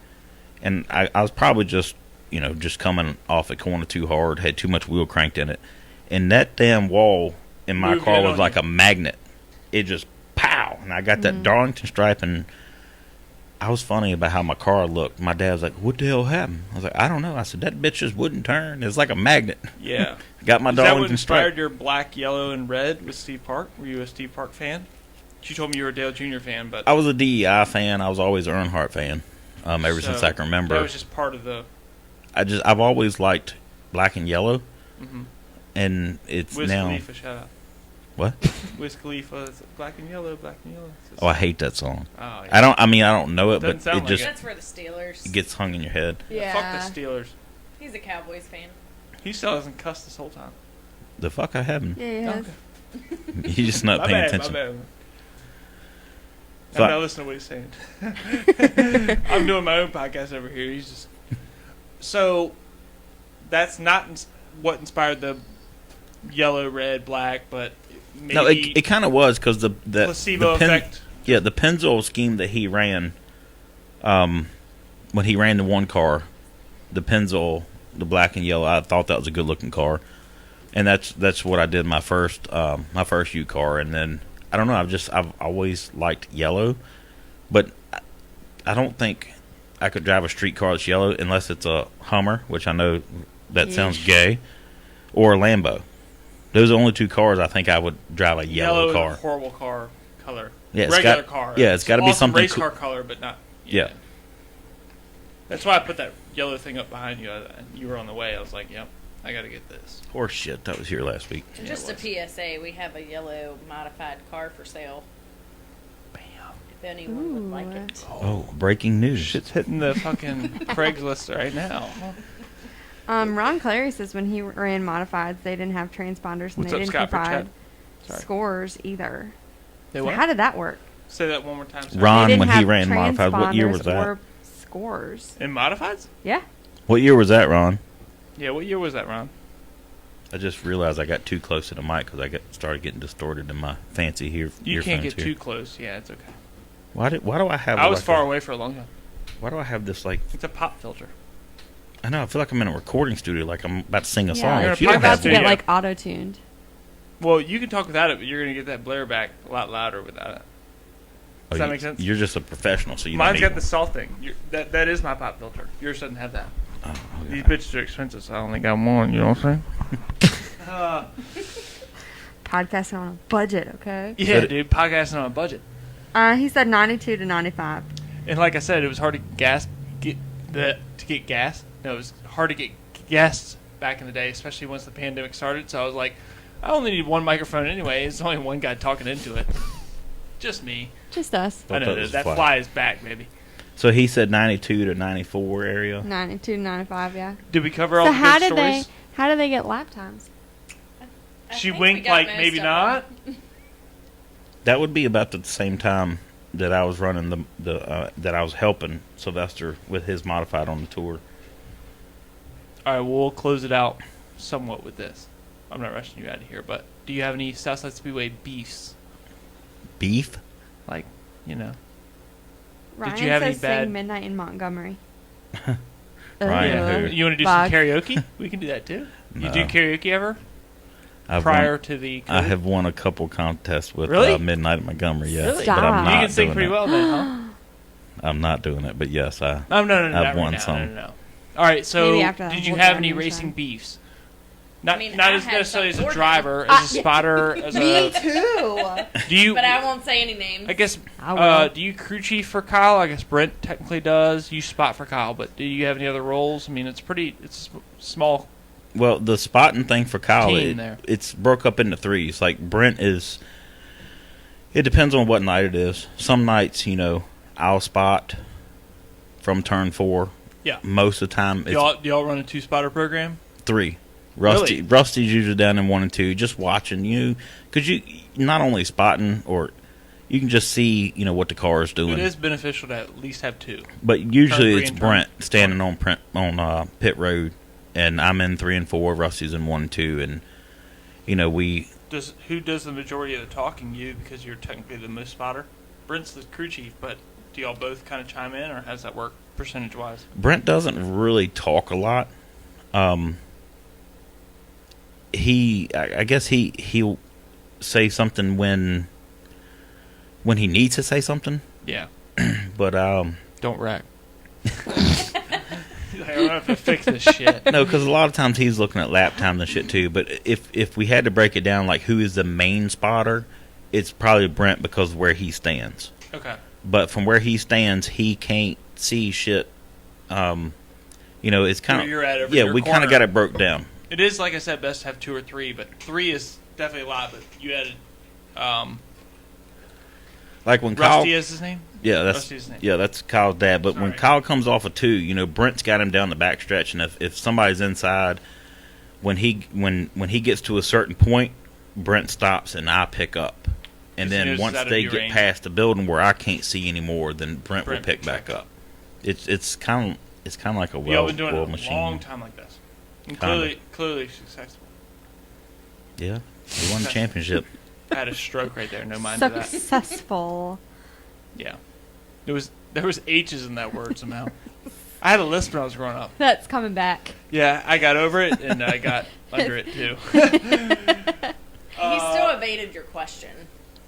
and I was probably just coming off a corner too hard, had too much wheel cranked in it, and that damn wall in my Moved car in was on like you. a magnet. It just pow, and I got that Darlington stripe, and I was funny about how my car looked. My dad was like, "What the hell happened?" I was like, "I don't know." I said, "That bitch just wouldn't turn. It's like a magnet." Yeah. Got my Is that what Darlington inspired stripe. your black, yellow, and red with Steve Park? Were you a Steve Park fan? You told me you were a Dale Jr. fan, but I was a DEI fan. I was always an Earnhardt fan. Ever since I can remember. That was just part of the I've always liked black and yellow, mm-hmm. and it's Wiz now Khalifa shout out. what? Wiz Khalifa, is black and yellow, black and yellow. Oh, I hate that song. Oh, yeah. I don't know it, Doesn't but sound it like just it. That's for the Steelers. it gets hung in your head. Yeah. Fuck the Steelers. He's a Cowboys fan. He still hasn't cussed this whole time. The fuck I haven't. Yeah, he has. Okay. You just not My paying bad, attention. my bad. So I'm not listening to what he's saying. I'm doing my own podcast over here. He's just so that's not what inspired the yellow, red, black, but maybe No, it kind of was because the placebo the effect. Yeah, the Pennzoil scheme that he ran, when he ran the one car, the Pennzoil, the black and yellow, I thought that was a good looking car, and that's what I did my first U car, and then I don't know, I've always liked yellow, but I don't think I could drive a street car that's yellow unless it's a Hummer, which I know that sounds Yeesh. gay, or a Lambo. Those are the only two cars I think I would drive a yellow is car. a horrible car color. Yeah, it's regular got- car. yeah, it's gotta be awesome something race cool- car color, but not. Yeah. That's why I put that yellow thing up behind you. You were on the way. I was like, "Yep, I got to get this." Horse shit, that was here last week. And Yeah, just a it PSA, we have a yellow modified car for sale. Bam. If anyone would like Ooh. it. Oh, breaking news. Shit's hitting the fucking Craigslist right now. Ron Clary says when he ran modifieds, they didn't have transponders and What's they up, didn't Scott provide Burchett? Sorry. scores either. They So what? how did that work? Say that one more time. Sorry. Ron, They didn't when he have ran modified, what year was transponders that? Or scores. In modifieds? Yeah. What year was that, Ron? Yeah. What year was that, Ron? I just realized I got too close to the mic because started getting distorted in my fancy You earphones can't get here. too close. Yeah, it's okay. Why do I have? I was like far a- away for a long time. Why do I have this like? It's a pop filter. I know. I feel like I'm in a recording studio, like I'm about to sing a Yeah. song. You're If in you a don't About have to studio. get one, like auto-tuned. Well, you can talk without it, but you're gonna get that blare back a lot louder without it. Does that make sense? You're just a professional, so you Mine's don't got need the soft thing. That is my pop filter. Yours doesn't have that. one. Oh, okay. These bitches are expensive, so I only got one. You know what I'm saying? Podcasting on a budget, okay? Yeah, But- dude. Podcasting on a budget. He said 92 to 95. And like I said, it was hard to get gas. No, it was hard to get guests back in the day, especially once the pandemic started. So I was like, I only need one microphone anyway. It's only one guy talking into it. Just me. Just us. I Thought know that was that fly. fly is back, baby. So he said 92 to 94 area. 92 to 95, yeah. Did we cover all So the how good did stories? how did they get lap times? I She think we winked got like most maybe of not. them. That would be about the same time that I was running that I was helping Sylvester with his modified on the tour. All right, we'll close it out somewhat with this. I'm not rushing you out of here, but do you have any Southside Speedway beefs? Beef? Like, you know. Ryan you have any says bad- sing Midnight in Montgomery. Ryan, Ugh. who? You want to do Bog. some karaoke? We can do that too. You No. do karaoke ever? I've Prior won, to the I COVID? have won a couple contests with Really? Midnight in Montgomery. Yes, Really? but I'm Stop. not You can sing doing pretty it. well then, huh? I'm not doing it, but yes, I. Oh, no, I've not right won now. some. No. All right, so Maybe after that did you whole have any driving racing show. beefs? Not, I mean, not I as had necessarily as some a for driver, him. as a spotter, as Me a. too. Do you? But I won't say any names. I guess. I will. Do you crew chief for Kyle? I guess Brent technically does. You spot for Kyle, but do you have any other roles? I mean, it's small. Well, the spotting thing for Kyle, Team there. it's broke up into threes. Like Brent is. It depends on what night it is. Some nights, I'll spot from turn 4. Yeah. Most of the time, Do it's y'all run a 2-spotter program? 3. Really? Rusty's usually down in 1 and 2, just watching you, because you not only spotting, or you can just see what the car is doing. It is beneficial to at least have 2. But usually Turn 3 it's and turn Brent standing on pit road, and I'm in 3 and 4. Rusty's in 1 and 2, and Who does the majority of the talking? You, because you're technically the most spotter. Brent's the crew chief, but do y'all both kind of chime in, or how does that work percentage wise? Brent doesn't really talk a lot. I guess he'll say something when he needs to say something, Yeah. but Don't wreck. I don't have to fix this shit. no, because a lot of times he's looking at lap time and shit too. But if we had to break it down, like who is the main spotter, it's probably Brent because of where he stands. Okay. But from where he stands, he can't see shit. It's kind Where of you're at over yeah. your We kind corner. of got it broke down. It is, like I said, best to have 2 or 3, but 3 is definitely a lot. But you added Like when Kyle, Rusty is his name? yeah, Rusty's that's name. that's Kyle's dad. But when Alright. Kyle comes off a 2, Brent's got him down the back stretch, and if somebody's inside, when he gets to a certain point, Brent stops and I pick up. And He then knows once it's out of they view get range. past the building where I can't see anymore, then Brent will Brent pick picks back back up. up. It's kind of like a Y'all been doing it well-oiled a machine. long time like this. And Kinda. clearly successful. Yeah, we won the championship. I had a stroke right there. No mind to that. Successful. Yeah. There was H's in that word somehow. I had a lisp when I was growing up. That's coming back. Yeah, I got over it and I got under it too. He still evaded your question.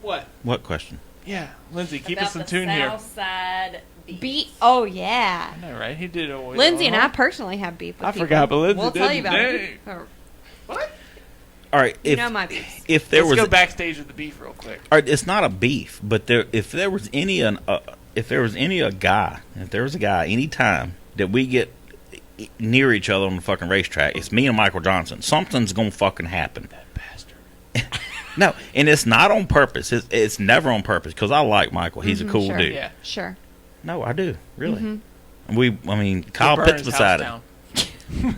What? What question? Yeah, Lindsay, keep about us in the tune here. Southside beef. Beat. Oh yeah. I know, right? He did always. Lindsay and I personally have beef with I people. forgot, but Lindsay we'll tell you didn't. about Hey. it. Oh, What? All right, you know my beefs. if there Let's was go backstage with the beef real quick. all right, it's not a beef, but if there was a guy anytime that we get near each other on the fucking racetrack, it's me and Michael Johnson. Something's gonna fucking happen. That bastard. No, and it's not on purpose. It's never on purpose because I like Michael. He's a cool sure. dude. Yeah. Sure. No, I do really. Mhm. Kyle Burn pits his beside house him. down.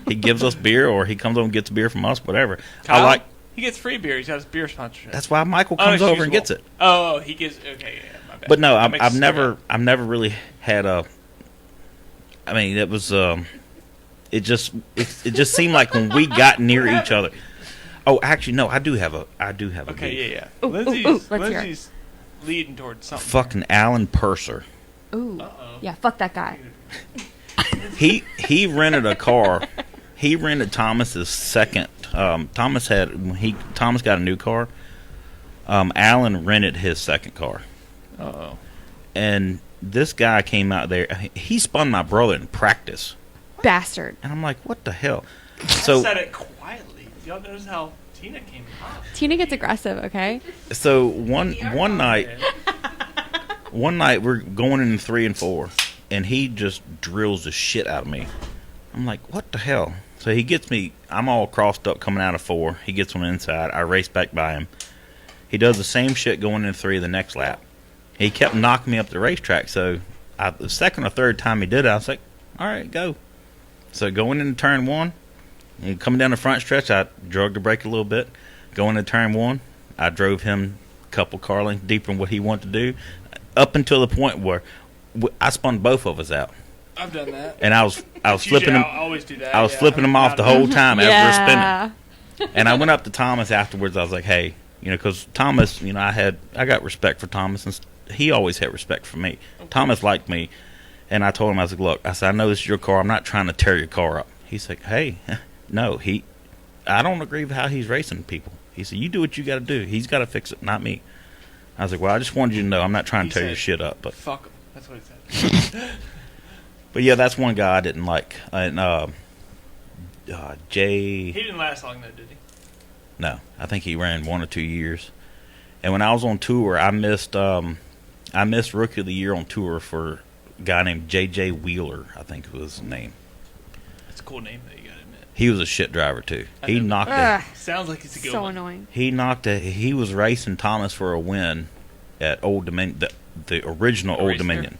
He gives us beer, or he comes over and gets beer from us, whatever. Kyle? I like. He gets free beer. He's got his beer sponsorship. That's why Michael comes over and gets it. Oh, he gets. Okay, yeah, my bad. But no, That makes I've sense. never really had a. I mean, it was. It just seemed like when we got near each other. Oh, actually, no, I do have a. Okay, beef. yeah. Ooh, Lindsay's, ooh, let's hear it. Lindsay's leading towards something. Fucking Alan Purser. Ooh. Uh-oh. Yeah. Fuck that guy. He rented a car. He rented Thomas's second. Thomas got a new car. Alan rented his second car, Uh-oh. and this guy came out there. He spun my brother in practice, Bastard. and I'm like, what the hell? I So said it quietly. Y'all notice how Tina came up. Tina gets aggressive. Okay. so one night we're going in 3 and 4, and he just drills the shit out of me. I'm like, what the hell? So he gets me. I'm all crossed up coming out of 4. He gets on the inside. I race back by him. He does the same shit going in 3 the next lap. He kept knocking me up the racetrack. So the second or third time he did it, I was like, all right, go. So going into turn 1, and coming down the front stretch, I drug the brake a little bit. Going into turn 1, I drove him a couple car lengths deeper than what he wanted to do. up until the point where I spun both of us out, I've done that. and I was flipping them. I always do that. I was yeah. flipping them off the whole time as we're spinning. Yeah. And I went up to Thomas afterwards. I was like, "Hey, because Thomas, I got respect for Thomas, and he always had respect for me. Thomas liked me, and I told him, I was like, look, I said, I know this is your car. I'm not trying to tear your car up. He's like, hey, no, I don't agree with how he's racing people. He said, you do what you got to do. He's got to fix it, not me. I was like, well, I just wanted you to know I'm not trying to tear your shit up, but fuck him. That's what he said. But yeah, that's one guy I didn't like. And Jay. He didn't last long though, did he? No, I think he ran 1 or 2 years. And when I was on tour, I missed Rookie of the Year on tour for a guy named J.J. Wheeler, I think was his name. That's a cool name though, you gotta admit. He was a shit driver too. He knocked Sounds like he's a good So one. annoying. He was racing Thomas for a win at Old Dominion, the original Old Dominion.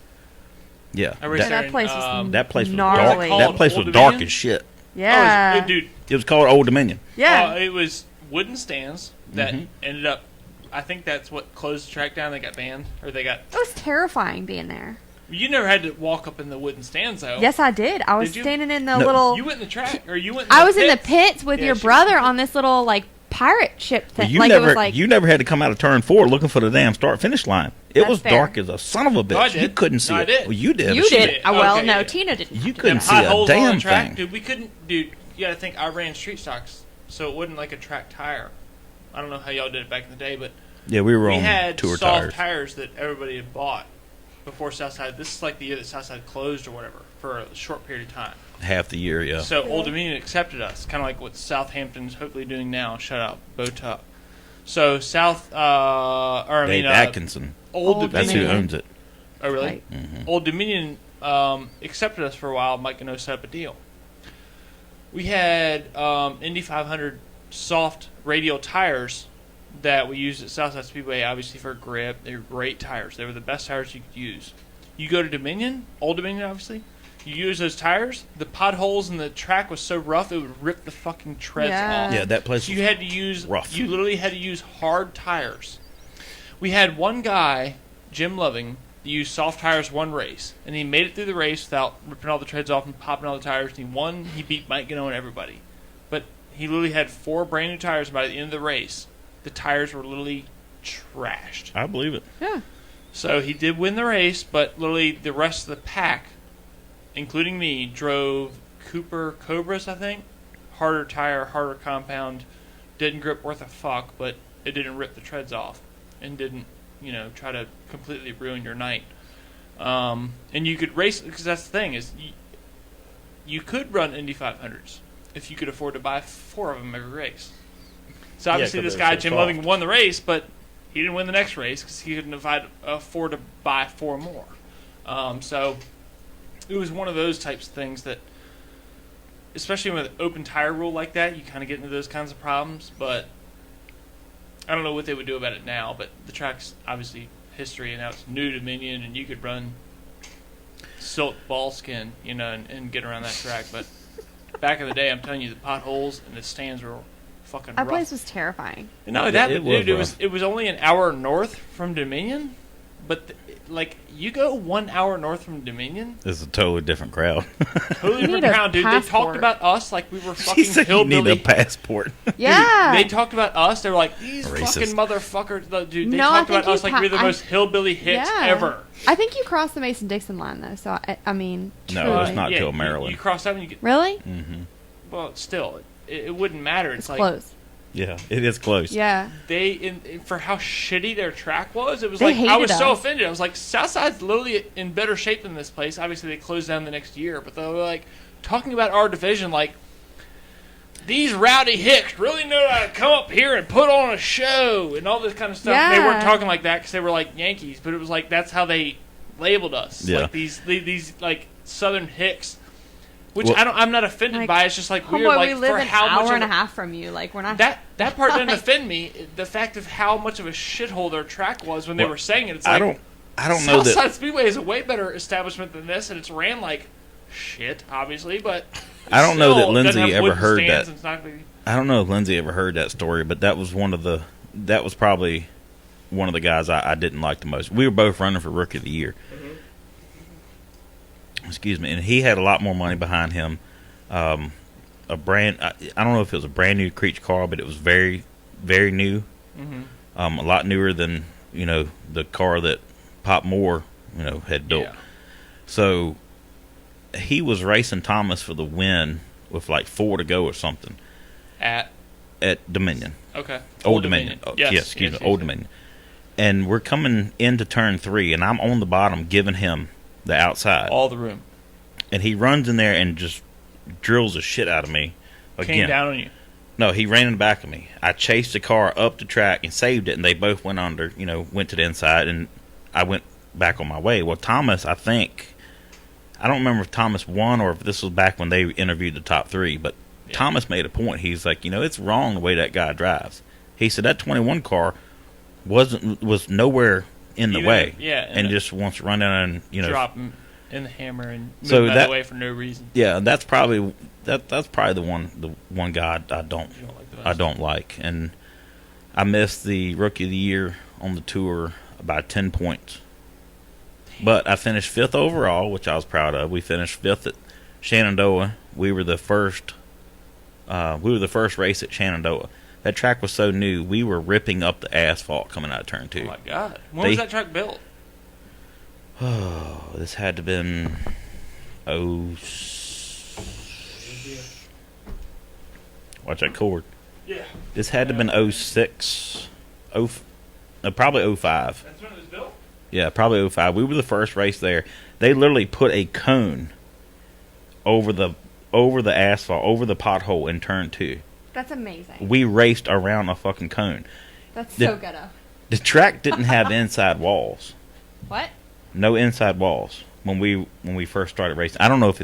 Yeah, I raced That there place in, was that place was gnarly. dark. That place Old was dark Dominion? as shit. Yeah. Oh, dude. It was called Old Dominion. Yeah. It was wooden stands that Mhm. ended up. I think that's what closed the track down. They got banned, or they got. It was terrifying being there. You never had to walk up in the wooden stands though. Yes, I did. I was Did you? standing in the No. little. You went in the track, or you went. In I the was in the pits? pits with Yeah, your she- brother on this little like pirate ship Well, thing. you Like never, it was like you never had to come out of turn 4 looking for the damn start finish line. It That's was fair. dark as a son of a bitch. No, I did. You couldn't see No, I it. did. Well, you did. you but she did. did. Well, Okay, no, yeah. Tina didn't. You have to couldn't do see that. a Potholes on damn the track, thing. dude. We couldn't, dude. You gotta think I ran street stocks, so it wasn't like a track tire. I don't know how y'all did it back in the day, but Yeah, we were we on had tour soft tires. that everybody had bought before Southside. This is like the year that Southside closed or whatever for a short period of time. Half the year, yeah. So Old Dominion accepted us, kind of like what Southampton's hopefully doing now. Shut up, boat up. So Dave Atkinson. Old That's who Dominion. owns it. Oh, really? Right. Mhm. Old Dominion accepted us for a while. Mike Gano set up a deal. We had Indy 500 soft radial tires that we used at Southside Speedway, obviously for grip. They were great tires. They were the best tires you could use. You go to Dominion, Old Dominion, obviously. You use those tires. The potholes in the track was so rough it would rip the fucking treads Yeah. off. Yeah, that place So was you had to use rough. You literally had to use hard tires. We had one guy, Jim Loving, that used soft tires one race, and he made it through the race without ripping all the treads off and popping all the tires. And he won. He beat Mike Gano and everybody, but he literally had 4 brand new tires. By the end of the race, the tires were literally trashed. I believe it. Yeah. So he did win the race, but literally the rest of the pack, including me, drove Cooper Cobras, I think. Harder tire, harder compound. Didn't grip worth a fuck, but it didn't rip the treads off. And didn't, try to completely ruin your night. And you could race, because that's the thing, is you could run Indy 500s if you could afford to buy 4 of them every race. So obviously 'cause this they're guy, so Jim soft. Loving, won the race, but he didn't win the next race because he couldn't afford to buy 4 more. So it was one of those types of things that, especially with an open tire rule like that, you kind of get into those kinds of problems. But I don't know what they would do about it now. But the track's obviously history, and now it's new Dominion, and you could run silk ball skin, and get around that track. But back in the day, I'm telling you, the potholes and the stands were fucking That rough. place was terrifying. And not only that, It but dude, was it was only an hour north from Dominion. But you go 1 hour north from Dominion, This is a totally different crowd. totally You different need a crowd, dude. They talked passport. about us like we were She fucking said you need hillbilly. a passport. Yeah. They talked about us. They were like, these Racist. fucking motherfuckers, dude. They No, I talked about think us you like we were the I- most hillbilly hits Yeah. ever. I think you crossed the Mason-Dixon line though, so I mean. No, truly. it's not Yeah, till Maryland. You cross that and you get. Really? Mm-hmm. Well, still, it wouldn't matter. It's like close. Yeah, it is close. Yeah. for how shitty their track was, it was They like I was hated so us. offended. I was like, Southside's literally in better shape than this place. Obviously, they closed down the next year, but they were like talking about our division like these rowdy hicks really know how to come up here and put on a show and all this kind of stuff. And they Yeah. weren't talking like that because they were like Yankees, but it was like that's how they labeled us. Yeah. Like these like Southern hicks. Which Well- I'm not offended Like, by. It's just like weird. Homeboy, Like we live for an how much hour of and a half from you. Like we're not. that part didn't Like- offend me. The fact of how much of a shithole their track was when they Well, were saying it. It's I like don't know that. Southside Speedway is a way better establishment than this, and it's ran like shit, obviously. But I don't know that still, it doesn't Lindsay have ever wooden heard stands, that. and it's not gonna be- I don't know if Lindsay ever heard that story, but that was that was probably one of the guys I didn't like the most. We were both running for Rookie of the Year. Excuse me. And he had a lot more money behind him. I don't know if it was a brand new Creech car, but it was very, very new. A lot newer than, the car that Pop Moore, had built. Yeah. So he was racing Thomas for the win with like 4 to go or something At Dominion. okay. Old Dominion. Oh, Yes. Excuse me. Old Dominion. And we're coming into turn 3, and I'm on the bottom giving him the outside. All the room. And he runs in there and just drills the shit out of me. Again. Came down on you. No, he ran in the back of me. I chased the car up the track and saved it, and they both went under, went to the inside, and I went back on my way. Well, Thomas, I don't remember if Thomas won or if this was back when they interviewed the top 3, but Yeah. Thomas made a point. He's like, it's wrong the way that guy drives. He said that 21 car was nowhere in the way. Yeah. And just wants to run down and, drop him in the hammer and move So him out that- of the way for no reason. Yeah, that's probably the one guy I don't You don't like the most. like. And I missed the Rookie of the Year on the tour by 10 points. But I finished 5th overall, which I was proud of. We finished 5th at Shenandoah. We were the first race at Shenandoah. That track was so new, we were ripping up the asphalt coming out of turn 2. Oh my God! When was that track built? Oh, this had to have been watch that cord. Yeah. This had to have been 06, probably 05. That's when it was built. Yeah, probably 05. We were the first race there. They literally put a cone over the asphalt, over the pothole in turn 2. That's amazing. We raced around a fucking cone. That's The- so ghetto. The track didn't have inside walls. What? No inside walls when we first started racing. I don't know if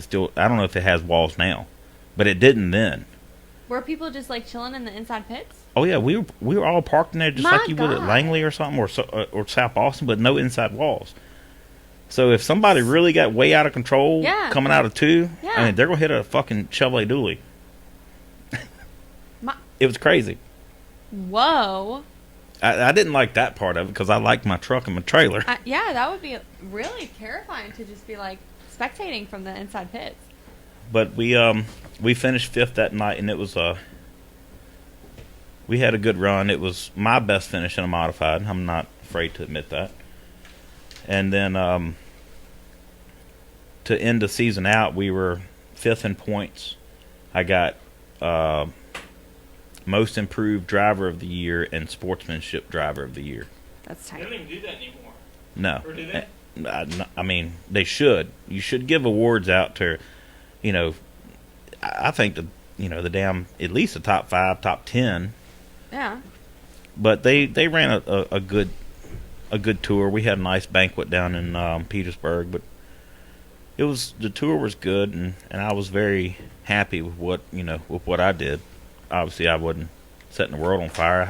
it has walls now, but it didn't then. Were people just like chilling in the inside pits? Oh yeah, we were all parked in there just My like you would at God. Langley or something, or South Boston, but no inside walls. So if somebody really got way out of control Yeah. coming out of 2, Yeah. I mean they're gonna hit a fucking Chevrolet dually. My- It was crazy. Whoa. I didn't like that part of it because I liked my truck and my trailer. Yeah, that would be really terrifying to just be like spectating from the inside pits. But we finished 5th that night, and it was we had a good run. It was my best finish in a modified. I'm not afraid to admit that. And then to end the season out, we were 5th in points. I got most improved driver of the year and sportsmanship driver of the year. That's They tight. don't even do that anymore. No. Or do they? I mean, they should. You should give awards out to, I think the damn at least the top 5, top 10. Yeah. But they ran a good tour. We had a nice banquet down in Petersburg, but the tour was good, and I was very happy with what I did. Obviously, I wasn't setting the world on fire.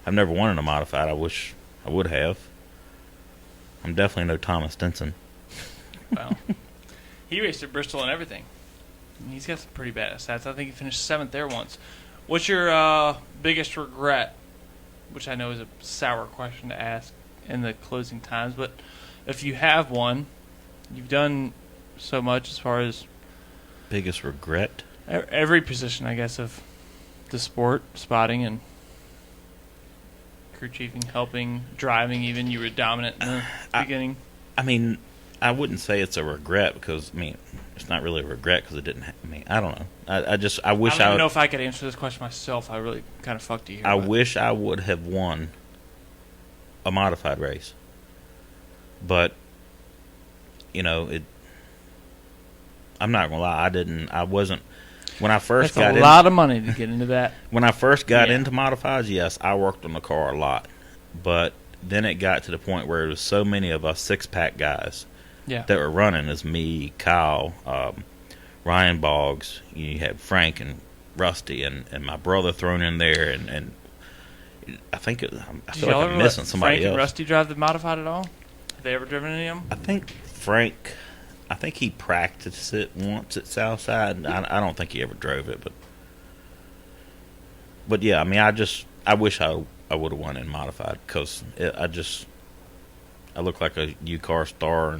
I've never won in a modified. I wish I would have. I'm definitely no Thomas Stinson. Well, he raced at Bristol and everything. He's got some pretty bad stats. I think he finished 7th there once. What's your biggest regret? Which I know is a sour question to ask in the closing times, but if you have one, you've done so much as far as Biggest regret? every position, I guess, of the sport, spotting and crew chiefing, helping, driving. Even you were dominant in the beginning. I mean, I wouldn't say it's a regret because it's not really a regret because it didn't. I don't know. I wish I don't even know if I could answer this question myself. I really kind of fucked you here. I but- wish I would have won a modified race, but I'm not gonna lie. I wasn't when I first That's got a lot of money to get into that. when I first got Yeah. into modifieds. Yes, I worked on the car a lot, but then it got to the point where there was so many of us 6-pack guys Yeah. that were running as me, Kyle, Ryan Boggs. You had Frank and Rusty and my brother thrown in there, and I think I Did feel y'all like I'm ever missing let somebody Frank else. and Rusty drive the modified at all? Have they ever driven any of them? I think Frank, he practiced it once at Southside. I don't think he ever drove it, but yeah, I wish I I would have won in modified because I look like a U-car star,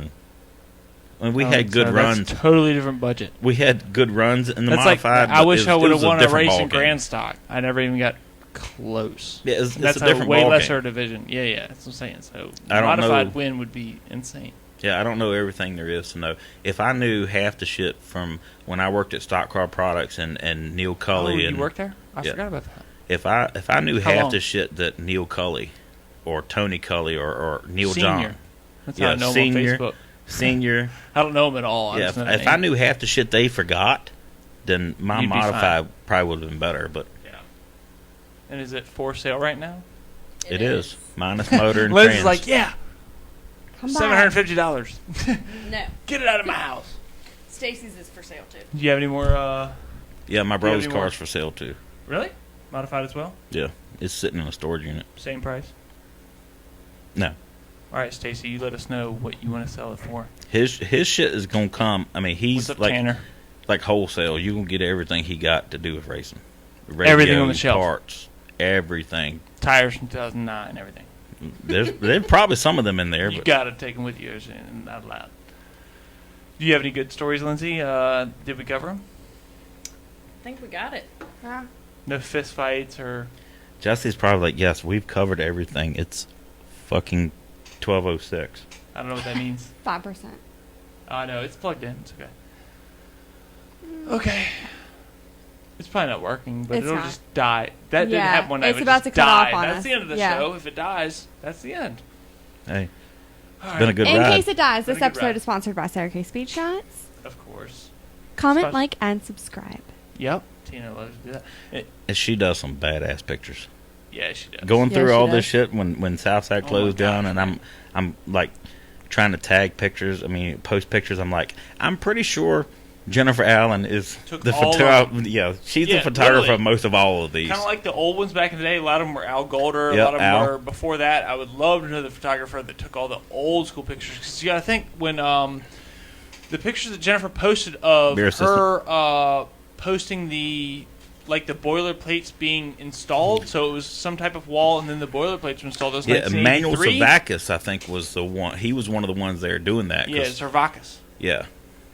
and we had good runs. That's totally different budget. We had good runs in the That's modified. I wish I would have won a different race in ballgame. Grand Stock. I never even got close. Yeah, it's That's a different way ballgame. lesser division. Yeah, that's what I'm saying. So I don't modified know. win would be insane. Yeah, I don't know everything there is to know. If I knew half the shit from when I worked at Stock Car Products and Neil Cully, you and worked there? I Yeah. forgot about that. if I knew How half long? the shit that Neil Cully or Tony Cully or Neil Senior. John, That's Yeah, how I know senior. him on Facebook. senior, I don't know him at all. yeah. just know the If I name. knew half the shit they forgot, then my You'd be modified probably would have been better. But Yeah. And is it for sale right now? it is minus motor and Lindsay's trans. like, yeah, Come by. $750. No. Get it out of my house. Stacy's is for sale too. Do you have any more? Yeah, my Do you have brother's any more? car's for sale too. Really? Modified as well? Yeah, it's sitting in a storage unit. Same price? No, All right, Stacy, you let us know what you want to sell it for. his shit is gonna come. I mean, he's What's up, like Tanner? like whole,sale. You gonna get everything he got to do with racing. Everything on the Radios, shelf. parts, everything. Tires from 2009, everything. There's probably some of them in there, You but got to take them with you and not allowed. Do you have any good stories, Lindsay? Did we cover them? I think we got it. Yeah. No fist fights or... Jesse's probably like, yes, we've covered everything. It's fucking 12:06. I don't know what that means. 5%. I know, it's plugged in. It's okay. Okay. It's probably not working, but It's it'll not. just die. That didn't Yeah, happen one night. it's It about just to cut died. off on That's us. the end of the Yeah. show. If it dies, that's the end. Hey, All it's been a right. good In ride. case it dies, Been a this good episode ride. is sponsored by Sarah K. Speed Shots. Of course. Comment, Sponsor- like, and subscribe. Yep. Tina loves to do that. And she does some badass pictures. Yeah, she does. Going Yeah, through she all does. this shit when Southside Oh my closed down, gosh, and I'm like trying to tag pictures. I mean, post pictures. I'm like, I'm pretty sure Jennifer Allen is Took the all of photographer. Yeah, she's Yeah, the photographer literally. of most of all of these. Kind of like the old ones back in the day. A lot of them were Al Golder. Yep, a lot of them Al. were before that. I would love to know the photographer that took all the old school pictures. Because you got to think when the pictures that Jennifer posted of Beer her posting the boilerplates being installed. So it was some type of wall, and then the boilerplates were installed. That was Yeah, Emmanuel 1983. Savakis, I think, was the one. He was one of the ones there doing that. Yeah, 'cause- Zervakis. yeah,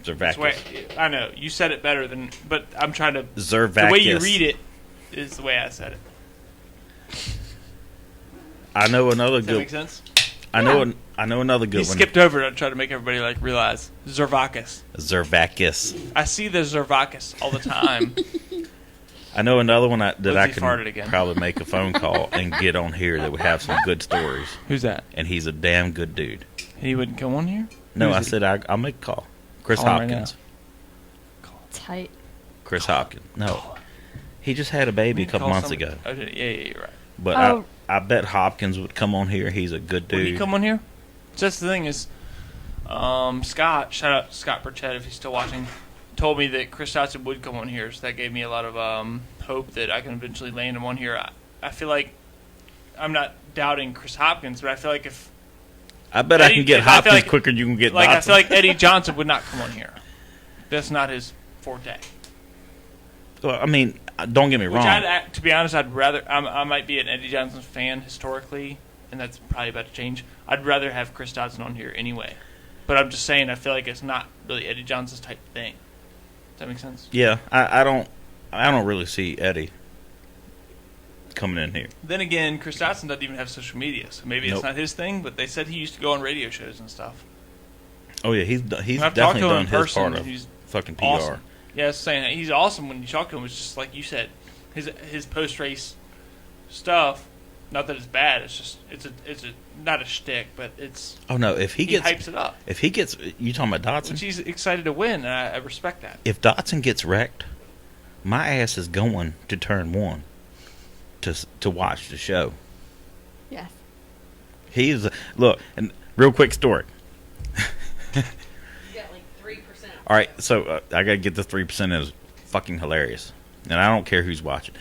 That's why- Zervakis. I know you said it better than, but I'm trying to. Zervakis. The way you read it is the way I said it. I know another Does that make good. sense? I know another good He one. skipped over it to try to make everybody realize Zervakis. Zervakis. I see the Zervakis all the time. I know another one that I Lindsay farted can again. probably make a phone call and get on here that would have some good stories. Who's that? And he's a damn good dude. And he wouldn't come on here? No, Who's I it? said I'll make a call. Chris Call him right Hopkins. Tight. Chris Hopkins. No, he just had a baby a couple months ago. Oh, yeah, you're right. But Oh. I bet Hopkins would come on here. He's a good Would he dude. come on here? So that's the thing is, Scott, shout out to Scott Burchett if he's still watching, told me that Chris Dotson would come on here. So that gave me a lot of hope that I can eventually land him on here. I feel like I'm not doubting Chris Hopkins, but I feel like if I bet I Eddie- can get I feel Hopkins like- quicker than you can get I Dotson. feel like Eddie Johnson would not come on here. That's not his forte. Well, I mean, don't get me Which wrong. to be honest, I'd rather. I might be an Eddie Johnson fan historically, and that's probably about to change. I'd rather have Chris Dodson on here anyway. But I'm just saying, I feel like it's not really Eddie Johnson's type of thing. Does that make sense? Yeah, I don't really see Eddie coming in here. Then again, Chris Dodson doesn't even have social media, so maybe Nope. it's not his thing. But they said he used to go on radio shows and stuff. Oh yeah, he's I've talked definitely to him done in his person. part of He's fucking PR. awesome. Yeah, I was saying that he's awesome when you talk to him. It's just like you said, his post race stuff. Not that it's bad. It's just it's a not a shtick, but it's Oh no, if he he gets hypes it up, you talking about which Dotson? he's excited to win, and I respect that. If Dotson gets wrecked, my ass is going to turn one to watch the show. Yes. He's look, and real quick story. You got like 3%. All right, so I gotta get the 3% is fucking hilarious, and I don't care who's watching.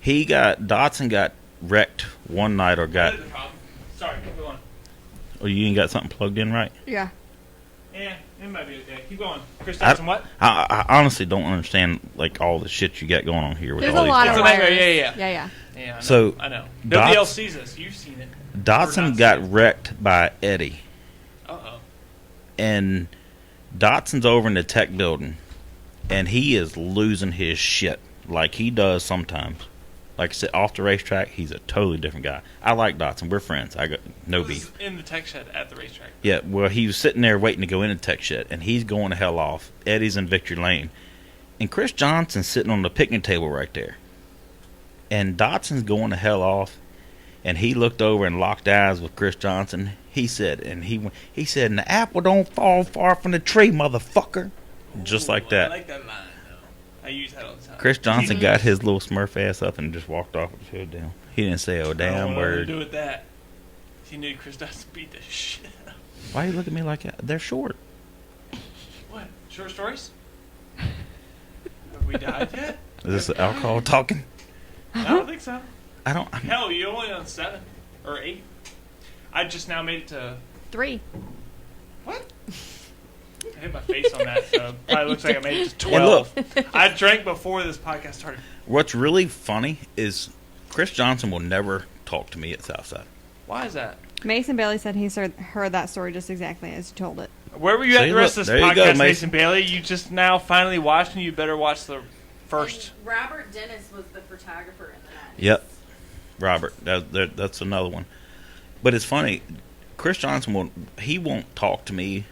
Dotson got wrecked one night or got. Sorry, go on. Oh, you ain't got something plugged in right? Yeah. Yeah, it might be okay. Keep going. Chris Dodson, what? I honestly don't understand like all the shit you got going on here with There's all a these lot guys. of It's a wires. nightmare, yeah. Yeah. Yeah, I know. So, I know. Nobody Dots- else sees us. You've seen it. Dotson Or got not wrecked by Eddie, Uh-oh. and Dotson's over in the tech building, and he is losing his shit like he does sometimes. Like I said, off the racetrack, he's a totally different guy. I like Dotson. We're friends. I got no This beef. is in the tech shed at the racetrack. Yeah, well, he was sitting there waiting to go in the tech shed, and he's going the hell off. Eddie's in victory lane. And Chris Johnson's sitting on the picnic table right there. And Dotson's going the hell off, and he looked over and locked eyes with Chris Johnson. He said, and he said, "And the apple don't fall far from the tree, motherfucker." Just like that. I like that line, though. I use that all the time. Chris Johnson got his little Smurf ass up and just walked off with his head down. He didn't say a I damn don't know what to word. do with that. He knew Chris Dodson beat the shit out of him. Why you look at me like that? They're short. What? Short stories? Have we died yet? Is this alcohol talking? I don't think so. I don't. Hell, you only on 7 or 8. I just now made it to 3. what? I hit my face on that, so probably looks like I made it to And 12. I drank before this podcast started. What's really funny is Chris Johnson will never talk to me at Southside. Why is that? Mason Bailey said he heard that story just exactly as you told it. Where were you at See, the rest look, of there this you go, podcast, Mason. Mason Bailey? You just now finally watched, and you better watch the first. And Robert Dennis was the photographer in the 90s. Yep, Robert. That's another one. But it's funny. Chris Johnson won't talk to me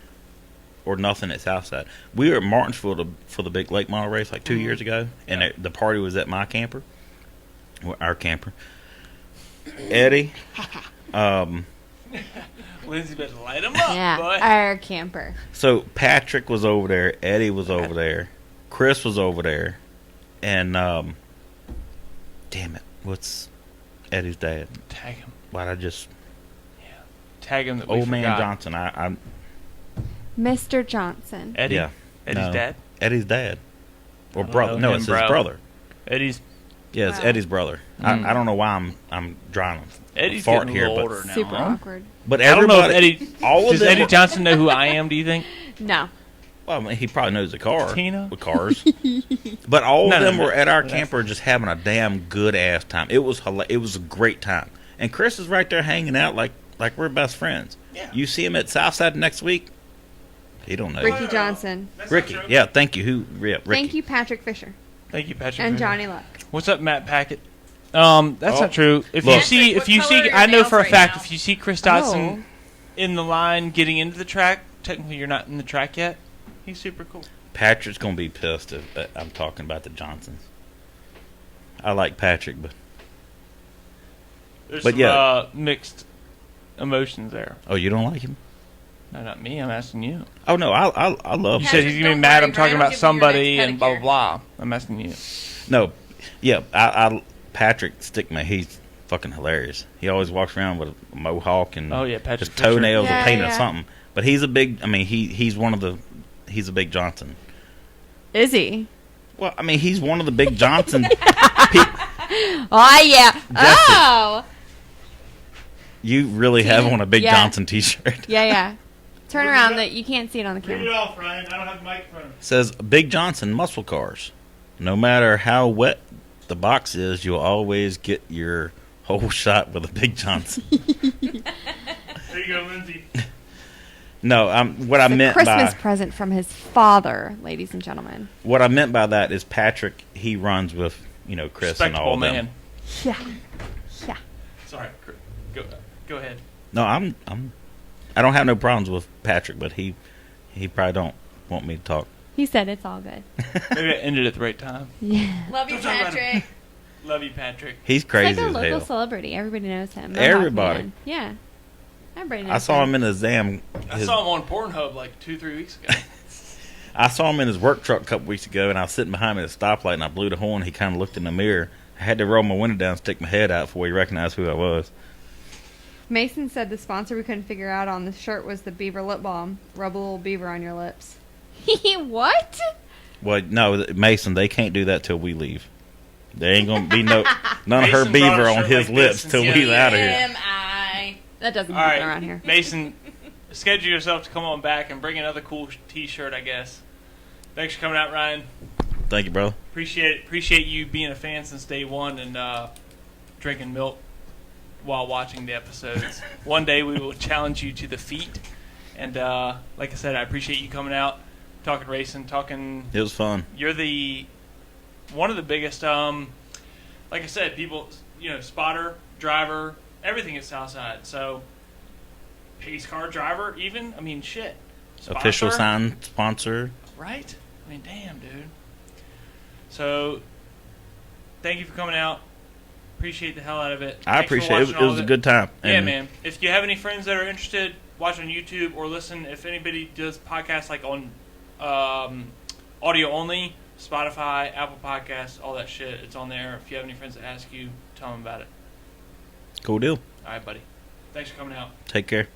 or nothing at Southside. We were at Martinsville for the big late model race like 2 years ago, and the party was at my camper, well, our camper. Eddie, Lindsay better light him up, Yeah, boy. our camper. so Patrick was over there, Eddie was over there, Chris was over there, and damn it, what's Eddie's dad? Tag him. Why'd I just Tag him that we old man forgot. Johnson? I Mr. Johnson. Eddie? yeah, Eddie's no. dad? Eddie's dad or I don't brother? know No, him, it's bro. his brother. Eddie's Yeah, it's Wow. Eddie's brother. Mm. I don't know why I'm drawing a Eddie's fart getting here, a little but older now. Super huh? awkward. but I don't know if everybody, Eddie. all of Does them Eddie were- Johnson know who I am? Do you think? No. Well, I mean, he probably knows the car. Tina? With cars. But all No, of no, them no. were at our That's- camper just having a damn good ass time. It was it was a great time. And Chris is right there hanging out like we're best friends. Yeah. You see him at Southside next week? He don't know. Ricky Johnson. That's not Ricky. true. Yeah, thank you. Ricky. Thank you, Patrick Fisher. Thank you, Patrick. And Fisher. Johnny Luck. What's up, Matt Packett? That's Oh. not true. If Look. you see, Patrick, what color are your I know nails for a right fact, now? if you see Chris Dodson in the line getting into the track, technically you're not in the track yet. He's super cool. Patrick's going to be pissed if I'm talking about the Johnsons. I like Patrick, but There's But some yeah. mixed emotions there. oh, you don't like him? No, not me. I'm asking you. Oh no, I love You him. said he's gonna be Don't mad. worry, I'm talking Brian will about give you your somebody next and blah blah pedicure. blah. I'm asking you. No, yeah, I Patrick Stickman, he's fucking hilarious. He always walks around with a mohawk and Oh yeah, Patrick just Fisher. toenails Yeah, or painted yeah. something. But he's a big. I mean, he's a big Johnson. Is he? Well, I mean, he's one of the big Johnson. Oh, yeah. Justin. Oh! You really have on a big Yeah. Johnson T-shirt. Yeah, yeah. Turn Read it around. up. That you can't see it on the Read it camera. off, Ryan. I don't have the microphone. Says Big Johnson muscle cars. No matter how wet the box is, you'll always get your whole shot with a Big Johnson. There you go, Lindsay. No, what I It's a meant Christmas by present from his father, ladies and gentlemen. what I meant by that is Patrick. He runs with Chris and all Respectable of them. man. Yeah. Yeah. Sorry. Go ahead. No, I don't have no problems with Patrick, but he probably don't want me to talk. He said it's all good. Maybe I ended at the right time. Yeah. Love you, Don't talk about it. Patrick. Love you, Patrick. He's It's crazy like a as local hell. celebrity. Everybody knows him. Mohawk Everybody. Man. Yeah. Everybody knows I saw him him. in his damn. I his- saw him on Pornhub like 2-3 weeks ago. I saw him in his work truck a couple weeks ago, and I was sitting behind him at a stoplight, and I blew the horn. He kind of looked in the mirror. I had to roll my window down and stick my head out before he recognized who I was. Mason said the sponsor we couldn't figure out on the shirt was the beaver lip balm. Rub a little beaver on your lips. What? Well, no, Mason, they can't do that till we leave. There ain't gonna be none of her Mason brought a beaver on shirt his like lips this till and we said, out of here. Am I? That doesn't All happen right, around here. Mason. schedule yourself to come on back and bring another cool T-shirt, I guess. Thanks for coming out, Ryan. Thank you, brother. Appreciate it. Appreciate you being a fan since day one and drinking milk while watching the episodes. One day we will challenge you to the feat. And like I said, I appreciate you coming out, talking racing, talking. It was fun. You're one of the biggest. Like I said, people, spotter, driver, everything at Southside. So pace car driver, even. I mean, shit. Official Sponsor, sign sponsor. right? I mean, damn, dude. So, thank you for coming out. Appreciate the hell out of it. I Thanks for appreciate it. watching It all was of a good time. Yeah, And man. If you have any friends that are interested, watch on YouTube or listen. If anybody does podcasts like on audio only, Spotify, Apple Podcasts, all that shit, it's on there. If you have any friends that ask you, tell them about it. Cool deal. All right, buddy. Thanks for coming out. Take care.